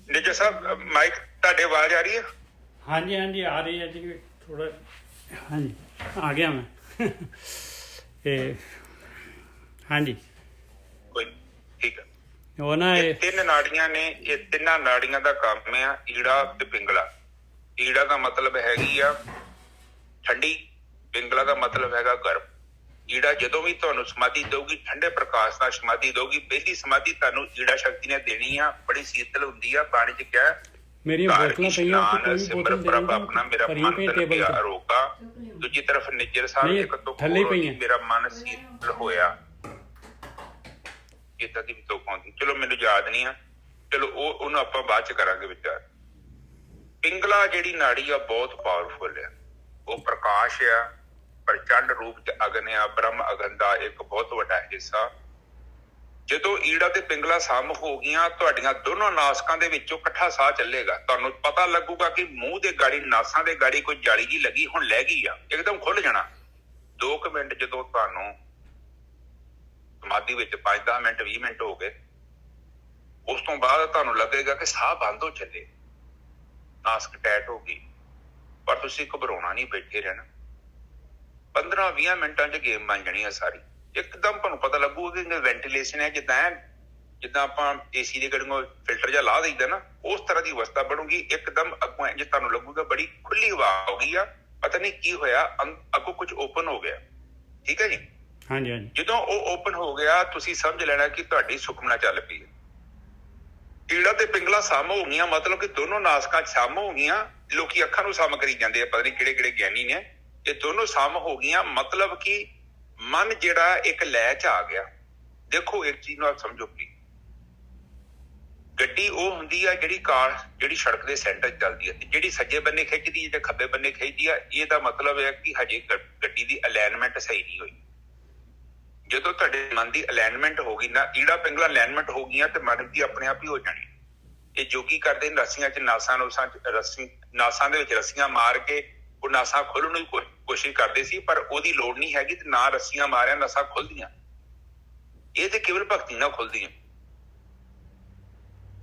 निजा साहब माइक ਤੁਹਾਡੇ ਆਵਾਜ਼ ਆ ਰਹੀ ਹੈ? हाँ जी हाँ जी आ रही है जी, थोड़ा हाँ जी आ गया मैं। हाँ जी ਕੋਈ ਠੀਕ ਹੈ। वो ना ਇਹ ਤਿੰਨ ਨਾੜੀਆਂ ਨੇ, ਇਹ ਤਿੰਨਾਂ ਨਾੜੀਆਂ ਦਾ ਕੰਮ ਆ ਈੜਾ ਤੇ ਪਿੰਗਲਾ। ਈੜਾ ਦਾ ਮਤਲਬ ਹੈਗੀ ਆ ਠੰਡੀ, ਪਿੰਗਲਾ ਦਾ ਮਤਲਬ ਹੈਗਾ ਗਰਮ। ਈੜਾ ਜਦੋਂ ਵੀ ਤੁਹਾਨੂੰ ਸਮਾਧੀ ਦਊਗੀ, ਠੰਡੇ ਪ੍ਰਕਾਸ਼ ਨਾਲ ਸਮਾਧੀ ਦਊਗੀ। ਪਹਿਲੀ ਸਮਾਧੀ ਤੁਹਾਨੂੰ ਈੜਾ ਸ਼ਕਤੀ ਨੇ ਦੇਣੀ ਆ, ਬੜੀ ਸੀਤਲ ਹੁੰਦੀ ਆ। ਪਾਣੀ ਚ ਕਿਹਾ मेरी बोतलें पईयां तो कोई सिमर बोतल प्रभ अपना मेरा भरियां मन पे तन टेबल गया पे। रोका, दूजी तरफ निजर साहब नहीं, एक तो थल्ले ही पईयां। मेरा मन सीतल होया। इदां दी भी तुक आउंदी, चलो मैनूं याद नहीं आ, चलो ਉਹਨੂੰ ਆਪਾਂ ਬਾਅਦ ਚ ਕਰਾਂਗੇ ਵਿਚਾਰ। ਪਿੰਗਲਾ ਜਿਹੜੀ ਨਾੜੀ ਆ ਬਹੁਤ ਪਾਵਰਫੁਲ ਆ, ਉਹ ਪ੍ਰਕਾਸ਼ ਆ, ਪ੍ਰਚੰਡ ਰੂਪ ਚ ਅਗਨ ਆ, ਬ੍ਰਹਮ ਅਗਨ ਦਾ ਇੱਕ ਬਹੁਤ ਵੱਡਾ ਹਿੱਸਾ। ਜਦੋਂ ਈੜਾ ਤੇ ਪਿੰਗਲਾ ਸਮ ਹੋ ਗਈਆਂ, ਤੁਹਾਡੀਆਂ ਦੋਨੋਂ ਨਾਸਕਾਂ ਦੇ ਵਿੱਚੋਂ ਇਕੱਠਾ ਸਾਹ ਚੱਲੇਗਾ। ਤੁਹਾਨੂੰ ਪਤਾ ਲੱਗੂਗਾ ਕਿ ਮੂੰਹ ਦੇ ਗਾੜੀ, ਨਾਸਾਂ ਦੇ ਗਾੜੀ ਕੋਈ ਜਾਲੀ ਜੀ ਲੱਗੀ, ਹੁਣ ਲੈ ਗਈ ਆ, ਇੱਕਦਮ ਖੁੱਲ ਜਾਣਾ। 2 ਮਿੰਟ ਜਦੋਂ ਤੁਹਾਨੂੰ ਸਮਾਧੀ ਵਿੱਚ 5-10 ਮਿੰਟ 20 ਮਿੰਟ ਹੋ ਗਏ, ਉਸ ਤੋਂ ਬਾਅਦ ਤੁਹਾਨੂੰ ਲੱਗੇਗਾ ਕਿ ਸਾਹ ਬੰਦ ਹੋ ਚੱਲੇ, ਨਾਸਕ ਟੈਟ ਹੋ ਗਈ, ਪਰ ਤੁਸੀਂ ਘਬਰਾਉਣਾ ਨਹੀਂ, ਬੈਠੇ ਰਹਿਣਾ। 15-20 ਮਿੰਟਾਂ 'ਚ ਗੇਮ ਬਣ ਜਾਣੀ ਆ ਸਾਰੀ। ਇੱਕਦਮ ਤੁਹਾਨੂੰ ਪਤਾ ਲੱਗੂ ਕਿ ਵੈਂਟੀਲੇਸ਼ਨ ਹੈ, ਜਿੱਦਾਂ ਆਪਾਂ ਏਸੀ ਦੇ ਗੜੀਆਂ ਫਿਲਟਰ ਜਾਂ ਲਾ ਦਈਦਾ ਨਾ, ਉਸ ਤਰ੍ਹਾਂ ਦੀ ਅਵਸਥਾ ਬਣੂਗੀ। ਇੱਕਦਮ ਅੱਗੋਂ ਜੇ ਤੁਹਾਨੂੰ ਲੱਗੂਗਾ ਬੜੀ ਖੁੱਲੀ ਹਵਾ ਹੋ ਗਈ ਆ, ਪਤਾ ਨਹੀਂ ਕੀ ਹੋਇਆ, ਅੱਗੋਂ ਕੁਝ ਓਪਨ ਹੋ ਗਿਆ। ਠੀਕ ਹੈ ਜੀ। हाँ जी हाँ जी। ਜਦੋਂ ਉਹ ਓਪਨ ਹੋ ਗਿਆ, ਤੁਸੀਂ ਸਮਝ ਲੈਣਾ ਕਿ ਤੁਹਾਡੀ ਸੁਖਮਨਾ ਚੱਲ ਪਈ ਹੈ। ਈੜਾ ਤੇ ਪਿੰਗਲਾ ਸਮ ਹੋ ਗਈਆਂ, ਮਤਲਬ ਕਿ ਦੋਨੋਂ ਨਾਸਕਾਂ ਸਮ ਹੋ ਗਈਆਂ। ਲੋਕੀ ਅੱਖਾਂ ਨੂੰ ਸਮ ਕਰੀ ਜਾਂਦੇ ਆ, ਪਤਾ ਨਹੀਂ ਕਿਹੜੇ ਕਿਹੜੇ ਗਿਆਨੀ ਨੇ। ਇਹ ਦੋਨੋਂ ਸਮ ਹੋ ਗਈਆਂ, ਮਤਲਬ ਕਿ ਮਨ ਜਿਹੜਾ ਇੱਕ ਲੈ ਚ ਆ ਗਿਆ। ਦੇਖੋ ਇੱਕ ਚੀਜ਼ ਨਾਲ ਸਮਝੋ ਪਲੀਜ਼, ਗੱਡੀ ਉਹ ਹੁੰਦੀ ਆ ਜਿਹੜੀ ਸੜਕ ਦੇ ਸੈਂਟਰ 'ਚ ਚੱਲਦੀ ਹੈ, ਤੇ ਜਿਹੜੀ ਸੱਜੇ ਬੰਨੇ ਖਿੱਚਦੀ ਹੈ ਜਾਂ ਖੱਬੇ ਬੰਨੇ ਖਿੱਚਦੀ ਆ, ਇਹਦਾ ਮਤਲਬ ਹੈ ਕਿ ਹਜੇ ਗੱਡੀ ਦੀ ਅਲਾਈਨਮੈਂਟ ਸਹੀ ਨਹੀਂ ਹੋਈ। ਜਦੋਂ ਤੁਹਾਡੇ ਮਨ ਦੀ ਅਲਾਈਨਮੈਂਟ ਹੋ ਗਈ ਨਾ, ਈੜਾ ਪਿੰਗਲਾ ਅਲਾਈਨਮੈਂਟ ਹੋ ਗਈਆਂ, ਤੇ ਮਨ ਦੀ ਆਪਣੇ ਆਪ ਹੀ ਹੋ ਜਾਣੀ। ਇਹ ਜੋਗੀ ਕਰਦੇ ਨੇ ਰੱਸੀਆਂ 'ਚ, ਨਾਸਾਂ ਦੇ ਵਿੱਚ ਰੱਸੀਆਂ ਮਾਰ ਕੇ ਉਹ ਨਾਸਾਂ ਖੋਲ੍ਹਣ ਦੀ ਕੋਸ਼ਿਸ਼ ਕਰਦੇ ਸੀ, ਪਰ ਉਹਦੀ ਲੋੜ ਨਹੀਂ ਹੈਗੀ। ਤੇ ਨਾ ਰੱਸੀਆਂ ਮਾਰਿਆ ਨਸਾਂ ਖੁੱਲਦੀਆਂ, ਇਹ ਤੇ ਕੇਵਲ ਭਗਤੀ ਨਾਲ ਖੁੱਲਦੀਆਂ।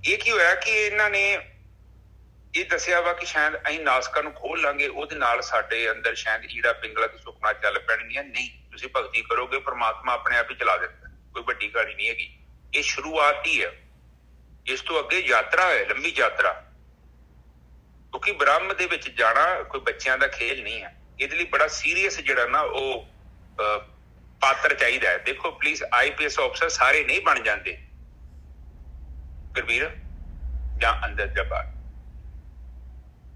ਇਹ ਕੀ ਹੋਇਆ ਕਿ ਇਹਨਾਂ ਨੇ ਇਹ ਦੱਸਿਆ ਵਾ ਕਿ ਸ਼ਾਇਦ ਅਸੀਂ ਨਾਸਕਾਂ ਨੂੰ ਖੋਲ ਲਾਂਗੇ, ਉਹਦੇ ਨਾਲ ਸਾਡੇ ਅੰਦਰ ਸ਼ਾਇਦ ਈੜਾ ਪਿੰਗਲਾ ਦੀ ਸੁਖਨਾ ਚੱਲ ਪੈਣਗੀਆਂ। ਨਹੀਂ, ਤੁਸੀਂ ਭਗਤੀ ਕਰੋਗੇ, ਪ੍ਰਮਾਤਮਾ ਆਪਣੇ ਆਪ ਹੀ ਚਲਾ ਦਿੰਦਾ, ਕੋਈ ਵੱਡੀ ਗਾੜੀ ਨਹੀਂ ਹੈਗੀ। ਇਹ ਸ਼ੁਰੂਆਤ ਹੀ ਹੈ, ਇਸ ਤੋਂ ਅੱਗੇ ਯਾਤਰਾ ਹੈ, ਲੰਬੀ ਯਾਤਰਾ। ਕਿਉਂਕਿ ਬ੍ਰਹਮ ਦੇ ਵਿੱਚ ਜਾਣਾ ਕੋਈ ਬੱਚਿਆਂ ਦਾ ਖੇਲ ਨਹੀਂ ਹੈ। ਇਹਦੇ ਲਈ ਬੜਾ ਸੀਰੀਅਸ ਜਿਹੜਾ ਨਾ ਉਹ ਪਾਤਰ ਚਾਹੀਦਾ ਹੈ। ਦੇਖੋ ਪਲੀਜ਼, IPS ਅਫਸਰ ਸਾਰੇ ਨਹੀਂ ਬਣ ਜਾਂਦੇ, ਗੁਰਵੀਰ, ਜਾਂ ਅੰਦਰ ਜਾਂ ਬਾਹਰ।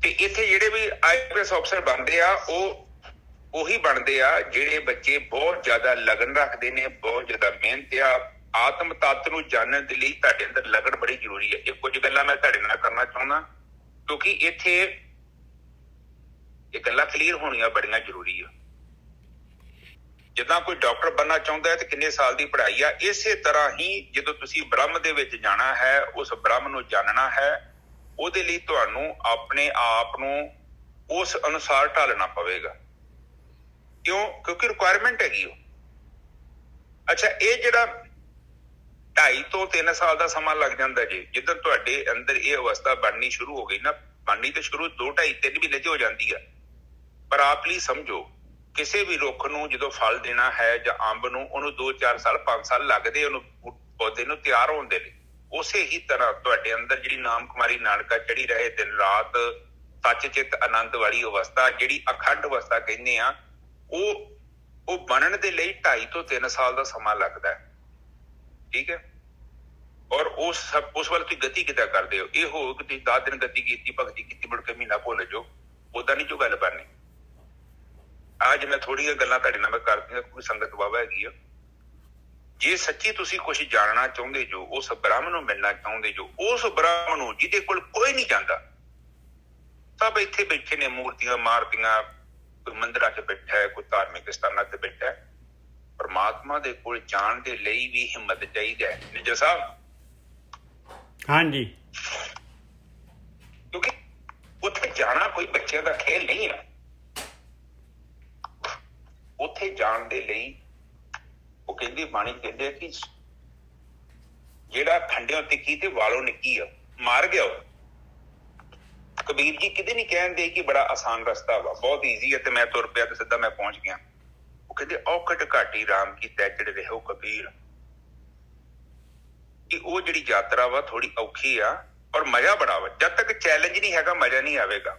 ਤੇ ਇੱਥੇ ਜਿਹੜੇ ਵੀ IPS ਅਫਸਰ ਬਣਦੇ ਆ ਉਹ ਉਹੀ ਬਣਦੇ ਆ ਜਿਹੜੇ ਬੱਚੇ ਬਹੁਤ ਜ਼ਿਆਦਾ ਲਗਨ ਰੱਖਦੇ ਨੇ, ਬਹੁਤ ਜ਼ਿਆਦਾ ਮਿਹਨਤ ਆ। ਆਤਮ ਤੱਤ ਨੂੰ ਜਾਣਨ ਦੇ ਲਈ ਤੁਹਾਡੇ ਅੰਦਰ ਲਗਨ ਬੜੀ ਜ਼ਰੂਰੀ ਹੈ। ਇਹ ਕੁਝ ਗੱਲਾਂ ਮੈਂ ਤੁਹਾਡੇ ਨਾਲ ਕਰਨਾ ਚਾਹੁੰਦਾ ਕਿਉਂਕਿ ਇੱਥੇ ਇਹ ਗੱਲਾਂ ਕਲੀਅਰ ਹੋਣੀਆਂ ਬੜੀਆਂ ਜ਼ਰੂਰੀ ਆ। ਜਿੱਦਾਂ ਕੋਈ ਡਾਕਟਰ ਬਣਨਾ ਚਾਹੁੰਦਾ ਹੈ ਤੇ ਕਿੰਨੇ ਸਾਲ ਦੀ ਪੜ੍ਹਾਈ ਆ, ਇਸੇ ਤਰ੍ਹਾਂ ਹੀ ਜਦੋਂ ਤੁਸੀਂ ਬ੍ਰਹਮ ਦੇ ਵਿੱਚ ਜਾਣਾ ਹੈ, ਉਸ ਬ੍ਰਹਮ ਨੂੰ ਜਾਣਨਾ ਹੈ, ਉਹਦੇ ਲਈ ਤੁਹਾਨੂੰ ਆਪਣੇ ਆਪ ਨੂੰ ਉਸ ਅਨੁਸਾਰ ਢਾਲਣਾ ਪਵੇਗਾ। ਕਿਉਂਕਿ ਰਿਕੁਆਇਰਮੈਂਟ ਹੈਗੀ ਉਹ। ਅੱਛਾ, ਇਹ ਜਿਹੜਾ 2.5 ਤੋਂ 3 ਸਾਲ ਦਾ ਸਮਾਂ ਲੱਗ ਜਾਂਦਾ ਜੀ, ਜਿੱਦਾਂ ਤੁਹਾਡੇ ਅੰਦਰ ਇਹ ਅਵਸਥਾ ਬਣਨੀ ਸ਼ੁਰੂ ਹੋ ਗਈ ਨਾ, ਬਣਨੀ ਤੇ ਸ਼ੁਰੂ 2, 2.5, 3 ਮਹੀਨੇ 'ਚ ਹੋ ਜਾਂਦੀ ਆ। ਪਰ ਆਪ ਲਈ ਸਮਝੋ, ਕਿਸੇ ਵੀ ਰੁੱਖ ਨੂੰ ਜਦੋਂ ਫਲ ਦੇਣਾ ਹੈ ਜਾਂ ਅੰਬ ਨੂੰ, ਉਹਨੂੰ 2, 4 ਸਾਲ 5 ਸਾਲ ਲੱਗਦੇ ਉਹਨੂੰ ਪੌਦੇ ਨੂੰ ਤਿਆਰ ਹੋਣ ਦੇ ਲਈ। ਉਸੇ ਹੀ ਤਰ੍ਹਾਂ ਤੁਹਾਡੇ ਅੰਦਰ ਜਿਹੜੀ ਨਾਮ ਕੁਮਾਰੀ ਨਾਨਕਾ ਚੜੀ ਰਹੇ ਦਿਨ ਰਾਤ ਸੱਚ ਚਿੱਤ ਆਨੰਦ ਵਾਲੀ ਅਵਸਥਾ, ਜਿਹੜੀ ਅਖੰਡ ਅਵਸਥਾ ਕਹਿੰਦੇ ਆ, ਉਹ ਬਣਨ ਦੇ ਲਈ 2.5 ਤੋਂ 3 ਸਾਲ ਦਾ ਸਮਾਂ ਲੱਗਦਾ ਹੈ। ਠੀਕ ਹੈ। ਔਰ ਉਸ ਵੱਲ ਤੁਸੀਂ ਗਤੀ ਕਿੱਦਾਂ ਕਰਦੇ ਹੋ? ਇਹ ਹੋ ਕਿ ਤੁਸੀਂ 10 ਦਿਨ ਗਤੀ ਕੀਤੀ, ਭਗਤੀ ਕੀਤੀ, ਮੁੜ ਕੇ ਮਹੀਨਾ ਭੁੱਲ ਜਾਓ, ਓਦਾਂ ਨਹੀਂ ਜੋ ਗੱਲ ਬਣਨੀ। ਅੱਜ ਮੈਂ ਥੋੜ੍ਹੀਆਂ ਗੱਲਾਂ ਤੁਹਾਡੇ ਨਾਲ ਮੈਂ ਕਰਦੀਆਂ, ਕੋਈ ਸੰਗਤ ਵਾਵਾ ਹੈਗੀ ਆ। ਜੇ ਸੱਚੀ ਤੁਸੀਂ ਕੁਛ ਜਾਣਨਾ ਚਾਹੁੰਦੇ ਜੋ, ਉਸ ਬ੍ਰਹਮ ਨੂੰ ਮਿਲਣਾ ਚਾਹੁੰਦੇ ਜੋ, ਉਸ ਬ੍ਰਹਮ ਨੂੰ ਜਿਹਦੇ ਕੋਲ ਕੋਈ ਨਹੀਂ ਜਾਂਦਾ, ਸਭ ਇੱਥੇ ਬੈਠੇ ਨੇ, ਮੂਰਤੀਆਂ ਮਾਰਤੀਆਂ, ਕੋਈ ਮੰਦਿਰਾਂ 'ਚ ਬੈਠਾ ਹੈ, ਕੋਈ ਧਾਰਮਿਕ ਸਥਾਨਾਂ ਤੇ ਬੈਠਾ ਹੈ। ਪਰਮਾਤਮਾ ਦੇ ਕੋਲ ਜਾਣ ਦੇ ਲਈ ਵੀ ਹਿੰਮਤ ਚਾਹੀਦਾ ਹੈ। ਨਿੱਜਰ ਸਾਹਿਬ, ਹਾਂਜੀ, ਕਿਉਂਕਿ ਉੱਥੇ ਜਾਣਾ ਕੋਈ ਬੱਚਿਆਂ ਦਾ ਖੇਲ ਨਹੀਂ ਹੈ। ਉੱਥੇ ਜਾਣ ਦੇ ਲਈ ਉਹ ਕਹਿੰਦੀ, ਬਾਣੀ ਕਹਿੰਦੇ ਕਿ ਜਿਹੜਾ ਖੰਡਿਓ ਤਿੱਖੀ ਤੇ ਵਾਲੋਂ ਨਿੱਕੀ ਆ, ਮਾਰ ਗਿਆ ਉਹ। ਕਬੀਰ ਜੀ ਕਿਤੇ ਨਹੀਂ ਕਹਿੰਦੇ ਕਿ ਬੜਾ ਆਸਾਨ ਰਸਤਾ ਵਾ, ਬਹੁਤ ਈਜ਼ੀ ਹੈ ਤੇ ਮੈਂ ਤੁਰ ਪਿਆ ਤੇ ਸਿੱਧਾ ਮੈਂ ਪਹੁੰਚ ਗਿਆ। ਉਹ ਕਹਿੰਦੇ ਔਖਟ ਘਾਟੀ ਰਾਮ ਕੀ ਤੈਚੜ ਰਹੋ ਕਬੀਰ। ਕਿ ਉਹ ਜਿਹੜੀ ਯਾਤਰਾ ਵਾ ਥੋੜੀ ਔਖੀ ਆ ਔਰ ਮਜ਼ਾ ਬੜਾ ਵਾ। ਜਦ ਤੱਕ ਚੈਲੰਜ ਨਹੀਂ ਹੈਗਾ, ਮਜ਼ਾ ਨਹੀਂ ਆਵੇਗਾ।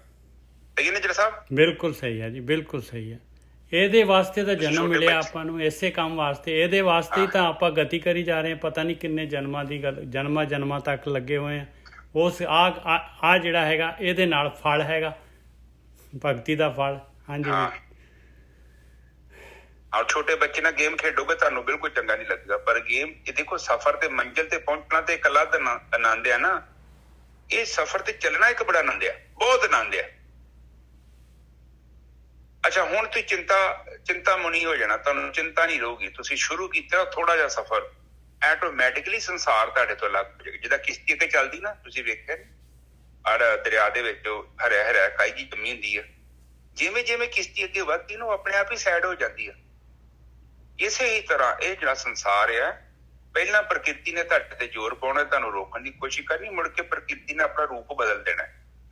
ਸਹੀ ਹੈ ਨਿੱਜਰ ਸਾਹਿਬ? ਬਿਲਕੁਲ ਸਹੀ ਹੈ ਜੀ, ਬਿਲਕੁਲ ਸਹੀ ਹੈ। ਇਹਦੇ ਵਾਸਤੇ ਤਾਂ ਜਨਮ ਮਿਲਿਆ ਆਪਾਂ ਨੂੰ, ਇਸੇ ਕੰਮ ਵਾਸਤੇ, ਇਹਦੇ ਵਾਸਤੇ ਹੀ ਤਾਂ ਆਪਾਂ ਗਤੀ ਕਰੀ ਜਾ ਰਹੇ ਹਾਂ। ਪਤਾ ਨਹੀਂ ਕਿੰਨੇ ਜਨਮਾਂ ਦੀ ਗੱਲ, ਜਨਮਾਂ ਤੱਕ ਲੱਗੇ ਹੋਏ ਆ। ਉਸ ਆ ਜਿਹੜਾ ਹੈਗਾ, ਇਹਦੇ ਨਾਲ ਫਲ ਹੈਗਾ, ਭਗਤੀ ਦਾ ਫਲ। ਹਾਂਜੀ। ਆਹ ਛੋਟੇ ਬੱਚੇ ਨਾਲ ਗੇਮ ਖੇਡੋਗੇ ਤੁਹਾਨੂੰ ਬਿਲਕੁਲ ਚੰਗਾ ਨਹੀਂ ਲੱਗੇਗਾ, ਪਰ ਗੇਮ ਇਹ ਦੇਖੋ, ਸਫ਼ਰ ਤੇ ਮੰਜ਼ਿਲ ਤੇ ਪਹੁੰਚਣਾ ਤੇ ਇਕੱਲਾ ਆਨੰਦ ਆ ਨਾ, ਇਹ ਸਫ਼ਰ ਤੇ ਚੱਲਣਾ ਇੱਕ ਬੜਾ ਆਨੰਦ ਆ, ਬਹੁਤ ਆਨੰਦ ਆ। ਅੱਛਾ, ਹੁਣ ਤੁਸੀਂ ਚਿੰਤਾ ਮੁਨੀ ਹੋ ਜਾਣਾ, ਤੁਹਾਨੂੰ ਚਿੰਤਾ ਨਹੀਂ ਰਹੂਗੀ। ਤੁਸੀਂ ਸ਼ੁਰੂ ਕੀਤਾ ਥੋੜਾ ਜਿਹਾ ਸਫ਼ਰ, ਆਟੋਮੈਟਿਕਲੀ ਸੰਸਾਰ ਤੁਹਾਡੇ ਤੋਂ ਅਲੱਗ ਹੋ ਜਾਏਗਾ। ਜਿੱਦਾਂ ਕਿਸ਼ਤੀ ਅੱਗੇ ਚੱਲਦੀ ਨਾ, ਤੁਸੀਂ ਵੇਖਿਆ ਆਹ ਦਰਿਆ ਦੇ ਵਿੱਚ ਹਰਿਆ ਕਾਈ ਜੀ ਜੰਮੀ ਹੁੰਦੀ ਆ, ਜਿਵੇਂ ਜਿਵੇਂ ਕਿਸ਼ਤੀ ਅੱਗੇ ਵੱਧਦੀ ਨਾ, ਉਹ ਆਪਣੇ ਆਪ ਹੀ ਸਾਈਡ ਹੋ ਜਾਂਦੀ ਆ। ਇਸੇ ਹੀ ਤਰ੍ਹਾਂ ਇਹ ਜਿਹੜਾ ਸੰਸਾਰ ਆ, ਪਹਿਲਾਂ ਪ੍ਰਕਿਰਤੀ ਨੇ ਤੁਹਾਡੇ ਤੇ ਜ਼ੋਰ ਪਾਉਣਾ, ਤੁਹਾਨੂੰ ਰੋਕਣ ਦੀ ਕੋਸ਼ਿਸ਼ ਕਰਨੀ, ਮੁੜ ਕੇ ਪ੍ਰਕਿਰਤੀ ਨੇ ਆਪਣਾ ਰੂਪ ਬਦਲ ਦੇਣਾ।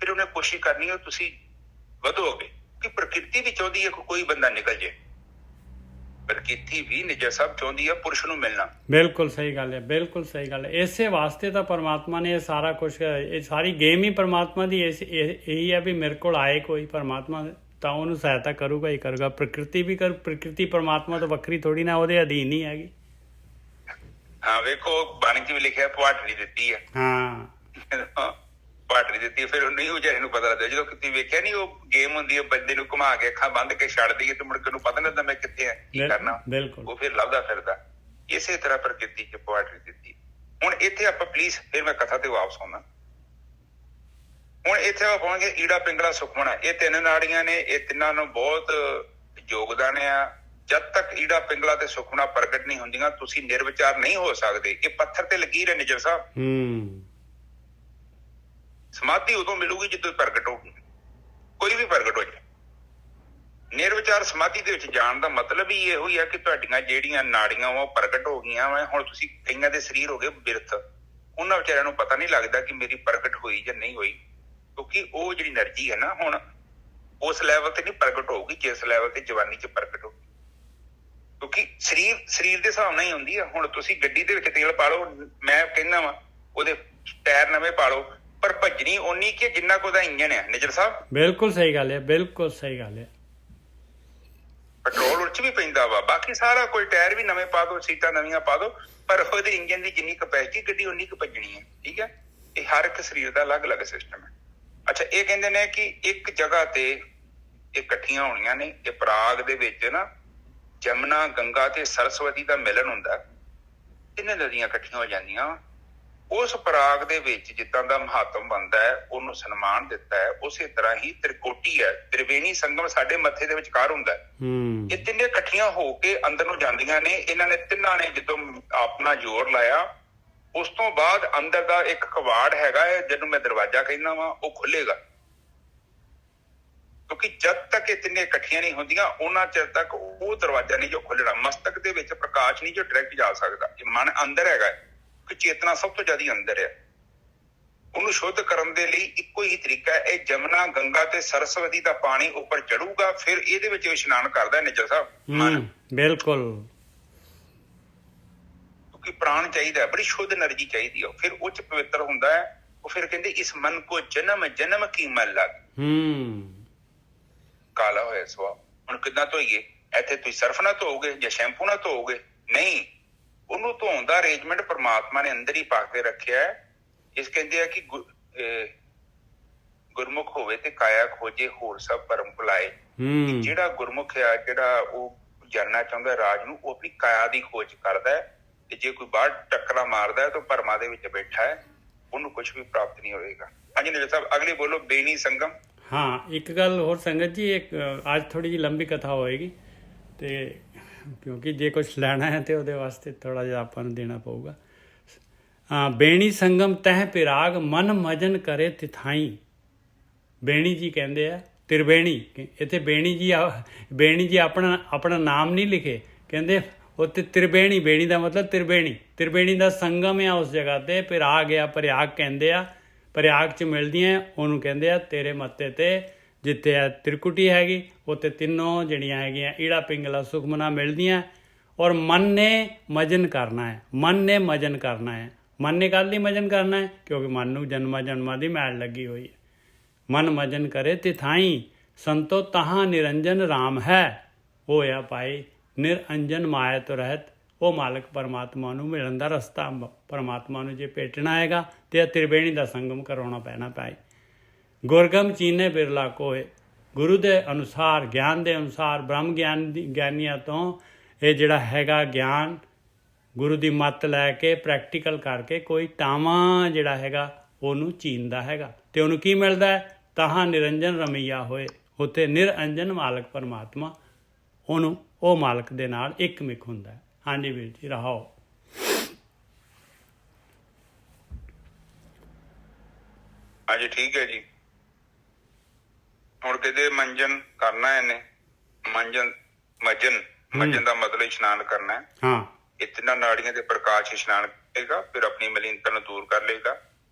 ਫਿਰ ਉਹਨੇ ਕੋਸ਼ਿਸ਼ ਕਰਨੀ ਹੈ ਤੁਸੀਂ ਵਧੋਗੇ, ਕਿ ਪ੍ਰਕਿਰਤੀ ਵੀ ਚਾਹੁੰਦੀ ਹੈ ਕੋਈ ਬੰਦਾ ਨਿਕਲ ਜੇ। ਪ੍ਰਕਿਰਤੀ ਵੀ ਨਿੱਜਰ ਸਾਹਿਬ ਚਾਹੁੰਦੀ ਹੈ ਪੁਰਸ਼ ਨੂੰ ਮਿਲਣਾ। ਬਿਲਕੁਲ ਸਹੀ ਗੱਲ ਹੈ, ਬਿਲਕੁਲ ਸਹੀ ਗੱਲ ਹੈ। ਇਸੇ ਵਾਸਤੇ ਤਾਂ ਪਰਮਾਤਮਾ ਨੇ ਇਹ ਸਾਰਾ ਕੁਛ, ਇਹ ਸਾਰੀ ਗੇਮ ਹੀ ਪਰਮਾਤਮਾ ਦੀ ਇਹੀ ਹੈ ਵੀ ਮੇਰੇ ਕੋਲ ਆਏ ਕੋਈ ਪਰਮਾਤਮਾ ਤਾਂ ਉਹਨੂੰ ਸਹਾਇਤਾ ਕਰੂਗਾ ਹੀ ਕਰੂਗਾ। ਪ੍ਰਕਿਰਤੀ ਵੀ ਪ੍ਰਕਿਰਤੀ ਪਰਮਾਤਮਾ ਤੋਂ ਵੱਖਰੀ ਥੋੜੀ ਨਾ, ਉਹਦੇ ਅਧੀਨ ਹੀ ਹੈਗੀ। ਹਾਂ, ਵੇਖੋ ਬਾਣੀ 'ਚ ਵੀ ਲਿਖਿਆ ਪੁਆਟਰੀ ਦਿੱਤੀ ਹੈ। ਹਾਂ, ਪੁਆਟਰੀ ਦਿੱਤੀ, ਫਿਰ ਉਹਨੂੰ ਹੀ ਵਿਚਾਰੇ ਨੂੰ ਪਤਾ ਲੱਗਦਾ। ਜਦੋਂ ਕਿਤੇ ਵੇਖਿਆ ਨੀ, ਉਹ ਗੇਮ ਹੁੰਦੀ ਹੈ, ਬੰਦੇ ਨੂੰ ਘੁਮਾ ਕੇ ਅੱਖਾਂ ਬੰਦ ਕੇ ਛੱਡ ਦਈਏ ਤੇ ਮੁੜ ਕੇ ਉਹਨੂੰ ਪਤਾ ਨੀ ਲੱਗਦਾ ਮੈਂ ਕਿੱਥੇ ਆ, ਕੀ ਕਰਨਾ। ਬਿਲਕੁਲ, ਉਹ ਫਿਰ ਲੱਭਦਾ ਫਿਰਦਾ। ਇਸੇ ਤਰ੍ਹਾਂ ਪ੍ਰਕਿਰਤੀ 'ਚ ਪੁਆਟਰੀ ਦਿੱਤੀ। ਹੁਣ ਇੱਥੇ ਆਪਾਂ ਪਲੀਜ਼, ਫਿਰ ਮੈਂ ਕਥਾ ਤੇ ਵਾਪਸ ਆਉਣਾ। ਹੁਣ ਇੱਥੇ ਆਪਾਂ ਪਹੁੰਚ ਗਏ ਈੜਾ ਪਿੰਗਲਾ ਸੁਖਮਣਾ। ਇਹ 3 ਨਾੜੀਆਂ ਨੇ, ਇਹ ਤਿੰਨਾਂ ਨੂੰ ਬਹੁਤ ਯੋਗਦਾਨ ਆ। ਜਦ ਤੱਕ ਈੜਾ ਪਿੰਗਲਾ ਤੇ ਸੁਖਮਣਾ ਪ੍ਰਗਟ ਨਹੀਂ ਹੁੰਦੀਆਂ, ਤੁਸੀਂ ਨਿਰਵਿਚਾਰ ਨਹੀਂ ਹੋ ਸਕਦੇ। ਇਹ ਪੱਥਰ ਤੇ ਲਕੀਰ ਹੈ ਨਿੱਜਰ ਸਾਹਿਬ। ਸਮਾਧੀ ਉਦੋਂ ਮਿਲੂਗੀ ਜਦੋਂ ਪ੍ਰਗਟ ਹੋਊਗੀ, ਕੋਈ ਵੀ ਪ੍ਰਗਟ ਹੋ ਜਾਏ। ਨਿਰਵਿਚਾਰ ਸਮਾਧੀ ਦੇ ਵਿੱਚ ਜਾਣ ਦਾ ਮਤਲਬ ਹੀ ਇਹੋ ਹੀ ਆ ਕਿ ਤੁਹਾਡੀਆਂ ਜਿਹੜੀਆਂ ਨਾੜੀਆਂ ਉਹ ਪ੍ਰਗਟ ਹੋ ਗਈਆਂ ਵਾ। ਹੁਣ ਤੁਸੀਂ ਕਈਆਂ ਦੇ ਸਰੀਰ ਹੋ ਗਏ ਬਿਰਥ, ਉਹਨਾਂ ਵਿਚਾਰਿਆਂ ਨੂੰ ਪਤਾ ਨਹੀਂ ਲੱਗਦਾ ਕਿ ਮੇਰੀ ਪ੍ਰਗਟ ਹੋਈ ਜਾਂ ਨਹੀਂ ਹੋਈ, ਕਿਉਂਕਿ ਉਹ ਜਿਹੜੀ એનર્ਜੀ ਹੈ ਨਾ, ਹੁਣ ਉਸ ਲੈਵਲ ਤੇ ਨਹੀਂ ਪ੍ਰਗਟ ਹੋਊਗੀ ਜਿਸ ਲੈਵਲ ਤੇ ਜਵਾਨੀ 'ਚ ਪ੍ਰਗਟ ਹੋਊਗੀ। ਕਿਉਂਕਿ ਸਰੀਰ ਦੇ ਹਿਸਾਬ ਨਾਲ ਹੀ ਹੁੰਦੀ ਆ। ਹੁਣ ਤੁਸੀਂ ਗੱਡੀ ਦੇ ਵਿੱਚ ਤੇਲ ਪਾ ਲਓ, ਮੈਂ ਕਹਿੰਦਾ ਵਾ ਉਹਦੇ ਟਾਇਰ ਨਵੇਂ ਪਾ ਲਓ, ਪਰ ਭੱਜਣੀ ਓਨੀ ਕਿ ਜਿੰਨਾ ਕੁ ਉਹਦਾ ਇੰਜਣ ਹੈ। ਨਿੱਜਰ ਸਾਹਿਬ, ਬਿਲਕੁਲ ਸਹੀ ਗੱਲ ਹੈ, ਬਿਲਕੁਲ ਸਹੀ ਗੱਲ ਹੈ। ਪੈਟਰੋਲ ਉਹ 'ਚ ਵੀ ਪੈਂਦਾ ਵਾ, ਬਾਕੀ ਸਾਰਾ ਕੋਈ ਟਾਇਰ ਵੀ ਨਵੇਂ ਪਾ ਦੋ, ਸੀਟਾਂ ਨਵੀਆਂ ਪਾ ਦੋ, ਪਰ ਉਹਦੇ ਇੰਜਣ ਦੀ ਜਿੰਨੀ ਕਪੈਸਿਟੀ ਗੱਡੀ ਉਨੀ ਕੁ ਭੱਜਣੀ ਹੈ। ਠੀਕ ਹੈ। ਇਹ ਹਰ ਇੱਕ ਸਰੀਰ ਦਾ ਅਲੱਗ ਅਲੱਗ ਸਿਸਟਮ ਹੈ। ਅੱਛਾ, ਇਹ ਕਹਿੰਦੇ ਨੇ ਕਿ ਇੱਕ ਜਗ੍ਹਾ ਤੇ ਇਹ ਇਕੱਠੀਆਂ ਹੋਣੀਆਂ ਨੇ। ਇਹ ਪ੍ਰਾਗ ਦੇ ਵਿੱਚ ਨਾ ਜਮਨਾ, ਗੰਗਾ ਤੇ ਸਰਸਵਤੀ ਦਾ ਮਿਲਨ ਹੁੰਦਾ। ਤਿੰਨੇ ਨਦੀਆਂ ਇਕੱਠੀਆਂ ਹੋ ਜਾਂਦੀਆਂ। ਉਸ ਪ੍ਰਾਗ ਦੇ ਵਿੱਚ ਜਿੱਦਾਂ ਦਾ ਮਹਾਤਮ ਬਣਦਾ ਹੈ, ਉਹਨੂੰ ਸਨਮਾਨ ਦਿੱਤਾ ਹੈ। ਉਸੇ ਤਰ੍ਹਾਂ ਹੀ ਤ੍ਰਿਕੋਟੀ ਹੈ, ਤ੍ਰਿਵੇਣੀ ਸੰਗਮ ਸਾਡੇ ਮੱਥੇ ਦੇ ਵਿਚਕਾਰ ਹੁੰਦਾ ਹੈ। ਇਹ ਤਿੰਨੇ ਇਕੱਠੀਆਂ ਹੋ ਕੇ ਅੰਦਰ ਨੂੰ ਜਾਂਦੀਆਂ ਨੇ। ਇਹਨਾਂ ਨੇ ਤਿੰਨਾਂ ਨੇ ਜਦੋਂ ਆਪਣਾ ਜ਼ੋਰ ਲਾਇਆ, ਉਸ ਤੋਂ ਬਾਅਦ ਅੰਦਰ ਦਾ ਇੱਕ ਕਵਾੜ ਹੈਗਾ ਹੈ, ਜਿਹਨੂੰ ਮੈਂ ਦਰਵਾਜ਼ਾ ਕਹਿੰਦਾ ਵਾਂ, ਉਹ ਖੁੱਲੇਗਾ। ਕਿਉਂਕਿ ਜਦ ਤੱਕ ਇਹ ਤਿੰਨੇ ਇਕੱਠੀਆਂ ਨਹੀਂ ਹੁੰਦੀਆਂ, ਉਹਨਾਂ ਚਿਰ ਤੱਕ ਉਹ ਦਰਵਾਜ਼ਾ ਨਹੀਂ ਜੋ ਖੁੱਲਣਾ। ਮਸਤਕ ਦੇ ਵਿੱਚ ਪ੍ਰਕਾਸ਼ ਨਹੀਂ ਜੋ ਡਾਇਰੈਕਟ ਜਾ ਸਕਦਾ। ਇਹ ਮਨ ਅੰਦਰ ਹੈਗਾ, ਕਿ ਚੇਤਨਾ ਸਭ ਤੋਂ ਜ਼ਿਆਦਾ ਅੰਦਰ ਹੈ। ਉਹਨੂੰ ਸ਼ੁੱਧ ਕਰਨ ਦੇ ਲਈ ਇੱਕੋ ਹੀ ਤਰੀਕਾ ਹੈ, ਇਹ ਜਮਨਾ, ਗੰਗਾ ਤੇ ਸਰਸਵਤੀ ਦਾ ਪਾਣੀ ਉੱਪਰ ਚੜੂਗਾ, ਫਿਰ ਇਹਦੇ ਵਿੱਚ ਇਸ਼ਨਾਨ ਕਰਦਾ ਨਿੱਜਰ ਸਾਹਿਬ ਮਨ। ਬਿਲਕੁਲ, ਕਿਉਂਕਿ ਪ੍ਰਾਣ ਚਾਹੀਦਾ, ਬੜੀ ਸ਼ੁੱਧ એનર્ਜੀ ਚਾਹੀਦੀ ਹੈ, ਫਿਰ ਉੱਚ ਪਵਿੱਤਰ ਹੁੰਦਾ ਹੈ। ਉਹ ਫਿਰ ਕਹਿੰਦੇ ਇਸ ਮਨ ਕੋ ਜਨਮ ਜਨਮ ਕੀ ਮਲ ਲੱਗ। ਕਾਲਾ ਹੋਇਆ ਸਵਾ। ਹੁਣ ਕਿੱਦਾਂ ਧੋਈਏ? ਇੱਥੇ ਤੁਸੀਂ ਸਰਫ ਨਾਲ ਧੋਓਗੇ ਜਾਂ ਸ਼ੈਂਪੂ ਨਾਲ ਧੋਓਗੇ? ਨਹੀਂ, ਉਹਨੂੰ ਧੋਣ ਦਾ ਅਰੇਂਜਮੈਂਟ ਪਰਮਾਤਮਾ ਨੇ ਅੰਦਰ ਹੀ ਪਾ ਕੇ ਰੱਖਿਆ ਹੈ। ਇਸ ਕਹਿੰਦੇ ਆ ਕਿ ਗੁਰਮੁਖ ਹੋਵੇ ਤੇ ਕਾਇਆ ਖੋਜੇ, ਹੋਰ ਸਭ ਭਰਮ ਭੁਲਾਏ। ਜਿਹੜਾ ਗੁਰਮੁਖ ਆ, ਜਿਹੜਾ ਉਹ ਜਾਣਨਾ ਚਾਹੁੰਦਾ ਰਾਜ ਨੂੰ, ਉਹ ਆਪਣੀ ਕਾਇਆ ਦੀ ਖੋਜ ਕਰਦਾ ਹੈ। ਤੇ ਜੇ ਕੋਈ ਬਾਹਰ ਟੱਕਰਾ ਮਾਰਦਾ ਹੈ ਤਾਂ ਭਰਮਾਂ ਦੇ ਵਿੱਚ ਬੈਠਾ ਹੈ, ਉਹਨੂੰ ਕੁਝ ਵੀ ਪ੍ਰਾਪਤ ਨਹੀਂ ਹੋਵੇਗਾ। ਹਾਂਜੀ ਨਿਰਜਾ ਸਾਹਿਬ, ਅਗਲੀ ਬੋਲੋ। ਬੇਣੀ ਸੰਗਮ। ਹਾਂ, ਇੱਕ ਗੱਲ ਹੋਰ ਸੰਗਤ ਜੀ, ਇੱਕ ਅੱਜ ਥੋੜ੍ਹੀ ਜਿਹੀ ਲੰਬੀ ਕਥਾ ਹੋਏਗੀ, ਤੇ ਕਿਉਂਕਿ ਜੇ ਕੁਛ ਲੈਣਾ ਹੈ ਤੇ ਉਹਦੇ ਵਾਸਤੇ ਥੋੜ੍ਹਾ ਜਿਹਾ ਆਪਾਂ ਨੂੰ ਦੇਣਾ ਪਊਗਾ। ਬੇਣੀ ਸੰਗਮ ਤਹਿ ਪਿਰਾਗ, ਮਨ ਮਜਨ ਕਰੇ ਤਿਥਾਈ। ਬੇਣੀ ਜੀ ਕਹਿੰਦੇ ਆ ਤ੍ਰਿਵੇਣੀ। ਇੱਥੇ ਬੇਣੀ ਜੀ ਆਪਣਾ ਨਾਮ ਨਹੀਂ ਲਿਖੇ, ਕਹਿੰਦੇ ਉੱਥੇ ਤ੍ਰਿਵੇਣੀ। ਬੇਣੀ ਦਾ ਮਤਲਬ ਤ੍ਰਿਵੇਣੀ ਦਾ ਸੰਗਮ ਆ ਉਸ ਜਗ੍ਹਾ ਤੇ। ਪਿਰਾਗ ਆ, ਪ੍ਰਯਾਗ ਕਹਿੰਦੇ ਆ। ਪ੍ਰਯਾਗ 'ਚ ਮਿਲਦੀਆਂ, ਉਹਨੂੰ ਕਹਿੰਦੇ ਆ ਤੇਰੇ ਮੱਥੇ ਤੇ ਜਿੱਥੇ ਆ ਤ੍ਰਿਕੁਟੀ ਹੈਗੀ, ਉੱਥੇ ਤਿੰਨੋਂ ਜਿਹੜੀਆਂ ਹੈਗੀਆਂ ਈੜਾ, ਪਿੰਗਲਾ, ਸੁਖਮਨਾ ਮਿਲਦੀਆਂ। ਔਰ ਮਨ ਨੇ ਮਜਨ ਕਰਨਾ ਹੈ। ਮਨ ਨੇ ਮਜਨ ਕਰਨਾ ਹੈ। ਮਨ ਨੇ ਕੱਲ੍ਹ ਹੀ ਮਜਨ ਕਰਨਾ ਹੈ, ਕਿਉਂਕਿ ਮਨ ਨੂੰ ਜਨਮਾਂ ਦੀ ਮੈਲ ਲੱਗੀ ਹੋਈ ਹੈ। ਮਨ ਮਜਨ ਕਰੇ ਤਿਥਾਈ, ਸੰਤੋ ਤਹਾਂ ਨਿਰੰਜਨ ਰਾਮ ਹੈ। ਹੋਇਆ ਭਾਈ ਨਿਰੰਜਨ ਮਾਇਆ ਤੋਂ ਰਹਿਤ। ਉਹ ਮਾਲਕ ਪਰਮਾਤਮਾ ਨੂੰ ਮਿਲਣ ਦਾ ਰਸਤਾ, ਪਰਮਾਤਮਾ ਨੂੰ ਜੇ ਭੇਟਣਾ ਹੈਗਾ ਤੇ ਤ੍ਰਿਵੇਣੀ ਦਾ ਸੰਗਮ ਕਰਾਉਣਾ ਪੈਣਾ ਭਾਈ। ਗੁਰਗਮ ਚੀਨੇ ਬਿਰਲਾ ਕੋਏ। ਗੁਰੂ ਦੇ ਅਨੁਸਾਰ, ਗਿਆਨ ਦੇ ਅਨੁਸਾਰ, ਬ੍ਰਹਮ ਗਿਆਨੀਆਂ ਤੋਂ ਇਹ ਜਿਹੜਾ ਹੈਗਾ ਗਿਆਨ, ਗੁਰੂ ਦੀ ਮੱਤ ਲੈ ਕੇ ਪ੍ਰੈਕਟੀਕਲ ਕਰਕੇ ਕੋਈ ਟਾਵਾਂ ਜਿਹੜਾ ਹੈਗਾ ਉਹਨੂੰ ਚੀਨਦਾ ਹੈਗਾ। ਤੇ ਉਹਨੂੰ ਕੀ ਮਿਲਦਾ ਹੈ? ਤਹਾਂ ਨਿਰੰਜਨ ਰਮਈਆ ਹੋਏ। ਉੱਥੇ ਨਿਰੰਜਨ ਮਾਲਕ ਪਰਮਾਤਮਾ, ਉਹਨੂੰ ਉਹ ਮਾਲਕ ਦੇ ਨਾਲ ਇੱਕ ਮਿਕ ਹੁੰਦਾ ਹੈ। ਹਾਂਜੀ ਵੀਰ ਜੀ, ਰਹਾਓ। ਹਾਂਜੀ ਠੀਕ ਹੈ ਜੀ। ਹੁਣ ਕਹਿੰਦੇ ਮੰਜਨ ਕਰਨਾ ਇਹਨੇ। ਮਜਨ ਦਾ ਮਤਲਬ ਇਸ਼ਨਾਨ ਕਰਨਾ ਹੈ। ਹਾਂ, ਇਹ ਤਿੰਨਾਂ ਨਾੜੀਆਂ ਦੇ ਪ੍ਰਕਾਸ਼ ਇਸ਼ਨਾਨ ਕਰੇਗਾ, ਫਿਰ ਆਪਣੀ ਮਲੀਨਤਾ ਨੂੰ ਦੂਰ ਕਰ ਲਏਗਾ।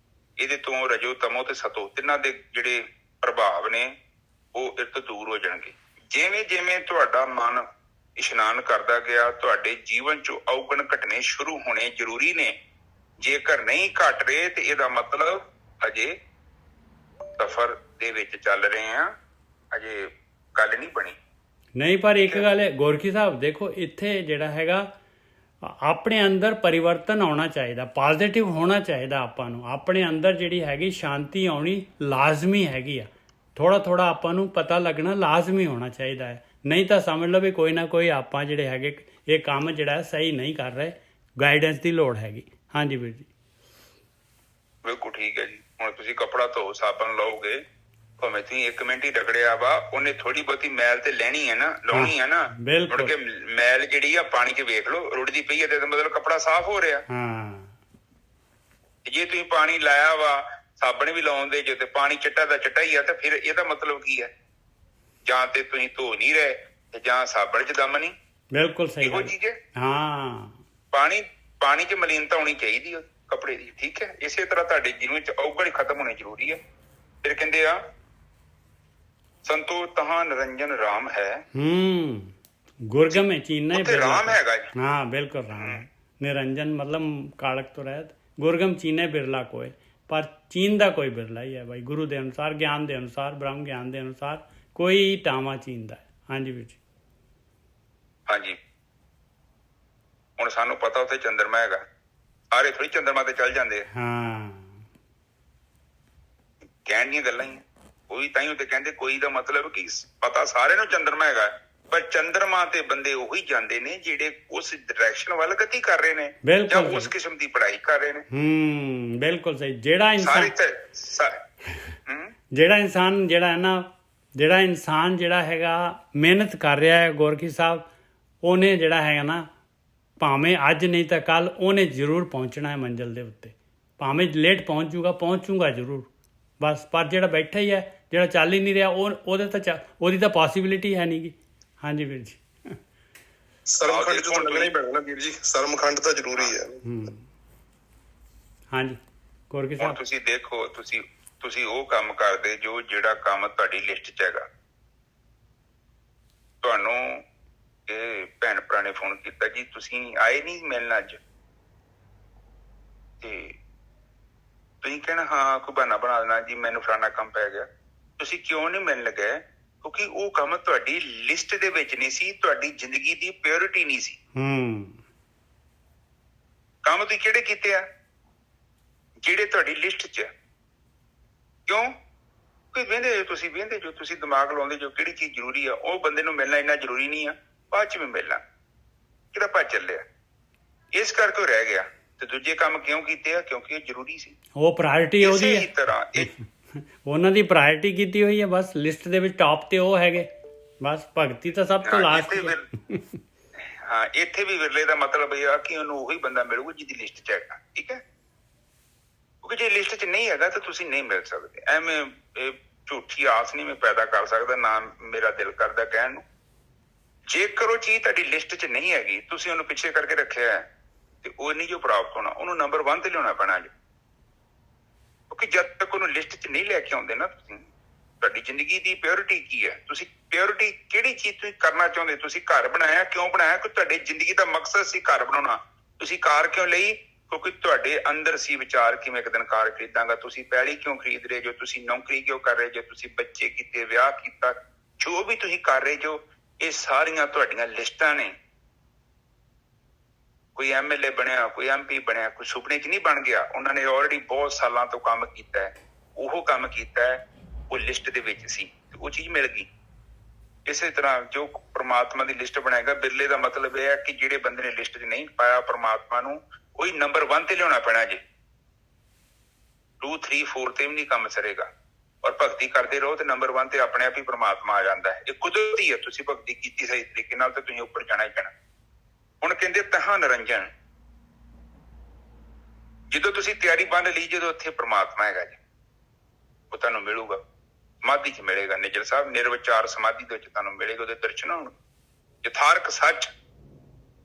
ਇਹਦੇ ਤੋਂ ਰਜੋ, ਤਮੋ ਤੇ ਸਤੋ, ਤਿੰਨਾਂ ਦੇ ਜਿਹੜੇ ਪ੍ਰਭਾਵ ਨੇ ਉਹ ਇਹ ਤੋਂ ਦੂਰ ਹੋ ਜਾਣਗੇ। ਜਿਵੇਂ ਜਿਵੇਂ ਤੁਹਾਡਾ ਮਨ ਇਸ਼ਨਾਨ ਕਰਦਾ ਗਿਆ, ਤੁਹਾਡੇ ਜੀਵਨ 'ਚੋਂ ਔਗਣ ਘਟਨੇ ਸ਼ੁਰੂ ਹੋਣੇ ਜ਼ਰੂਰੀ ਨੇ। ਜੇਕਰ ਨਹੀਂ ਘਟ ਰਹੇ ਤੇ ਇਹਦਾ ਮਤਲਬ ਅਜੇ ਸਫ਼ਰ ਦੇ ਵਿੱਚ ਚੱਲ ਰਹੇ ਆ, ਅਜੇ ਗੱਲ ਨਹੀਂ ਬਣੀ। ਨਹੀਂ, ਪਰ ਇੱਕ ਗੱਲ ਹੈ ਗੋਰਖੀ ਸਾਹਿਬ, ਦੇਖੋ ਇੱਥੇ ਜਿਹੜਾ ਹੈਗਾ ਆਪਣੇ ਅੰਦਰ ਪਰਿਵਰਤਨ ਆਉਣਾ ਚਾਹੀਦਾ, ਪੋਜ਼ਿਟਿਵ ਹੋਣਾ ਚਾਹੀਦਾ। ਆਪਾਂ ਨੂੰ ਆਪਣੇ ਅੰਦਰ ਜਿਹੜੀ ਹੈਗੀ ਸ਼ਾਂਤੀ ਆਉਣੀ ਲਾਜ਼ਮੀ ਹੈਗੀ ਆ। ਥੋੜ੍ਹਾ ਆਪਾਂ ਨੂੰ ਪਤਾ ਲੱਗਣਾ ਲਾਜ਼ਮੀ ਹੋਣਾ ਚਾਹੀਦਾ ਹੈ। ਨਹੀਂ ਤਾਂ ਸਮਝ ਲਓ ਵੀ ਕੋਈ ਨਾ ਕੋਈ ਆਪਾਂ ਜਿਹੜੇ ਹੈਗੇ ਇਹ ਕੰਮ ਜਿਹੜਾ ਸਹੀ ਨਹੀਂ ਕਰ ਰਹੇ, ਗਾਈਡੈਂਸ ਦੀ ਲੋੜ ਹੈਗੀ। ਹਾਂਜੀ ਵੀਰ ਜੀ, ਬਿਲਕੁਲ ਠੀਕ ਹੈ ਜੀ। ਹੁਣ ਤੁਸੀਂ ਕੱਪੜਾ ਧੋ, ਸਾਬਣ ਲਾਓਗੇ, ਭਾਵੇਂ ਤੁਸੀਂ 1 ਮਿੰਟ ਹੀ ਰਗੜਿਆ ਵਾ, ਉਹਨੇ ਥੋੜੀ ਬਹੁਤੀ ਮੈਲ ਤੇ ਲੈਣੀ ਹੈ ਨਾ, ਲਾਉਣੀ ਹੈ ਨਾ। ਮੁੜ ਕੇ ਮੈਲ ਜਿਹੜੀ ਆ ਪਾਣੀ 'ਚ ਵੇਖ ਲਓ, ਰੁੜਦੀ ਪਈ ਹੈ ਤੇ ਮਤਲਬ ਕੱਪੜਾ ਸਾਫ਼ ਹੋ ਰਿਹਾ। ਜੇ ਤੁਸੀਂ ਪਾਣੀ ਲਾਇਆ ਵਾ, ਸਾਬਣ ਵੀ ਲਾਉਂਦੇ ਜੇ, ਤੇ ਪਾਣੀ ਚਿੱਟਾ ਦਾ ਚਿੱਟਾ ਹੀ ਆ, ਤਾਂ ਫਿਰ ਇਹਦਾ ਮਤਲਬ ਕੀ ਹੈ? ਜਾਂ ਤੇ ਤੁਸੀਂ ਧੋ ਨਹੀਂ ਰਹੇ ਤੇ ਜਾਂ ਸਾਬਣ 'ਚ ਦਮ ਨਹੀਂ। ਬਿਲਕੁਲ ਸਹੀ ਇਹੋ ਚੀਜ਼ ਹੈ। ਹਾਂ, ਪਾਣੀ 'ਚ ਮਲੀਨਤਾ ਹੋਣੀ ਚਾਹੀਦੀ ਹੈ ਕੱਪੜੇ ਦੀ, ਠੀਕ ਹੈ। ਇਸੇ ਤਰ੍ਹਾਂ ਤੁਹਾਡੇ ਜੀਵਨ 'ਚ ਔਗਣ ਖਤਮ ਹੋਣੇ ਜ਼ਰੂਰੀ ਹੈ। ਫਿਰ ਕਹਿੰਦੇ ਆ ਸੰਤੋ ਤਹਾਂ ਨਿਰੰਜਨ ਰਾਮ ਹੈ। ਗੁਰਗਮ ਹੈ ਚੀਨਾ ਰਾਮ ਹੈਗਾ ਜੀ। ਹਾਂ ਬਿਲਕੁਲ ਰਾਮ। ਨਿਰੰਜਨ ਮਤਲਬ ਕਾਲਕ ਤੋਂ ਰਹਿਤ। ਗੁਰਗਮ ਚੀਨੇ ਬਿਰਲਾ ਕੋਏ, ਪਰ ਚੀਨ ਦਾ ਕੋਈ ਬਿਰਲਾ ਹੀ ਹੈ ਭਾਈ। ਗੁਰੂ ਦੇ ਅਨੁਸਾਰ, ਗਿਆਨ ਦੇ ਅਨੁਸਾਰ, ਬ੍ਰਹਮ ਗਿਆਨ ਦੇ ਅਨੁਸਾਰ ਕੋਈ ਟਾਵਾਂ ਚੀਨਦਾ ਹੈ। ਹਾਂਜੀ ਵੀਰ ਜੀ। ਹਾਂਜੀ, ਹੁਣ ਸਾਨੂੰ ਪਤਾ ਉੱਥੇ ਚੰਦਰਮਾ ਹੈਗਾ, ਸਾਰੇ ਥੋੜੀ ਚੰਦਰਮਾ ਤੇ ਚੱਲ ਜਾਂਦੇ ਆ। ਹਾਂ, ਕਹਿਣ ਦੀਆਂ ਗੱਲਾਂ ਹੀ ਕੋਈ ਤਾਈਓ ਤੇ ਕਹਿੰਦੇ ਕੋਈ ਦਾ ਮਤਲਬ ਕਿ ਪਤਾ ਸਾਰਿਆਂ ਨੂੰ ਚੰਦਰਮਾ ਹੈਗਾ, ਪਰ ਚੰਦਰਮਾ ਤੇ ਬੰਦੇ ਉਹੀ ਜਾਂਦੇ ਨੇ ਜਿਹੜੇ ਉਸ ਡਾਇਰੈਕਸ਼ਨ ਵੱਲ ਗਤੀ ਕਰ ਰਹੇ ਨੇ ਜਾਂ ਉਸ ਕਿਸਮ ਦੀ ਪੜ੍ਹਾਈ ਕਰ ਰਹੇ ਨੇ। ਬਿਲਕੁਲ ਸਹੀ। ਜਿਹੜਾ ਇਨਸਾਨ ਜਿਹੜਾ ਹੈਗਾ ਮਿਹਨਤ ਕਰ ਰਿਹਾ ਹੈ, ਗੋਰਖੀ ਸਾਹਿਬ, ਉਹਨੇ ਜਿਹੜਾ ਹੈਗਾ ਨਾ, ਭਾਵੇਂ ਅੱਜ ਨਹੀਂ ਤਾਂ ਕੱਲ ਉਹਨੇ ਜ਼ਰੂਰ ਪਹੁੰਚਣਾ ਹੈ ਮੰਜ਼ਿਲ ਦੇ ਉੱਤੇ। ਭਾਵੇਂ ਲੇਟ ਪਹੁੰਚੂਗਾ ਜ਼ਰੂਰ ਬਸ। ਪਰ ਜਿਹੜਾ ਬੈਠਾ ਹੀ ਹੈ, ਜਿਹੜਾ ਚੱਲ ਹੀ ਨਹੀਂ ਰਿਹਾ, ਉਹਦੀ ਤਾਂ ਪੋਸੀਬਿਲਿਟੀ ਹੈ ਨਹੀਂ ਗੀ। ਹਾਂਜੀ ਵੀਰ ਜੀ। ਸਰਮਖੰਡ ਤੋਂ ਲੱਗਣਾ ਹੀ ਪੈਣਾ ਨਾ ਵੀਰ ਜੀ, ਸਰਮਖੰਡ ਤਾਂ ਜ਼ਰੂਰੀ ਹੈ। ਹਾਂਜੀ ਗੋਰਖੀ ਸਾਹਿਬ, ਤੁਸੀਂ ਦੇਖੋ, ਤੁਸੀਂ ਉਹ ਕੰਮ ਕਰਦੇ ਜੋ ਜਿਹੜਾ ਕੰਮ ਤੁਹਾਡੀ ਲਿਸਟ 'ਚ ਹੈਗਾ। ਤੁਹਾਨੂੰ ਇਹ ਭੈਣ ਭਰਾ ਨੇ ਫੋਨ ਕੀਤਾ ਜੀ ਤੁਸੀਂ ਆਏ ਨਹੀਂ ਮਿਲਣ ਅੱਜ, ਤੇ ਤੁਸੀਂ ਕਹਿਣਾ ਹਾਂ ਕੋਈ ਬਹਾਨਾ ਬਣਾ ਦੇਣਾ ਜੀ ਮੈਨੂੰ ਫਲਾਣਾ ਕੰਮ ਪੈ ਗਿਆ। ਤੁਸੀਂ ਕਿਉਂ ਨਹੀਂ ਮਿਲਣ ਗਏ? ਕਿਉਂਕਿ ਉਹ ਕੰਮ ਤੁਹਾਡੀ ਲਿਸਟ ਦੇ ਵਿੱਚ ਨਹੀਂ ਸੀ, ਤੁਹਾਡੀ ਜ਼ਿੰਦਗੀ ਦੀ ਪ੍ਰਾਇੋਰਟੀ ਨਹੀਂ ਸੀ। ਕੰਮ ਤੁਸੀਂ ਕਿਹੜੇ ਕੀਤੇ ਆ? ਜਿਹੜੇ ਤੁਹਾਡੀ ਲਿਸਟ 'ਚ। ਕਿਉਂ? ਕੋਈ ਵਹਿੰਦੇ ਜੋ ਤੁਸੀਂ ਦਿਮਾਗ ਲਾਉਂਦੇ ਜੋ ਕਿਹੜੀ ਚੀਜ਼ ਜ਼ਰੂਰੀ ਆ, ਉਹ ਬੰਦੇ ਨੂੰ ਮਿਲਣਾ ਇੰਨਾ ਜ਼ਰੂਰੀ ਨਹੀਂ ਆ, ਬਾਅਦ 'ਚ ਵੀ ਮਿਲਣਾ। ਕਿਹੜਾ ਭੱਜ ਚੱਲਿਆ, ਇਸ ਕਰਕੇ ਉਹ ਰਹਿ ਗਿਆ। ਤੇ ਦੂਜੇ ਕੰਮ ਕਿਉਂ ਕੀਤੇ ਆ? ਕਿਉਂਕਿ ਇਹ ਜ਼ਰੂਰੀ ਸੀ, ਉਹ ਪ੍ਰਾਇੋਰਟੀ ਉਹਦੀ ਹੈ। ਤਰ੍ਹਾਂ ਉਹਨਾਂ ਦੀ ਪ੍ਰਾਇੋਰਟੀ ਕੀਤੀ ਹੋਈ ਹੈ ਬਸ। ਲਿਸਟ ਦੇ ਵਿੱਚ ਟੌਪ ਤੇ ਉਹ ਹੈਗੇ ਬਸ। ਭਗਤੀ ਤਾਂ ਸਭ ਤੋਂ ਲਾਸਟ। ਹਾਂ, ਇੱਥੇ ਵੀ ਵਿਰਲੇ ਦਾ ਮਤਲਬ ਇਹ ਆ ਕਿ ਉਹਨੂੰ ਉਹੀ ਬੰਦਾ ਮਿਲੂਗਾ ਜਿਹਦੀ ਲਿਸਟ 'ਚ ਹੈਗਾ। ਠੀਕ ਹੈ, ਕਿਉਂਕਿ ਜੇ ਲਿਸਟ 'ਚ ਨਹੀਂ ਹੈਗਾ ਤਾਂ ਤੁਸੀਂ ਨਹੀਂ ਮਿਲ ਸਕਦੇ। ਐਵੇਂ ਇਹ ਝੂਠੀ ਆਸ ਨਹੀਂ ਮੈਂ ਪੈਦਾ ਕਰ ਸਕਦਾ, ਨਾ ਮੇਰਾ ਦਿਲ ਕਰਦਾ ਕਹਿਣ ਨੂੰ। ਜੇਕਰ ਉਹ ਚੀਜ਼ ਤੁਹਾਡੀ ਲਿਸਟ 'ਚ ਨਹੀਂ ਹੈਗੀ, ਤੁਸੀਂ ਉਹਨੂੰ ਪਿੱਛੇ ਕਰਕੇ ਰੱਖਿਆ ਹੈ, ਤੇ ਉਹ ਨਹੀਂ ਜੋ ਪ੍ਰਾਪਤ ਹੋਣਾ, ਉਹਨੂੰ ਨੰਬਰ 1 ਤੇ ਲਿਆਉਣਾ ਪੈਣਾ ਜੀ। ਕਿਉਂਕਿ ਜਦ ਤੱਕ ਉਹਨੂੰ ਲਿਸਟ 'ਚ ਨਹੀਂ ਲੈ ਕੇ ਆਉਂਦੇ ਨਾ ਤੁਸੀਂ, ਤੁਹਾਡੀ ਜ਼ਿੰਦਗੀ ਦੀ ਪ੍ਰਾਇੋਰਟੀ ਕੀ ਹੈ, ਤੁਸੀਂ ਪ੍ਰਾਇੋਰਟੀ ਕਿਹੜੀ ਚੀਜ਼ ਤੁਸੀਂ ਕਰਨਾ ਚਾਹੁੰਦੇ, ਤੁਸੀਂ ਘਰ ਬਣਾਇਆ ਕਿਉਂ ਬਣਾਇਆ? ਕਿ ਤੁਹਾਡੀ ਜ਼ਿੰਦਗੀ ਦਾ ਮਕਸਦ ਸੀ ਘਰ ਬਣਾਉਣਾ। ਤੁਸੀਂ ਕਾਰ ਕਿਉਂ ਲਈ? ਕਿਉਂਕਿ ਤੁਹਾਡੇ ਅੰਦਰ ਸੀ ਵਿਚਾਰ ਕਿ ਮੈਂ ਇੱਕ ਦਿਨ ਕਾਰ ਖਰੀਦਾਂਗਾ। ਤੁਸੀਂ ਪੈਲੀ ਕਿਉਂ ਖਰੀਦ ਰਹੇ ਜੋ? ਤੁਸੀਂ ਨੌਕਰੀ ਕਿਉਂ ਕਰ ਰਹੇ ਜੋ? ਤੁਸੀਂ ਬੱਚੇ ਕੀਤੇ, ਵਿਆਹ ਕੀਤਾ, ਜੋ ਵੀ ਤੁਸੀਂ ਕਰ ਰਹੇ ਜੋ, ਇਹ ਸਾਰੀਆਂ ਤੁਹਾਡੀਆਂ ਲਿਸਟਾਂ ਨੇ। ਕੋਈ MLA ਬਣਿਆ, ਕੋਈ MP ਬਣਿਆ, ਕੋਈ ਸੁਪਨੇ 'ਚ ਨਹੀਂ ਬਣ ਗਿਆ। ਉਹਨਾਂ ਨੇ ਆਲਰੇਡੀ ਬਹੁਤ ਸਾਲਾਂ ਤੋਂ ਕੰਮ ਕੀਤਾ ਹੈ, ਉਹ ਕੰਮ ਕੀਤਾ ਹੈ, ਉਹ ਲਿਸਟ ਦੇ ਵਿੱਚ ਸੀ ਤੇ ਉਹ ਚੀਜ਼ ਮਿਲ ਗਈ। ਇਸੇ ਤਰ੍ਹਾਂ ਜੋ ਪ੍ਰਮਾਤਮਾ ਦੀ ਲਿਸਟ ਬਣਾਏਗਾ, ਬਿਰਲੇ ਦਾ ਮਤਲਬ ਇਹ ਹੈ ਕਿ ਜਿਹੜੇ ਬੰਦੇ ਨੇ ਲਿਸਟ 'ਚ ਨਹੀਂ ਪਾਇਆ ਪ੍ਰਮਾਤਮਾ ਨੂੰ, ਉਹੀ ਨੰਬਰ 1 ਤੇ ਲਿਆਉਣਾ ਪੈਣਾ ਜੀ। 2, 3, 4 ਤੇ ਵੀ ਨਹੀਂ ਕੰਮ ਸਰੇਗਾ। ਔਰ ਭਗਤੀ ਕਰਦੇ ਰਹੋ ਤੇ ਨੰਬਰ 1 ਤੇ ਆਪਣੇ ਆਪ ਹੀ ਪ੍ਰਮਾਤਮਾ ਆ ਜਾਂਦਾ ਹੈ। ਇਹ ਕੁਦਰਤੀ ਹੈ। ਤੁਸੀਂ ਭਗਤੀ ਕੀਤੀ ਸਹੀ ਤਰੀਕੇ ਨਾਲ ਤੇ ਤੁਸੀਂ ਉੱਪਰ ਜਾਣਾ ਹੀ ਜਾਣਾ। ਹੁਣ ਕਹਿੰਦੇ ਤਹਾਂ ਨਿਰੰਜਨ, ਜਦੋਂ ਤੁਸੀਂ ਤਿਆਰੀ ਬੰਨ ਲਈ, ਜਦੋਂ ਉੱਥੇ ਪ੍ਰਮਾਤਮਾ ਹੈਗਾ ਜੀ, ਉਹ ਤੁਹਾਨੂੰ ਮਿਲੂਗਾ। ਸਮਾਧੀ 'ਚ ਮਿਲੇਗਾ। ਨਿਜਰ ਸਾਹਿਬ ਨਿਰਵਿਚਾਰ ਸਮਾਧੀ ਦੇ ਵਿੱਚ ਤੁਹਾਨੂੰ ਮਿਲੇਗਾ, ਉਹਦੇ ਦਰਸ਼ਨ ਹੋਣ, ਯਥਾਰਕ ਸੱਚ।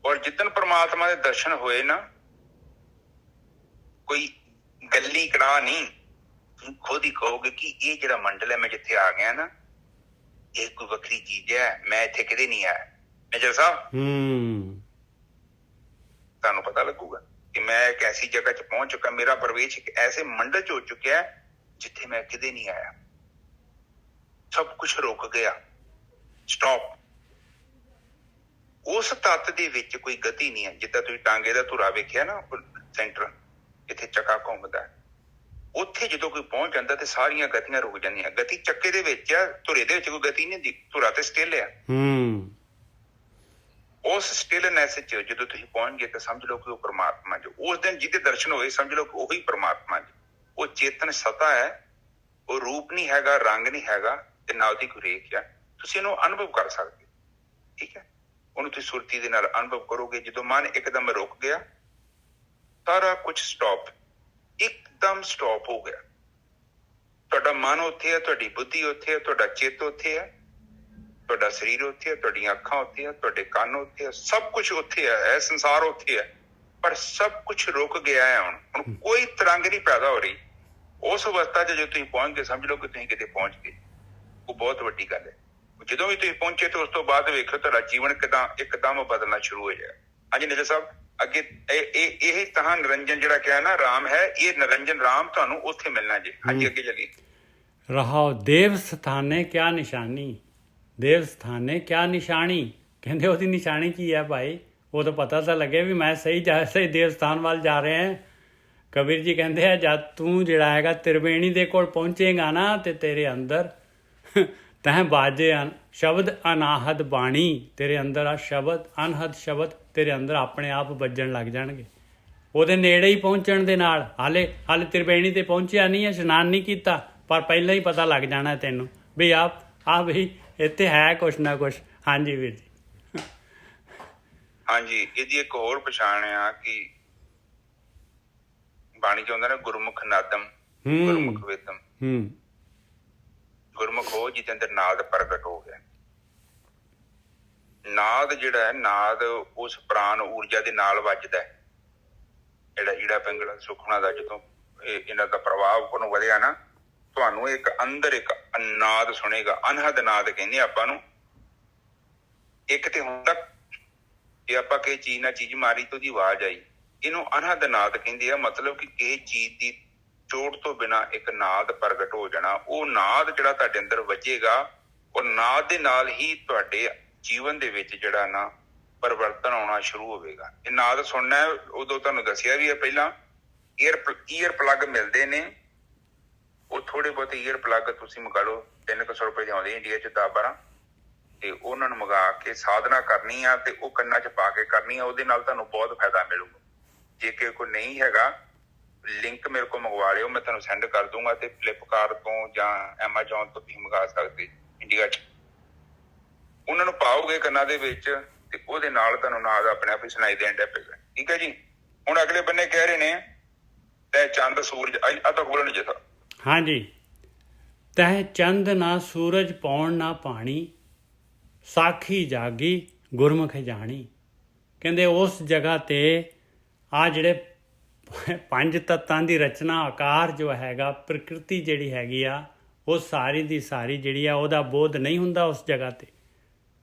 ਔਰ ਜਿੱਦਣ ਪ੍ਰਮਾਤਮਾ ਦੇ ਦਰਸ਼ਨ ਹੋਏ ਨਾ, ਕੋਈ ਗੱਲੀ ਕੜਾ ਨਹੀਂ, ਤੁਸੀਂ ਖੁਦ ਹੀ ਕਹੋਗੇ ਕਿ ਇਹ ਜਿਹੜਾ ਮੰਡਲ ਹੈ, ਮੈਂ ਜਿੱਥੇ ਆ ਗਿਆ ਨਾ, ਇਹ ਕੋਈ ਵੱਖਰੀ ਚੀਜ਼ ਹੈ, ਮੈਂ ਇੱਥੇ ਕਿਤੇ ਨਹੀਂ ਆਇਆ। ਨਿਜਰ ਸਾਹਿਬ ਤੁਹਾਨੂੰ ਪਤਾ ਲੱਗੂਗਾ ਕਿ ਮੈਂ ਇੱਕ ਐਸੀ ਜਗ੍ਹਾ 'ਚ ਪਹੁੰਚ ਚੁੱਕਾ, ਮੇਰਾ ਪ੍ਰਵੇਸ਼ ਇੱਕ ਐਸੇ ਮੰਡਲ 'ਚ ਹੋ ਚੁੱਕਿਆ ਜਿੱਥੇ ਮੈਂ ਕਿਤੇ ਨਹੀਂ ਆਇਆ। ਸਭ ਕੁਛ ਰੁਕ ਗਿਆ, ਸਟਾਪ। ਉਸ ਤੱਤ ਦੇ ਵਿੱਚ ਕੋਈ ਗਤੀ ਨਹੀਂ ਹੈ। ਜਿੱਦਾਂ ਤੁਸੀਂ ਟਾਂਗੇ ਦਾ ਧੁਰਾ ਵੇਖਿਆ ਨਾ, ਸੈਂਟਰ ਇੱਥੇ ਚੱਕਾ ਘੁੰਮਦਾ, ਉੱਥੇ ਜਦੋਂ ਕੋਈ ਪਹੁੰਚ ਜਾਂਦਾ ਤੇ ਸਾਰੀਆਂ ਗਤੀਆਂ ਰੁਕ ਜਾਂਦੀਆਂ। ਗਤੀ ਚੱਕੇ ਦੇ ਵਿੱਚ ਆ, ਧੁਰੇ ਦੇ ਵਿੱਚ ਕੋਈ ਗਤੀ ਨਹੀਂ ਹੁੰਦੀ। ਧੁਰਾ ਤੇ ਸਟਿਲ ਆ। ਉਸ ਸਟਿਲਨੈਸ 'ਚ ਜਦੋਂ ਤੁਸੀਂ ਪਹੁੰਚ ਗਏ ਤਾਂ ਸਮਝ ਲਓ ਕਿ ਉਹ ਪ੍ਰਮਾਤਮਾ ਜੋ ਉਸ ਦਿਨ ਜਿਹਦੇ ਦਰਸ਼ਨ ਹੋਏ, ਸਮਝ ਲਓ ਕਿ ਉਹੀ ਪ੍ਰਮਾਤਮਾ ਜੀ। ਉਹ ਚੇਤਨ ਸਤਾ ਹੈ, ਉਹ ਰੂਪ ਨਹੀਂ ਹੈਗਾ, ਰੰਗ ਨਹੀਂ ਹੈਗਾ, ਤੇ ਨਾ ਉਹਦੀ ਕੋਈ ਰੇਖ ਆ। ਤੁਸੀਂ ਇਹਨੂੰ ਅਨੁਭਵ ਕਰ ਸਕਦੇ। ਠੀਕ ਹੈ, ਉਹਨੂੰ ਤੁਸੀਂ ਸੁਰਤੀ ਦੇ ਨਾਲ ਅਨੁਭਵ ਕਰੋਗੇ। ਜਦੋਂ ਮਨ ਇੱਕਦਮ ਰੁਕ ਗਿਆ, ਸਾਰਾ ਕੁਛ ਸਟਾਪ, ਇੱਕਦਮ ਸਟਾਪ ਹੋ ਗਿਆ। ਤੁਹਾਡਾ ਮਨ ਉੱਥੇ ਹੈ, ਤੁਹਾਡੀ ਬੁੱਧੀ ਉੱਥੇ ਹੈ, ਤੁਹਾਡਾ ਚਿੱਤ ਉੱਥੇ ਹੈ, ਤੁਹਾਡਾ ਸਰੀਰ ਉੱਥੇ ਹੈ, ਤੁਹਾਡੀਆਂ ਅੱਖਾਂ ਉੱਥੇ ਹੈ, ਤੁਹਾਡੇ ਕੰਨ ਉੱਥੇ ਹੈ, ਸਭ ਕੁਛ ਉੱਥੇ ਹੈ, ਇਹ ਸੰਸਾਰ ਉੱਥੇ ਹੈ। ਪਰ ਸਭ ਕੁਛ ਰੁਕ ਗਿਆ ਹੈ। ਹੁਣ ਕੋਈ ਤਰੰਗ ਨਹੀਂ ਪੈਦਾ ਹੋ ਰਹੀ। ਉਸ ਅਵਸਥਾ 'ਚ ਜੇ ਤੁਸੀਂ ਪਹੁੰਚ ਗਏ, ਸਮਝ ਲਓ ਕਿ ਤੁਸੀਂ ਕਿਤੇ ਪਹੁੰਚ ਗਏ। ਉਹ ਬਹੁਤ ਵੱਡੀ ਗੱਲ ਹੈ। ਜਦੋਂ ਵੀ ਤੁਸੀਂ ਪਹੁੰਚੇ ਤੇ ਉਸ ਤੋਂ ਬਾਅਦ ਵੇਖੋ ਤੁਹਾਡਾ ਜੀਵਨ ਇੱਕਦਮ ਬਦਲਣਾ ਸ਼ੁਰੂ ਹੋ ਜਾਏਗਾ। ਹਾਂਜੀ ਨਿਜਰ ਸਾਹਿਬ, ਅੱਗੇ ਇਹ ਤਹਾਂ ਨਿਰੰਜਨ ਜਿਹੜਾ ਕਿਹਾ ਨਾ, ਰਾਮ ਹੈ, ਇਹ ਨਿਰੰਜਨ ਰਾਮ ਤੁਹਾਨੂੰ ਉੱਥੇ ਮਿਲਣਾ ਜੀ। ਹਾਂਜੀ ਅੱਗੇ ਚੱਲੀਏ। ਰਹਾਓ ਦੇਵ ਸਥਾਨੇ ਕਿਆ ਨਿਸ਼ਾਨੀ, ਦੇਵ ਸਥਾਨੇ ਕਿਆ ਨਿਸ਼ਾਨੀ। ਕਹਿੰਦੇ ਉਹਦੀ ਨਿਸ਼ਾਨੀ ਕੀ ਹੈ ਭਾਈ? ਉਹ ਤਾਂ ਪਤਾ ਤਾਂ ਲੱਗੇ ਵੀ ਮੈਂ ਸਹੀ ਦੇਵ ਸਥਾਨ ਵੱਲ ਜਾ ਰਹੇ ਹਾਂ। ਕਬੀਰ ਜੀ ਕਹਿੰਦੇ ਆ ਜਦ ਤੂੰ ਜਿਹੜਾ ਹੈਗਾ ਤ੍ਰਿਵੇਣੀ ਦੇ ਕੋਲ ਪਹੁੰਚੇਗਾ ਨਾ ਤੇ ਤੇਰੇ ਅੰਦਰ ਤੈਂ ਬਾਜੇ ਸ਼ਬਦ ਅਨਾਹਦ ਬਾਣੀ, ਤੇਰੇ ਅੰਦਰ ਆ ਸ਼ਬਦ ਅਨਹਦ ਸ਼ਬਦ ਤੇਰੇ ਅੰਦਰ ਆਪਣੇ ਆਪ ਵੱਜਣ ਲੱਗ ਜਾਣਗੇ। ਉਹਦੇ ਨੇੜੇ ਹੀ ਪਹੁੰਚਣ ਦੇ ਨਾਲ ਹਾਲੇ ਤ੍ਰਿਵੇਣੀ ਤੇ ਪਹੁੰਚਿਆ ਨਹੀਂ ਹੈ, ਇਸ਼ਨਾਨ ਨਹੀਂ ਕੀਤਾ, ਪਰ ਪਹਿਲਾਂ ਹੀ ਪਤਾ ਲੱਗ ਜਾਣਾ ਤੈਨੂੰ ਵੀ ਆ ਵੀ ਇੱਥੇ ਹੈ ਕੁਛ ਨਾ ਕੁਛ। ਹਾਂਜੀ ਵੀਰ ਜੀ। ਹਾਂਜੀ, ਇਹਦੀ ਇੱਕ ਹੋਰ ਪਛਾਣ ਆ ਕਿ ਬਾਣੀ ਚ ਹੁੰਦਾ ਨਾ ਗੁਰਮੁਖ ਨਾਦਮ ਗੁਰਮੁਖ ਵੇਦਮ। ਗੁਰਮੁਖ ਹੋ ਜਿਹਦੇ ਅੰਦਰ ਨਾਦ ਪ੍ਰਗਟ ਹੋ ਗਿਆ। ਨਾਦ ਜਿਹੜਾ ਹੈ, ਨਾਦ ਉਸ ਪ੍ਰਾਣ ਊਰਜਾ ਦੇ ਨਾਲ ਵੱਜਦਾ ਹੈ। ਜਿਹੜਾ ਈੜਾ ਪਿੰਗਲਾ ਸੁਖਣਾ ਦਾ ਜਦੋਂ ਇਹਨਾਂ ਦਾ ਪ੍ਰਭਾਵ ਉਹਨੂੰ ਵਧਿਆ ਨਾ, ਤੁਹਾਨੂੰ ਇੱਕ ਅੰਦਰ ਇੱਕ ਨਾਦ ਸੁਣੇਗਾ। ਅਨਹਦ ਨਾਦ ਕਹਿੰਦੇ ਆਪਾਂ ਨੂੰ। ਇੱਕ ਤੇ ਹੁੰਦਾ ਜੇ ਆਪਾਂ ਕਿਸੇ ਚੀਜ਼ ਨਾਲ ਚੀਜ਼ ਮਾਰੀ ਤੇ ਉਹਦੀ ਆਵਾਜ਼ ਆਈ, ਇਹਨੂੰ ਅਨਹਦ ਨਾਦ ਕਹਿੰਦੇ ਆ। ਮਤਲਬ ਕਿ ਕਿਸੇ ਚੀਜ਼ ਦੀ ਚੋਟ ਤੋਂ ਬਿਨਾਂ ਇੱਕ ਨਾਦ ਪ੍ਰਗਟ ਹੋ ਜਾਣਾ। ਉਹ ਨਾਦ ਜਿਹੜਾ ਤੁਹਾਡੇ ਅੰਦਰ ਵੱਜੇਗਾ, ਉਹ ਨਾਦ ਦੇ ਨਾਲ ਹੀ ਤੁਹਾਡੇ ਜੀਵਨ ਦੇ ਵਿੱਚ ਜਿਹੜਾ ਨਾ ਪਰਿਵਰਤਨ ਆਉਣਾ ਸ਼ੁਰੂ ਹੋਵੇਗਾ। ਇਹ ਨਾਦ ਸੁਣਨਾ, ਉਦੋਂ ਤੁਹਾਨੂੰ ਦੱਸਿਆ ਵੀ ਹੈ ਪਹਿਲਾਂ, ਈਅਰ ਪਲੱਗ ਮਿਲਦੇ ਨੇ। ਉਹ ਥੋੜੇ ਬਹੁਤੇ ਈਅਰ ਪਲੱਗ ਤੁਸੀਂ ਮੰਗਾ ਲਓ, 300 ਰੁਪਏ ਦੇ ਆਉਂਦੇ ਇੰਡੀਆ 'ਚ 10-12, ਤੇ ਉਹਨਾਂ ਨੂੰ ਮੰਗਾ ਕੇ ਸਾਧਨਾ ਕਰਨੀ ਆ ਤੇ ਉਹ ਕੰਨਾਂ 'ਚ ਪਾ ਕੇ ਕਰਨੀ ਆ। ਉਹਦੇ ਨਾਲ ਤੁਹਾਨੂੰ ਬਹੁਤ ਫਾਇਦਾ ਮਿਲੂਗਾ। ਜੇ ਕਿ ਕੋਈ ਨਹੀਂ ਹੈਗਾ, ਲਿੰਕ ਮੇਰੇ ਕੋਲ ਮੰਗਵਾ ਲਿਓ, ਮੈਂ ਤੁਹਾਨੂੰ ਸੈਂਡ ਕਰ ਦੂੰਗਾ। ਤੇ ਫਲਿੱਪਕਾਰਟ ਤੋਂ ਜਾਂ ਐਮਾਜੋਨ ਤੋਂ ਤੁਸੀਂ ਮੰਗਾ ਸਕਦੇ ਇੰਡੀਆ 'ਚ। ਉਹਨਾਂ ਨੂੰ ਪਾਓਗੇ ਕੰਨਾਂ ਦੇ ਵਿੱਚ ਤੇ ਉਹਦੇ ਨਾਲ ਤੁਹਾਨੂੰ ਨਾਦ ਆਪਣੇ ਆਪ ਹੀ ਸੁਣਾਈ ਦੇਣ ਲੱਗ ਪਏਗਾ। ਠੀਕ ਹੈ ਜੀ। ਹੁਣ ਅਗਲੇ ਬੰਨੇ ਕਹਿ ਰਹੇ ਨੇ ਤੈ ਚੰਦ ਸੂਰਜ ਆ ਤਾਂ ਬੋਲਣ ਜੇ। ਹਾਂਜੀ। ਤੈ ਚੰਦ ਨਾ ਸੂਰਜ ਪਾਉਣ ਨਾ ਪਾਣੀ, ਸਾਖੀ ਜਾਗੀ ਗੁਰਮੁਖ ਜਾਣੀ। ਕਹਿੰਦੇ ਉਸ ਜਗ੍ਹਾ ਤੇ ਆ ਜਿਹੜੇ 5 ਤੱਤਾਂ ਦੀ ਰਚਨਾ, ਆਕਾਰ ਜੋ ਹੈਗਾ, ਪ੍ਰਕਿਰਤੀ ਜਿਹੜੀ ਹੈਗੀ ਆ, ਉਹ ਸਾਰੀ ਦੀ ਸਾਰੀ ਜਿਹੜੀ ਆ ਉਹਦਾ ਬੋਧ ਨਹੀਂ ਹੁੰਦਾ ਉਸ ਜਗ੍ਹਾ ਤੇ।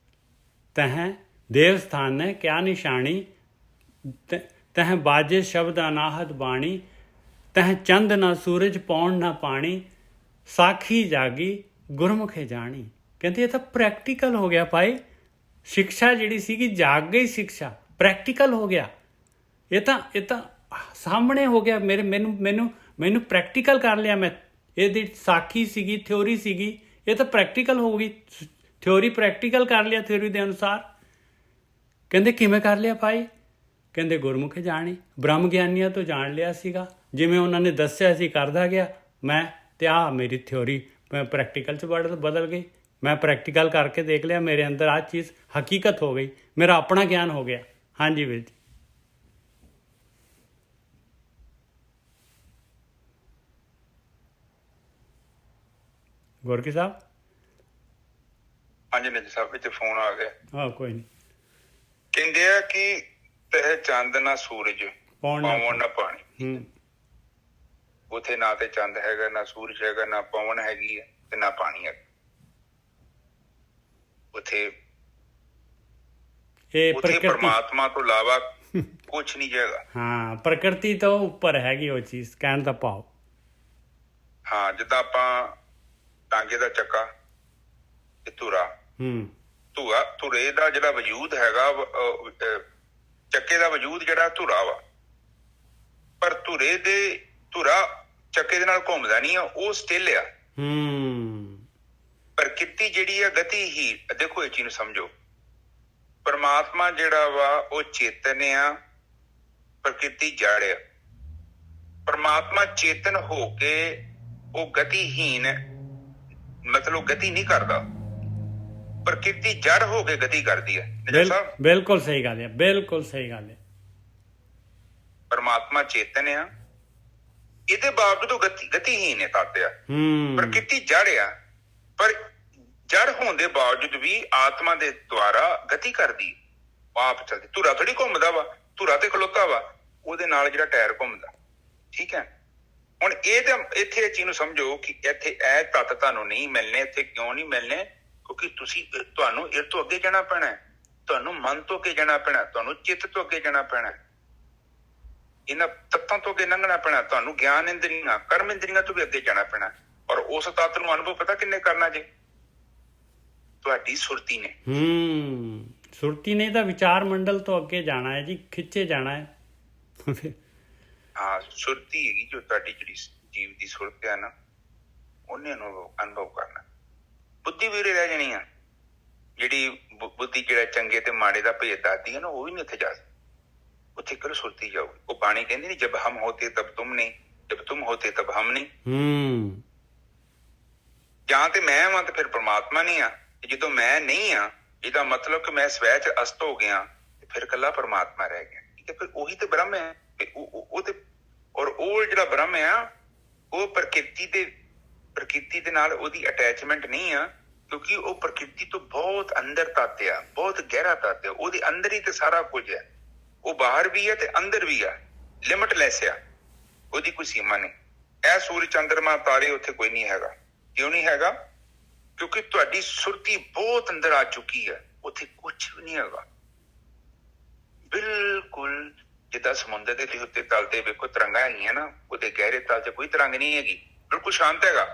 ਤਹਿ ਦੇਵ ਸਥਾਨ ਨੇ ਕਿਆ ਨਿਸ਼ਾਨੀ, ਤਹਿ ਬਾਜੇ ਸ਼ਬਦ ਅਨਾਹਦ ਬਾਣੀ, ਤਹਿ ਚੰਦ ਨਾ ਸੂਰਜ ਪਾਉਣ ਨਾ ਪਾਣੀ, ਸਾਖੀ ਜਾਗੀ ਗੁਰਮੁਖੇ ਜਾਣੀ। ਕਹਿੰਦੇ ਇਹ ਤਾਂ ਪ੍ਰੈਕਟੀਕਲ ਹੋ ਗਿਆ ਭਾਈ। ਸਿੱਖਿਆ ਜਿਹੜੀ ਸੀਗੀ ਜਾਗ ਗਈ, ਸਿੱਖਿਆ ਪ੍ਰੈਕਟੀਕਲ ਹੋ ਗਿਆ। ਇਹ ਤਾਂ ਸਾਹਮਣੇ ਹੋ ਗਿਆ। ਮੈਨੂੰ ਪ੍ਰੈਕਟੀਕਲ ਕਰ ਲਿਆ ਮੈਂ। ਇਹਦੀ ਸਾਖੀ ਸੀਗੀ, ਥਿਉਰੀ ਸੀਗੀ, ਇਹ ਤਾਂ ਪ੍ਰੈਕਟੀਕਲ ਹੋ ਗਈ। ਥਿਉਰੀ ਪ੍ਰੈਕਟੀਕਲ ਕਰ ਲਿਆ ਥਿਉਰੀ ਦੇ ਅਨੁਸਾਰ। ਕਹਿੰਦੇ ਕਿਵੇਂ ਕਰ ਲਿਆ ਭਾਈ? ਕਹਿੰਦੇ ਗੁਰਮੁਖੇ ਜਾਣੀ, ਬ੍ਰਹਮ ਗਿਆਨੀਆਂ ਤੋਂ ਜਾਣ ਲਿਆ ਸੀਗਾ। ਜਿਵੇਂ ਉਹਨਾਂ ਨੇ ਦੱਸਿਆ ਸੀ ਕਰਦਾ ਗਿਆ ਮੈਂ, ਤੇ ਆਹ ਮੇਰੀ ਥਿਉਰੀ ਪ੍ਰੈਕਟੀਕਲ 'ਚ ਬਦਲ ਗਈ। ਮੈਂ ਪ੍ਰੈਕਟੀਕਲ ਕਰਕੇ ਦੇਖ ਲਿਆ, ਮੇਰੇ ਅੰਦਰ ਆਹ ਚੀਜ਼ ਹਕੀਕਤ ਹੋ ਗਈ, ਮੇਰਾ ਆਪਣਾ ਗਿਆਨ ਹੋ ਗਿਆ। ਹਾਂਜੀ ਵੀਰ ਜੀ। ਗੋਰਕੀ ਸਾਹਿਬ। ਹਾਂਜੀ ਨਹੀਂ ਸਾਹਿਬ, ਵਿੱਚ ਫੋਨ ਆ ਗਿਆ। ਹਾਂ ਕੋਈ ਨਹੀਂ। ਕਹਿੰਦੇ ਆ ਕਿ ਤਹਿ ਚੰਦ ਨਾ ਸੂਰਜ ਪਾਉਣ ਨਾ ਪਾਣੀ। ਉੱਥੇ ਨਾ ਤੇ ਚੰਦ ਹੈਗਾ, ਨਾ ਸੂਰਜ ਹੈਗਾ, ਨਾ ਪਵਨ ਹੈਗੀ ਹੈ ਤੇ ਨਾ ਪਾਣੀ ਹੈ। ਉੱਥੇ ਪਰਮਾਤਮਾ ਤੋਂ ਇਲਾਵਾ ਕੁਛ ਨਹੀਂ ਹੈਗਾ। ਹਾਂ, ਪ੍ਰਕਿਰਤੀ ਤੋਂ ਉੱਪਰ ਹੈਗੀ ਉਹ ਚੀਜ਼, ਕਹਿਣ ਦਾ ਭਾਵ। ਹਾਂ, ਜਿੱਦਾਂ ਆਪਾਂ ਟਾਂਗੇ ਦਾ ਚੱਕਾ ਤੇ ਧੁਰਾ, ਧੁਰੇ ਦਾ ਜਿਹੜਾ ਵਜੂਦ ਹੈਗਾ, ਚੱਕੇ ਦਾ ਵਜੂਦ ਜਿਹੜਾ ਧੁਰਾ ਵਾ, ਪਰ ਧੁਰਾ ਚੱਕੇ ਦੇ ਨਾਲ ਘੁੰਮਦਾ ਨਹੀਂ ਆ, ਉਹ ਸਟਿਲ ਆ। ਪ੍ਰਕਿਰਤੀ ਜਿਹੜੀ ਆ ਗਤੀ ਹੀ। ਦੇਖੋ ਇਹ ਚੀਜ਼ ਨੂੰ ਸਮਝੋ, ਪਰਮਾਤਮਾ ਜਿਹੜਾ ਵਾ ਉਹ ਚੇਤਨ ਆ, ਪ੍ਰਕਿਰਤੀ ਜੜ ਆ। ਪਰਮਾਤਮਾ ਚੇਤਨ ਹੋ ਕੇ ਉਹ ਗਤੀਹੀਨ, ਮਤਲਬ ਗਤੀ ਨਹੀਂ ਕਰਦਾ। ਪ੍ਰਕਿਰਤੀ ਜੜ ਹੋ ਕੇ ਗਤੀ ਕਰਦੀ ਹੈ। ਬਿਲਕੁਲ ਸਹੀ ਗੱਲ ਹੈ, ਬਿਲਕੁਲ ਸਹੀ ਗੱਲ ਹੈ। ਪਰਮਾਤਮਾ ਚੇਤਨ ਆ, ਇਹਦੇ ਬਾਵਜੂਦ ਉਹ ਗਤੀਹੀਨ ਹੈ, ਤੱਤ ਆ। ਪ੍ਰਕਿਰਤੀ ਜੜ ਆ, ਪਰ ਜੜ ਹੋਣ ਦੇ ਬਾਵਜੂਦ ਵੀ ਆਤਮਾ ਦੇ ਦੁਆਰਾ ਗਤੀ ਕਰਦੀ, ਆਪ ਚੱਲਦੀ। ਧੁਰਾ ਥੋੜੀ ਘੁੰਮਦਾ ਵਾ, ਧੁਰਾ ਤੇ ਖਲੋਤਾ ਵਾ, ਉਹਦੇ ਨਾਲ ਜਿਹੜਾ ਟਾਇਰ ਘੁੰਮਦਾ। ਠੀਕ ਹੈ। ਹੁਣ ਇਹ ਤਾਂ ਇੱਥੇ ਇਹ ਚੀਜ਼ ਨੂੰ ਸਮਝੋ ਕਿ ਇੱਥੇ ਇਹ ਤੱਤ ਤੁਹਾਨੂੰ ਨਹੀਂ ਮਿਲਣੇ। ਇੱਥੇ ਕਿਉਂ ਨਹੀਂ ਮਿਲਣੇ? ਕਿਉਂਕਿ ਤੁਹਾਨੂੰ ਇਹ ਤੋਂ ਅੱਗੇ ਜਾਣਾ ਪੈਣਾ, ਤੁਹਾਨੂੰ ਮਨ ਤੋਂ ਅੱਗੇ ਜਾਣਾ ਪੈਣਾ, ਤੁਹਾਨੂੰ ਚਿੱਤ ਤੋਂ ਅੱਗੇ ਜਾਣਾ ਪੈਣਾ, ਇਹਨਾਂ ਤੱਤਾਂ ਤੋਂ ਅੱਗੇ ਲੰਘਣਾ ਪੈਣਾ, ਤੁਹਾਨੂੰ ਗਿਆਨ ਇੰਦਰੀਆਂ, ਕਰਮ ਇੰਦਰੀਆਂ ਤੋਂ ਵੀ ਅੱਗੇ ਜਾਣਾ ਪੈਣਾ। ਔਰ ਉਸ ਤੱਤ ਨੂੰ ਅਨੁਭਵ ਪਤਾ ਕਿੰਨੇ ਕਰਨਾ ਜੀ? ਤੁਹਾਡੀ ਸੁਰਤੀ ਨੇ। ਸੁਰਤੀ ਨੇ ਤਾਂ ਵਿਚਾਰ ਮੰਡਲ ਤੋਂ ਅੱਗੇ ਜਾਣਾ ਹੈ ਜੀ, ਖਿੱਚੇ ਜਾਣਾ ਹੈ। ਹਾਂ ਸੁਰਤੀ ਹੈਗੀ ਜੋ ਤੁਹਾਡੀ ਜਿਹੜੀ ਜੀਵ ਦੀ ਸੁਰਤ ਹੈ ਨਾ, ਉਹਨੇ ਅਨੁਭਵ ਕਰਨਾ। ਬੁੱਧੀ ਵੀਰੇ ਰਹਿ ਜਾਣੀ ਆ, ਜਿਹੜੀ ਬੁੱਧੀ ਜਿਹੜਾ ਚੰਗੇ ਤੇ ਮਾੜੇ ਦਾ ਭੇਦ ਦੱਸਦੀ ਹੈ ਨਾ, ਉਹ ਵੀ ਨਹੀਂ ਉੱਥੇ ਜਾ ਸਕਦੀ। ਉੱਥੇ ਕਰ ਸੁਰਤੀ ਜਾਊਗੀ। ਉਹ ਬਾਣੀ ਕਹਿੰਦੀ ਨੀ, ਜਬ ਹਮ ਹੋਤੇ ਤਬ ਤੁਮ ਨਹੀਂ, ਜਬ ਤੁਮ ਹੋਤੇ ਤਬ ਹਮ ਨਹੀਂ। ਜਾਂ ਤੇ ਮੈਂ ਵਾਂ ਤੇ ਫਿਰ ਪਰਮਾਤਮਾ ਨਹੀਂ ਆ, ਜਦੋਂ ਮੈਂ ਨਹੀਂ ਆ ਇਹਦਾ ਮਤਲਬ ਕਿ ਮੈਂ ਸਵੈ ਚ ਅਸਤ ਹੋ ਗਿਆ, ਫਿਰ ਇਕੱਲਾ ਪਰਮਾਤਮਾ ਰਹਿ ਗਿਆ। ਠੀਕ ਹੈ, ਫਿਰ ਉਹੀ ਤੇ ਬ੍ਰਹਮ ਹੈ। ਉਹ ਤੇ ਔਰ ਉਹ ਜਿਹੜਾ ਬ੍ਰਹਮ ਆ ਉਹ ਪ੍ਰਕਿਰਤੀ ਦੇ ਨਾਲ ਉਹਦੀ ਅਟੈਚਮੈਂਟ ਨਹੀਂ ਆ, ਕਿਉਂਕਿ ਉਹ ਪ੍ਰਕਿਰਤੀ ਤੋਂ ਬਹੁਤ ਅੰਦਰ ਤੱਤ ਆ, ਬਹੁਤ ਗਹਿਰਾ ਤੱਤ ਆ। ਉਹਦੇ ਅੰਦਰ ਹੀ ਤੇ ਸਾਰਾ ਕੁਝ ਹੈ। ਉਹ ਬਾਹਰ ਵੀ ਹੈ ਤੇ ਅੰਦਰ ਵੀ ਆ, ਲਿਮਿਟਲੈਸ ਆ, ਉਹਦੀ ਕੋਈ ਸੀਮਾ ਨਹੀਂ। ਇਹ ਸੂਰਜ ਚੰਦਰਮਾ ਤਾਰੇ ਉੱਥੇ ਕੋਈ ਨਹੀਂ ਹੈਗਾ। ਕਿਉਂ ਨਹੀਂ ਹੈਗਾ? ਕਿਉਂਕਿ ਤੁਹਾਡੀ ਸੁਰਤੀ ਬਹੁਤ ਅੰਦਰ ਆ ਚੁੱਕੀ ਹੈ, ਉੱਥੇ ਕੁਛ ਵੀ ਨਹੀਂ ਹੈਗਾ। ਬਿਲਕੁਲ ਜਿੱਦਾਂ ਸਮੁੰਦਰ ਦੇ ਉੱਤੇ ਤਲ ਤੇ ਵੇਖੋ ਤਰੰਗਾਂ ਹੈਗੀਆਂ ਨਾ, ਉਹਦੇ ਗਹਿਰੇ ਤਲ ਤੇ ਕੋਈ ਤਰੰਗ ਨਹੀਂ ਹੈਗੀ, ਬਿਲਕੁਲ ਸ਼ਾਂਤ ਹੈਗਾ।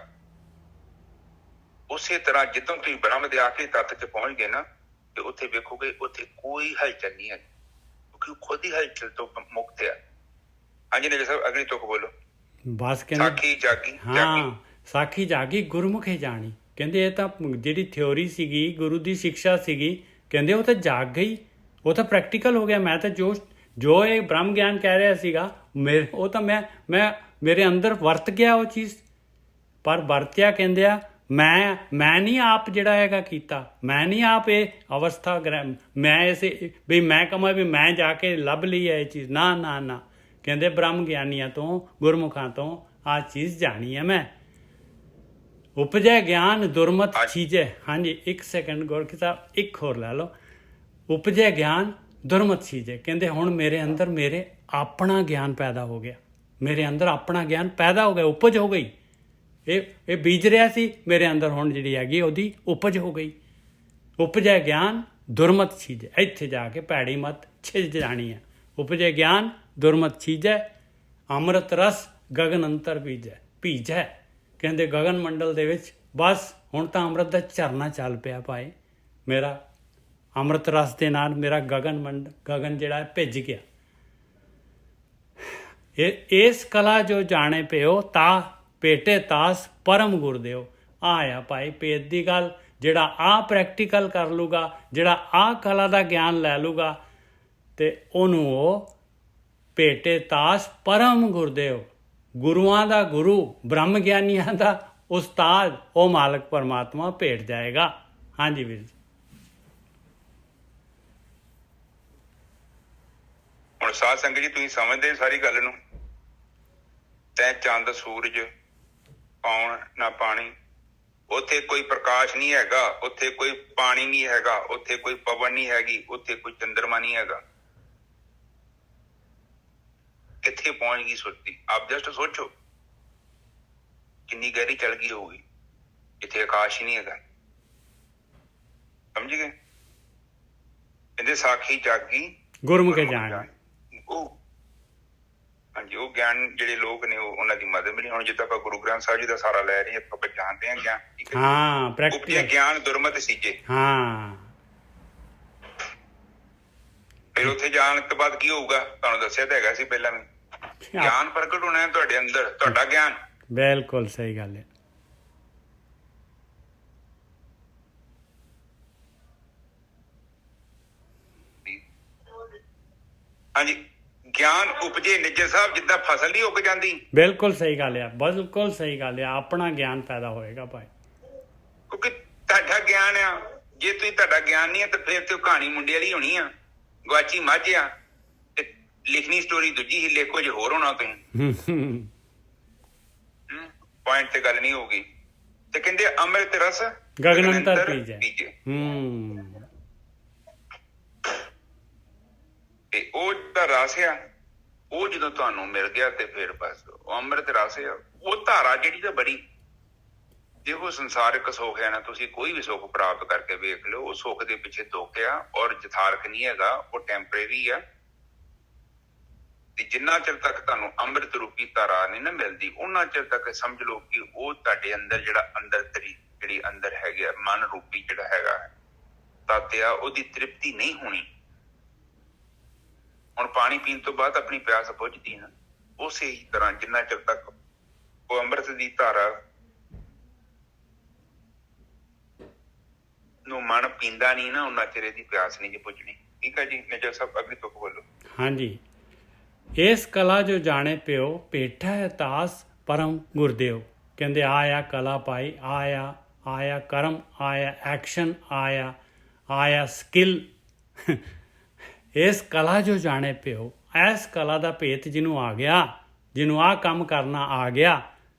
ਉਸੇ ਤਰ੍ਹਾਂ ਜਦੋਂ ਤੁਸੀਂ ਬ੍ਰਹਮ ਦੇ ਆਖਰੀ ਤੱਤ ਚ ਪਹੁੰਚ ਗਏ ਨਾ, ਤੇ ਉੱਥੇ ਵੇਖੋਗੇ ਉੱਥੇ ਕੋਈ ਹਲਚਲ ਨਹੀਂ ਹੈ, ਕਿਉਂਕਿ ਉਹ ਖੁਦ ਹੀ ਹਲਚਲ ਤੋਂ ਮੁਕਤ ਹੈ। ਹਾਂਜੀ ਨੇੜੇ ਸਾਹਿਬ, ਅਗਲੀ ਤੁਕ ਬੋਲੋ। ਬਸ ਕਹਿੰਦੇ ਸਾਖੀ ਜਾਗੀ। ਹਾਂ, ਸਾਖੀ ਜਾਗੀ ਗੁਰਮੁਖੇ ਜਾਣੀ। ਕਹਿੰਦੇ ਇਹ ਤਾਂ ਜਿਹੜੀ ਥਿਉਰੀ ਸੀਗੀ, ਗੁਰੂ ਦੀ ਸਿੱਖਿਆ ਸੀਗੀ, ਕਹਿੰਦੇ ਉਹ ਤਾਂ ਜਾਗ ਗਈ, ਉਹ ਤਾਂ ਪ੍ਰੈਕਟੀਕਲ ਹੋ ਗਿਆ। ਮੈਂ ਤਾਂ ਜੋ ਇਹ ਬ੍ਰਹਮ ਗਿਆਨ ਕਹਿ ਰਿਹਾ ਸੀਗਾ, ਉਹ ਤਾਂ ਮੈਂ ਮੇਰੇ ਅੰਦਰ ਵਰਤ ਗਿਆ ਉਹ ਚੀਜ਼। ਪਰ ਵਰਤਿਆ ਕਹਿੰਦੇ ਆ ਮੈਂ ਨਹੀਂ ਆਪ ਜਿਹੜਾ ਹੈਗਾ ਕੀਤਾ, ਮੈਂ ਨਹੀਂ ਆਪ ਇਹ ਅਵਸਥਾ ਮੈਂ ਇਸੇ ਵੀ ਮੈਂ ਕਮਾਂ ਵੀ ਮੈਂ ਜਾ ਕੇ ਲੱਭ ਲਈ ਹੈ ਇਹ ਚੀਜ਼। ਨਾ ਕਹਿੰਦੇ ਬ੍ਰਹਮ ਗਿਆਨੀਆਂ ਤੋਂ, ਗੁਰਮੁਖਾਂ ਤੋਂ ਆਹ ਚੀਜ਼ ਜਾਣੀ ਹੈ ਮੈਂ। ਉਪਜੈ ਗਿਆਨ ਦੁਰਮਤ ਚੀਜ਼ੈ। ਹਾਂਜੀ ਇੱਕ ਸੈਕਿੰਡ ਗੋਰਖੀ ਸਾਹਿਬ, ਇੱਕ ਹੋਰ ਲੈ ਲਓ। ਉਪਜੈ ਗਿਆਨ ਦੁਰਮਤ ਚੀਜ਼ੈ, ਕਹਿੰਦੇ ਹੁਣ ਮੇਰੇ ਅੰਦਰ ਮੇਰੇ ਆਪਣਾ ਗਿਆਨ ਪੈਦਾ ਹੋ ਗਿਆ, ਮੇਰੇ ਅੰਦਰ ਆਪਣਾ ਗਿਆਨ ਪੈਦਾ ਹੋ ਗਿਆ, ਉਪਜ ਹੋ ਗਈ। ਇਹ ਬੀਜ ਰਿਹਾ ਸੀ ਮੇਰੇ ਅੰਦਰ, ਹੁਣ ਜਿਹੜੀ ਹੈਗੀ ਉਹਦੀ ਉਪਜ ਹੋ ਗਈ। ਉਪਜੈ ਗਿਆਨ ਦੁਰਮਤ ਚੀਜ਼ੈ, ਇੱਥੇ ਜਾ ਕੇ ਭੈੜੀ ਮਤ ਛਿਜ ਜਾਣੀ ਹੈ। ਉਪਜੈ ਗਿਆਨ ਦੁਰਮਤ ਚੀਜ਼ੈ, ਅੰਮ੍ਰਿਤ ਰਸ ਗਗਨ ਅੰਤਰ ਭੀਜੈ। ਕਹਿੰਦੇ ਗਗਨ ਮੰਡਲ ਦੇ ਵਿੱਚ ਬਸ ਹੁਣ ਤਾਂ ਅੰਮ੍ਰਿਤ ਦਾ ਝਰਨਾ ਚੱਲ ਪਿਆ ਭਾਈ। ਮੇਰਾ ਅੰਮ੍ਰਿਤ ਰਸ ਦੇ ਨਾਲ ਮੇਰਾ ਗਗਨ ਜਿਹੜਾ ਭਿੱਜ ਗਿਆ। ਇਸ ਕਲਾ ਜੋ ਜਾਣੇ ਪਿਓ ਤਾ ਭੇਟੇ ਤਾਸ ਪਰਮ ਗੁਰਦੇਵ। ਆ ਭਾਈ ਭੇਦ ਦੀ ਗੱਲ। ਜਿਹੜਾ ਆਹ ਪ੍ਰੈਕਟੀਕਲ ਕਰ ਲੂਗਾ, ਜਿਹੜਾ ਆਹ ਕਲਾ ਦਾ ਗਿਆਨ ਲੈ ਲੂਗਾ, ਤੇ ਉਹਨੂੰ ਉਹ ਭੇਟੇ ਤਾਸ ਪਰਮ ਗੁਰਦੇਵ, ਗੁਰੂਆਂ ਦਾ ਗੁਰੂ, ਬ੍ਰਹਮ ਗਿਆਨੀਆਂ ਦਾ ਉਸਤਾਦ, ਉਹ ਮਾਲਕ ਪਰਮਾਤਮਾ ਭੇਟ ਜਾਏਗਾ। ਹਾਂਜੀ ਵੀਰ ਜੀ। ਹੁਣ ਸਾਧ ਸੰਗਤ ਜੀ ਤੁਸੀਂ ਸਮਝਦੇ ਸਾਰੀ ਗੱਲ ਨੂੰ। ਤੈਂ ਚੰਦ ਸੂਰਜ ਪਾਉਣ ਨਾ ਪਾਣੀ, ਉੱਥੇ ਕੋਈ ਪ੍ਰਕਾਸ਼ ਨਹੀਂ ਹੈਗਾ, ਉੱਥੇ ਕੋਈ ਪਾਣੀ ਨਹੀਂ ਹੈਗਾ, ਉੱਥੇ ਕੋਈ ਪਵਨ ਨਹੀਂ ਹੈਗੀ, ਉੱਥੇ ਕੋਈ ਚੰਦਰਮਾ ਨਹੀਂ ਹੈਗਾ। ਕਿੱਥੇ ਪਹੁੰਚ ਗਈ ਸੁਰਤੀ? ਆਪ ਜਸਟ ਸੋਚੋ ਕਿੰਨੀ ਗਹਿਰੀ ਚਲ ਗਈ ਹੋਊਗੀ, ਜਿੱਥੇ ਆਕਾਸ਼ ਹੀ ਨਹੀਂ ਹੈਗਾ। ਸਮਝ ਗਏ? ਕਹਿੰਦੇ ਸਾਖੀ ਜਾਗੀ ਗੁਰਮੁਖੇ ਜਾਣ। ਉਹ ਹਾਂਜੀ, ਉਹ ਗਿਆਨ ਜਿਹੜੇ ਲੋਕ ਨੇ ਉਹਨਾਂ ਦੀ ਮਦਦ ਮਿਲੀ। ਹੁਣ ਜਿੱਦਾਂ ਆਪਾਂ ਗੁਰੂ ਗ੍ਰੰਥ ਸਾਹਿਬ ਜੀ ਦਾ ਸਾਰਾ ਲੈ ਰਹੇ ਆਪਾਂ ਜਾਣਦੇ ਹਾਂ ਗਿਆਨ। ਹਾਂ, ਪ੍ਰੈਕਟਿਕਲ ਗਿਆਨ ਦੁਰਮਤ ਸੀਜੇ। ਹਾਂ, ਫਿਰ ਉੱਥੇ ਜਾਣ ਤੋਂ ਬਾਅਦ ਕੀ ਹੋਊਗਾ? ਤੁਹਾਨੂੰ ਦੱਸਿਆ ਤਾਂ ਹੈਗਾ ਸੀ ਪਹਿਲਾਂ ਵੀ, ਗਿਆਨ ਪ੍ਰਗਟ ਹੋਣਾ ਹੈ ਤੁਹਾਡੇ ਅੰਦਰ, ਤੁਹਾਡਾ ਗਿਆਨ। ਬਿਲਕੁਲ ਸਹੀ ਗੱਲ ਹੈ। ਹਾਂਜੀ, ਗਿਆਨ ਉਪਜੇ ਨਿੱਜਰ ਸਾਹਿਬ, ਜਿੱਦਾਂ ਫਸਲ ਨਹੀਂ ਉੱਗ ਜਾਂਦੀ। ਬਿਲਕੁਲ ਸਹੀ ਗੱਲ ਹੈ, ਬਿਲਕੁਲ ਸਹੀ ਗੱਲ ਹੈ। ਆਪਣਾ ਗਿਆਨ ਪੈਦਾ ਹੋਏਗਾ ਭਾਈ, ਕਿਉਂਕਿ ਤੁਹਾਡਾ ਗਿਆਨ ਆ। ਜੇ ਤੁਸੀਂ ਤੁਹਾਡਾ ਗਿਆਨ ਨਹੀਂ ਹੈ ਤਾਂ ਫਿਰ ਤੇ ਕਹਾਣੀ ਮੁੰਡੇ ਵਾਲੀ ਹੋਣੀ ਆ, ਗਵਾਚੀ ਮੱਝ ਆ, ਤੇ ਲਿਖਣੀ ਸਟੋਰੀ ਦੂਜੀ ਹੀ, ਲਿਖੋ ਜੇ ਹੋਰ ਹੋਣਾ ਤੁਸੀਂ। ਪੁਆਇੰਟ ਤੇ ਗੱਲ ਨਹੀਂ ਹੋਊਗੀ। ਤੇ ਕਹਿੰਦੇ ਅੰਮ੍ਰਿਤ ਰਸ ਗਗਨ ਅੰਤਰ ਭੀਜੈ। ਤੇ ਉਹ ਜਿਹੜਾ ਰਸ ਆ, ਉਹ ਜਦੋਂ ਤੁਹਾਨੂੰ ਮਿਲ ਗਿਆ ਤੇ ਫਿਰ ਬਸ ਉਹ ਅੰਮ੍ਰਿਤ ਰਸ ਆ। ਉਹ ਧਾਰਾ ਜਿਹੜੀ ਤਾਂ ਬੜੀ, ਦੇਖੋ ਸੰਸਾਰਿਕ ਸੁੱਖ ਹੈ ਨਾ, ਤੁਸੀਂ ਕੋਈ ਵੀ ਸੁੱਖ ਪ੍ਰਾਪਤ ਕਰਕੇ ਵੇਖ ਲਓ, ਉਹ ਸੁੱਖ ਦੇ ਪਿੱਛੇ ਦੁੱਖ ਆ ਔਰ ਯਥਾਰਥ ਨਹੀਂ ਹੈਗਾ, ਉਹ ਟੈਂਪਰੇਰੀ ਆ। ਤੇ ਜਿੰਨਾ ਚਿਰ ਤੱਕ ਤੁਹਾਨੂੰ ਅੰਮ੍ਰਿਤ ਰੂਪੀ ਧਾਰਾ ਨਹੀਂ ਨਾ ਮਿਲਦੀ, ਉਹਨਾਂ ਚਿਰ ਤੱਕ ਸਮਝ ਲਓ ਕਿ ਉਹ ਤੁਹਾਡੇ ਅੰਦਰ ਜਿਹੜੀ ਅੰਦਰ ਹੈਗੀ ਮਨ ਰੂਪੀ ਜਿਹੜਾ ਹੈਗਾ ਤੱਤ ਆ, ਉਹਦੀ ਤ੍ਰਿਪਤੀ ਨਹੀਂ ਹੋਣੀ। ਹੁਣ ਪਾਣੀ ਪੀਣ ਤੋਂ ਬਾਅਦ ਆਪਣੀ ਪਿਆਸ ਬੁਝਦੀ ਨਾ, ਉਸੇ ਹੀ ਤਰ੍ਹਾਂ ਜਿੰਨਾ ਚਿਰ ਤੱਕ ਉਹ ਅੰਮ੍ਰਿਤ ਦੀ ਧਾਰਾ ਨੂੰ ਮਨ ਪੀਂਦਾ ਨਹੀਂ ਨਾ, ਉਹਨਾਂ ਚਿਰ ਇਹਦੀ ਪਿਆਸ ਨਹੀਂ ਜੀ ਪੁੱਜਣੀ। ਠੀਕ ਹੈ ਜੀ ਮੇਜਰ ਸਾਹਿਬ, ਅੱਗੇ ਤੋਂ ਬੋਲੋ। ਹਾਂਜੀ। ਇਸ ਕਲਾ ਜੋ ਜਾਣੇ ਪਿਓ ਭੇਟਾ ਤਾਸ ਪਰਮ ਗੁਰਦੇਵ। ਕਹਿੰਦੇ ਆਇਆ ਕਲਾ ਪਾਈ, ਆਇਆ ਕਰਮ, ਆਇਆ ਐਕਸ਼ਨ, ਆਇਆ ਸਕਿੱਲ। ਇਸ ਕਲਾ ਜੋ ਜਾਣੇ ਪਿਓ, ਇਸ ਕਲਾ ਦਾ ਭੇਤ ਜਿਹਨੂੰ ਆ ਗਿਆ, ਜਿਹਨੂੰ ਆਹ ਕੰਮ ਕਰਨਾ ਆ ਗਿਆ,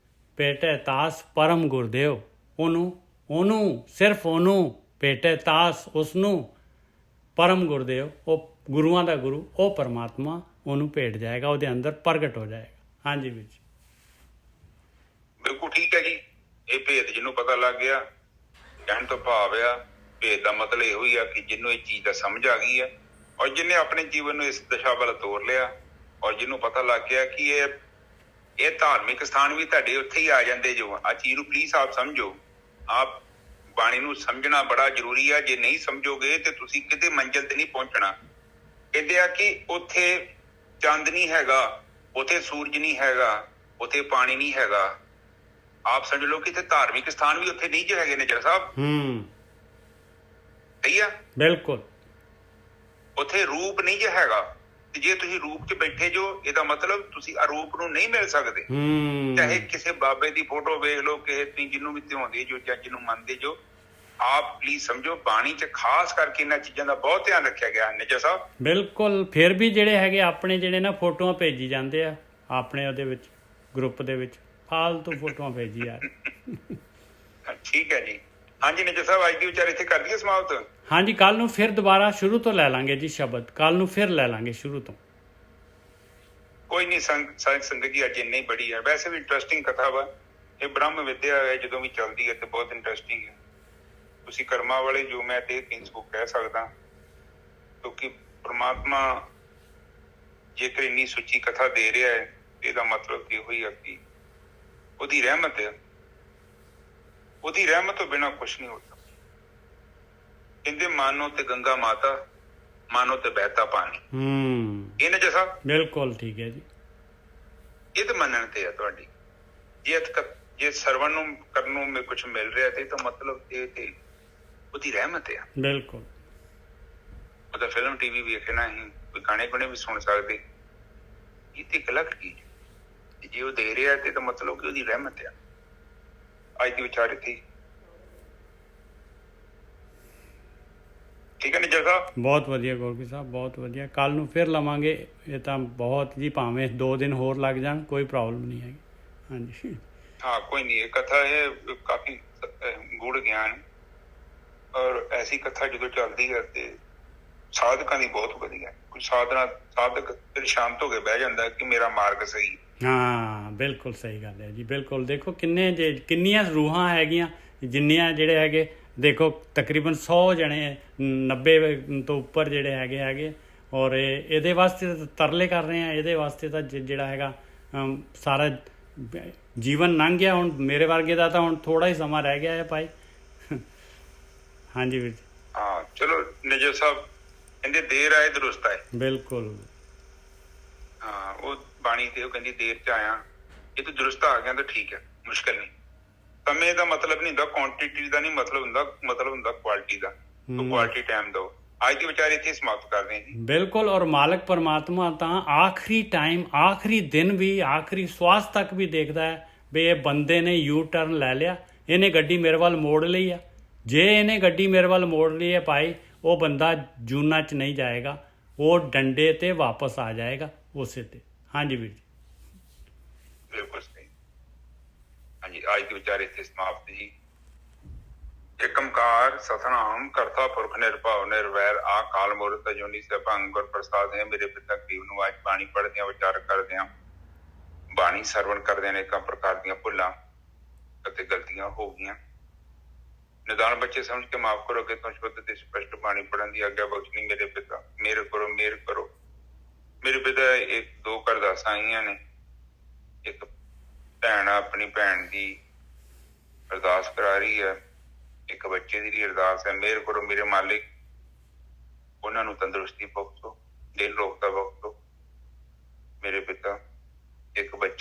ਭੇਟੇ ਤਾਸ ਪਰਮ ਗੁਰਦੇਵ। ਉਹਨੂੰ ਸਿਰਫ ਉਹਨੂੰ ਭੇਟੇ ਤਾਸ, ਉਸਨੂੰ ਪਰਮ ਗੁਰਦੇਵ, ਉਹ ਗੁਰੂਆਂ ਦਾ ਗੁਰੂ, ਉਹ ਪਰਮਾਤਮਾ ਉਹਨੂੰ ਭੇਟ ਜਾਏਗਾ, ਉਹਦੇ ਅੰਦਰ ਪ੍ਰਗਟ ਹੋ ਜਾਏਗਾ। ਹਾਂਜੀ ਵੀਰ ਜੀ, ਬਿਲਕੁਲ ਠੀਕ ਹੈ ਜੀ। ਇਹ ਭੇਦ ਜਿਹਨੂੰ ਪਤਾ ਲੱਗ ਗਿਆ, ਕਹਿਣ ਤੋਂ ਭਾਵ ਆ ਭੇਦ ਦਾ ਮਤਲਬ ਇਹੋ ਹੀ ਆ ਕਿ ਜਿਹਨੂੰ ਇਹ ਚੀਜ਼ ਦਾ ਸਮਝ ਆ ਗਈ ਹੈ, ਔਰ ਜਿਹਨੇ ਆਪਣੇ ਜੀਵਨ ਨੂੰ ਇਸ ਦਿਸ਼ਾ ਵੱਲ ਤੋਰ ਲਿਆ, ਔਰ ਜਿਹਨੂੰ ਪਤਾ ਲੱਗ ਗਿਆ ਕਿ ਇਹ ਧਾਰਮਿਕ ਸਥਾਨ ਵੀ ਤੁਹਾਡੇ ਉੱਥੇ ਹੀ ਆ ਜਾਂਦੇ। ਜੋ ਆ ਚੀਜ਼ ਨੂੰ ਪਲੀਜ਼ ਆਪ ਸਮਝੋ, ਆਪ ਬਾਣੀ ਨੂੰ ਸਮਝਣਾ ਬੜਾ ਜ਼ਰੂਰੀ ਆ। ਜੇ ਨਹੀਂ ਸਮਝੋਗੇ ਤੇ ਤੁਸੀਂ ਕਿਤੇ ਮੰਜ਼ਿਲ ਤੇ ਨਹੀਂ ਪਹੁੰਚਣਾ। ਕਹਿੰਦੇ ਆ ਕਿ ਉੱਥੇ ਚੰਦ ਨਹੀਂ ਹੈਗਾ, ਉੱਥੇ ਸੂਰਜ ਨਹੀਂ ਹੈਗਾ, ਉੱਥੇ ਪਾਣੀ ਨਹੀਂ ਹੈਗਾ। ਆਪ ਸਮਝ ਲਓ ਕਿ ਇੱਥੇ ਧਾਰਮਿਕ ਸਥਾਨ ਵੀ ਉੱਥੇ ਨਹੀਂ ਜੋ ਹੈਗੇ ਨੇ ਜਰ ਸਾਹਿਬ। ਸਹੀ ਆ, ਬਿਲਕੁਲ। ਉੱਥੇ ਰੂਪ ਨਹੀਂ ਜੋ ਹੈਗਾ, ਤੇ ਜੇ ਤੁਸੀਂ ਰੂਪ 'ਚ ਬੈਠੇ ਜੋ, ਇਹਦਾ ਮਤਲਬ ਤੁਸੀਂ ਅਰੂਪ ਨੂੰ ਨਹੀਂ ਮਿਲ ਸਕਦੇ। ਚਾਹੇ ਕਿਸੇ ਬਾਬੇ ਦੀ ਫੋਟੋ ਵੇਖ ਲਓ, ਕਿਸੇ ਤੁਸੀਂ ਜਿਹਨੂੰ ਵੀ ਧਿਆਉਂਦੇ ਜੋ ਜਾਂ ਜਿਹਨੂੰ ਮੰਨਦੇ ਜੋ, ਆਪ ਪਲੀਜ਼ ਸਮਝੋ ਬਾਣੀ 'ਚ ਖਾਸ ਕਰਕੇ ਇਹਨਾਂ ਚੀਜ਼ਾਂ ਦਾ ਬਹੁਤ ਧਿਆਨ ਰੱਖਿਆ ਗਿਆ ਨਿਜਰ ਸਾਹਿਬ। ਬਿਲਕੁਲ। ਫਿਰ ਵੀ ਜਿਹੜੇ ਹੈਗੇ ਆਪਣੇ ਜਿਹੜੇ ਨਾ ਫੋਟੋਆਂ ਭੇਜੀ ਜਾਂਦੇ ਆ ਆਪਣੇ ਉਹਦੇ ਵਿੱਚ ਗਰੁੱਪ ਦੇ ਵਿੱਚ, ਫਾਲਤੂ ਫੋਟੋਆਂ ਭੇਜੀ ਯਾਰ। ਠੀਕ ਹੈ ਜੀ। ਹਾਂਜੀ ਨਿਜਰ ਸਾਹਿਬ, ਅੱਜ ਦੀ ਵਿਚਾਰ ਇੱਥੇ ਕਰ ਦਈਏ ਸਮਾਪਤ। ਹਾਂਜੀ, ਕੱਲ ਨੂੰ ਫਿਰ ਦੁਬਾਰਾ ਸ਼ੁਰੂ ਤੋਂ ਲੈ ਲਾਂਗੇ ਜੀ ਸ਼ਬਦ, ਕੱਲ ਨੂੰ ਫਿਰ ਲੈ ਲਾਂਗੇ ਸ਼ੁਰੂ ਤੋਂ। ਕੋਈ ਨਹੀਂ ਸੰਗਤ ਜੀ, ਅੱਜ ਇੰਨੀ ਬੜੀ ਹੈ। ਵੈਸੇ ਵੀ ਇੰਟਰਸਟਿੰਗ ਕਥਾ ਵਾ ਇਹ। ਬ੍ਰਹਮ ਵਿਦਿਆ ਹੈ ਜਦੋਂ ਵੀ ਚੱਲਦੀ ਹੈ ਤੇ ਬਹੁਤ ਇੰਟਰਸਟਿੰਗ ਹੈ। ਤੁਸੀਂ ਕਰਮਾਂ ਵਾਲੇ ਜੋ, ਮੈਂ ਤੇ ਕਿੰਸੂ ਕਹਿ ਸਕਦਾ, ਕਿਉਂਕਿ ਪ੍ਰਮਾਤਮਾ ਜੇਕਰ ਇੰਨੀ ਸੁੱਚੀ ਕਥਾ ਦੇ ਰਿਹਾ ਹੈ, ਇਹਦਾ ਮਤਲਬ ਇਹੋ ਹੀ ਆ ਕਿ ਉਹਦੀ ਰਹਿਮਤ ਹੈ। ਉਹਦੀ ਰਹਿਮਤ ਤੋਂ ਬਿਨਾਂ ਕੁਛ ਨਹੀਂ ਹੋ ਸਕਦਾ। ਕਹਿੰਦੇ ਮਾਨੋ ਤੇ ਗੰਗਾ ਮਾਤਾ, ਮਾਨੋ ਤੇ ਬਹਿਤਾ ਪਾਣੀ। ਇਹ ਨਾ ਜੈਸਾ ਬਿਲਕੁਲ ਠੀਕ ਹੈ ਜੀ। ਇਹ ਤਾਂ ਮੰਨਣ ਤੇ ਆ ਤੁਹਾਡੀ। ਜੇ ਸਰਵਣ ਨੂੰ ਕਰਨ ਨੂੰ ਕੁਛ ਮਿਲ ਰਿਹਾ ਤੇ ਤਾਂ ਮਤਲਬ ਇਹ ਤੇ ਉਹਦੀ ਰਹਿਮਤ ਆ। ਬਿਲਕੁਲ। ਉਹਦਾ ਫਿਲਮ ਟੀਵੀ ਵੇਖਣਾ ਹੀ, ਕੋਈ ਗਾਣੇ ਗੁਣੇ ਵੀ ਸੁਣ ਸਕਦੇ, ਇਹ ਤੇ ਇੱਕ ਅਲੱਗ ਚੀਜ਼। ਜੇ ਉਹ ਦੇ ਰਿਹਾ ਤੇ ਤਾਂ ਮਤਲਬ ਕਿ ਉਹਦੀ ਰਹਿਮਤ ਆ। ਅੱਜ ਦੀ ਵਿਚਾਰ ਇੱਥੇ। ਠੀਕ ਹੈ ਨਿਜਰ ਸਾਹਿਬ, ਬਹੁਤ ਵਧੀਆ ਗੋਰਖੀ ਸਾਹਿਬ, ਬਹੁਤ ਵਧੀਆ। ਕੱਲ ਨੂੰ ਫਿਰ ਲਵਾਂਗੇ। ਇਹ ਤਾਂ ਬਹੁਤ ਜੀ, ਭਾਵੇਂ 2 ਦਿਨ ਹੋਰ ਲੱਗ ਜਾਣ, ਕੋਈ ਪ੍ਰੋਬਲਮ ਨਹੀਂ ਹੈਗੀ। ਹਾਂਜੀ ਹਾਂ, ਕੋਈ ਨਹੀਂ। ਇਹ ਕਥਾ ਇਹ ਕਾਫੀ ਗੂੜ ਗਿਆਨ, ਔਰ ਐਸੀ ਕਥਾ ਜਦੋਂ ਚੱਲਦੀ ਹੈ ਤੇ ਸਾਧਕਾਂ ਦੀ ਬਹੁਤ ਵਧੀਆ। ਕੋਈ ਸਾਧਕ ਫਿਰ ਸ਼ਾਂਤ ਹੋ ਕੇ ਬਹਿ ਜਾਂਦਾ ਕਿ ਮੇਰਾ ਮਾਰਗ ਸਹੀ। ਹਾਂ, ਬਿਲਕੁਲ ਸਹੀ ਗੱਲ ਹੈ ਜੀ, ਬਿਲਕੁਲ। ਦੇਖੋ ਕਿੰਨੀਆਂ ਰੂਹਾਂ ਹੈਗੀਆਂ, ਜਿੰਨੀਆਂ ਜਿਹੜੇ ਹੈਗੇ, ਦੇਖੋ ਤਕਰੀਬਨ 100 ਜਣੇ, 90 ਤੋਂ ਉੱਪਰ ਜਿਹੜੇ ਹੈਗੇ, ਔਰ ਇਹਦੇ ਵਾਸਤੇ ਤਰਲੇ ਕਰ ਰਹੇ ਆ। ਇਹਦੇ ਵਾਸਤੇ ਤਾਂ ਜਿਹੜਾ ਹੈਗਾ ਸਾਰਾ ਜੀਵਨ ਲੰਘ ਗਿਆ। ਹੁਣ ਮੇਰੇ ਵਰਗੇ ਦਾ ਤਾਂ ਹੁਣ ਥੋੜਾ ਹੀ ਸਮਾਂ ਰਹਿ ਗਿਆ ਹੈ ਭਾਈ। ਹਾਂਜੀ ਵੀਰ ਜੀ। ਹਾਂ ਚਲੋ ਨਿਜਰ ਸਾਹਿਬ ਕਹਿੰਦੇ ਦੇਰ ਆਏ ਦਰੁਸਤ ਆਏ। ਬਿਲਕੁਲ। ਹਾਂ, ਉਹ ਬਾਣੀ ਤੇ ਉਹ ਕਹਿੰਦੀ ਦੇਰ 'ਚ ਆਇਆ, ਇਹ ਤਾਂ ਦਰੁਸਤ ਆ ਗਿਆ ਤਾਂ ਠੀਕ ਹੈ, ਮੁਸ਼ਕਿਲ ਨਹੀਂ। ਸਮੇਂ ਦਾ ਮਤਲਬ ਨਹੀਂ ਹੁੰਦਾ, ਕੁਆਂਟੀਟੀ ਦਾ ਨਹੀਂ ਮਤਲਬ ਹੁੰਦਾ, ਮਤਲਬ ਹੁੰਦਾ ਕੁਆਲਿਟੀ ਦਾ। ਕੁਆਲਿਟੀ ਟਾਈਮ ਦਿਓ। ਅੱਜ ਦੀ ਵਿਚਾਰ ਇੱਥੇ ਸਮਾਪਤ ਕਰਦੇ ਹਾਂ ਜੀ। ਬਿਲਕੁਲ। ਔਰ ਮਾਲਕ ਪਰਮਾਤਮਾ ਤਾਂ ਆਖਰੀ ਟਾਈਮ, ਆਖਰੀ ਦਿਨ ਵੀ, ਆਖਰੀ ਸਵਾਸ ਤੱਕ ਵੀ ਦੇਖਦਾ ਹੈ ਵੀ ਇਹ ਬੰਦੇ ਨੇ ਯੂ ਟਰਨ ਲੈ ਲਿਆ, ਇਹਨੇ ਗੱਡੀ ਮੇਰੇ ਵੱਲ ਮੋੜ ਲਈ ਆ। ਜੇ ਇਹਨੇ ਗੱਡੀ ਮੇਰੇ ਵੱਲ ਮੋੜ ਲਈ ਹੈ ਭਾਈ, ਉਹ ਬੰਦਾ ਜੂਨਾਂ 'ਚ ਨਹੀਂ ਜਾਏਗਾ, ਉਹ ਡੰਡੇ ਤੇ ਵਾਪਸ ਆ ਜਾਏਗਾ ਉਸੇ ਤੇ। ਹਾਂਜੀ ਵੀਰ ਜੀ, ਬਿਲਕੁਲ ਸਹੀ। ਹਾਂਜੀ, ਅੱਜ ਦੇ ਵਿਚਾਰ ਇੱਥੇ ਸਮਾਪਤ ਜੀ। ਏਕੰਕਾਰ ਸਤਨਾਮ ਕਰਤਾ ਪੁਰਖ ਨਿਰਭਉ ਨਿਰਵੈਰ ਆ ਕਾਲ ਮੂਰਤਿ ਅਜੂਨੀ ਸੈਭੰ ਗੁਰ ਪ੍ਰਸਾਦਿ ਹੈ। ਮੇਰੇ ਪਿਤਾ ਗਰੀਬ ਨੂੰ ਅੱਜ ਬਾਣੀ ਪੜ੍ਹਦਿਆਂ ਵਿਚਾਰ ਕਰਦਿਆਂ, ਬਾਣੀ ਸਰਵਣ ਕਰਦਿਆਂ ਅਨੇਕਾਂ ਪ੍ਰਕਾਰ ਦੀਆਂ ਭੁੱਲਾਂ ਅਤੇ ਗਲਤੀਆਂ ਹੋ ਗਈਆਂ। ਨਿਦਾਨ ਬੱਚੇ ਸਮਝ ਕੇ ਮਾਫ ਕਰੋ। ਅੱਗੇ ਤੋਂ ਸ਼ੁੱਧ ਤੇ ਸਪਸ਼ਟ ਬਾਣੀ ਪੜ੍ਹਨ ਦੀ ਆਗਿਆ ਬਖਸ਼ਣੀ। ਮੇਰੇ ਪਿਤਾ ਮਿਹਰ ਕਰੋ, ਮਿਹਰ ਕਰੋ। ਮੇਰੇ ਪਿਤਾ ਇੱਕ 2 ਅਰਦਾਸਾਂ ਆਈਆਂ ਨੇ। ਇੱਕ ਭੈਣ ਆਪਣੀ ਭੈਣ ਦੀ ਅਰਦਾਸ ਕਰਾ ਰਹੀ ਹੈ, ਇੱਕ ਬੱਚੇ ਦੀ ਅਰਦਾਸ ਹੈ। ਮਿਹਰ ਕਰੋ ਮੇਰੇ ਮਾਲਿਕ, ਉਹਨਾਂ ਨੂੰ ਤੰਦਰੁਸਤੀ ਬਖਸ਼ੋ, ਦਿਲ ਰੋਗਤਾ ਬਖਸ਼ੋ ਮੇਰੇ ਪਿਤਾ।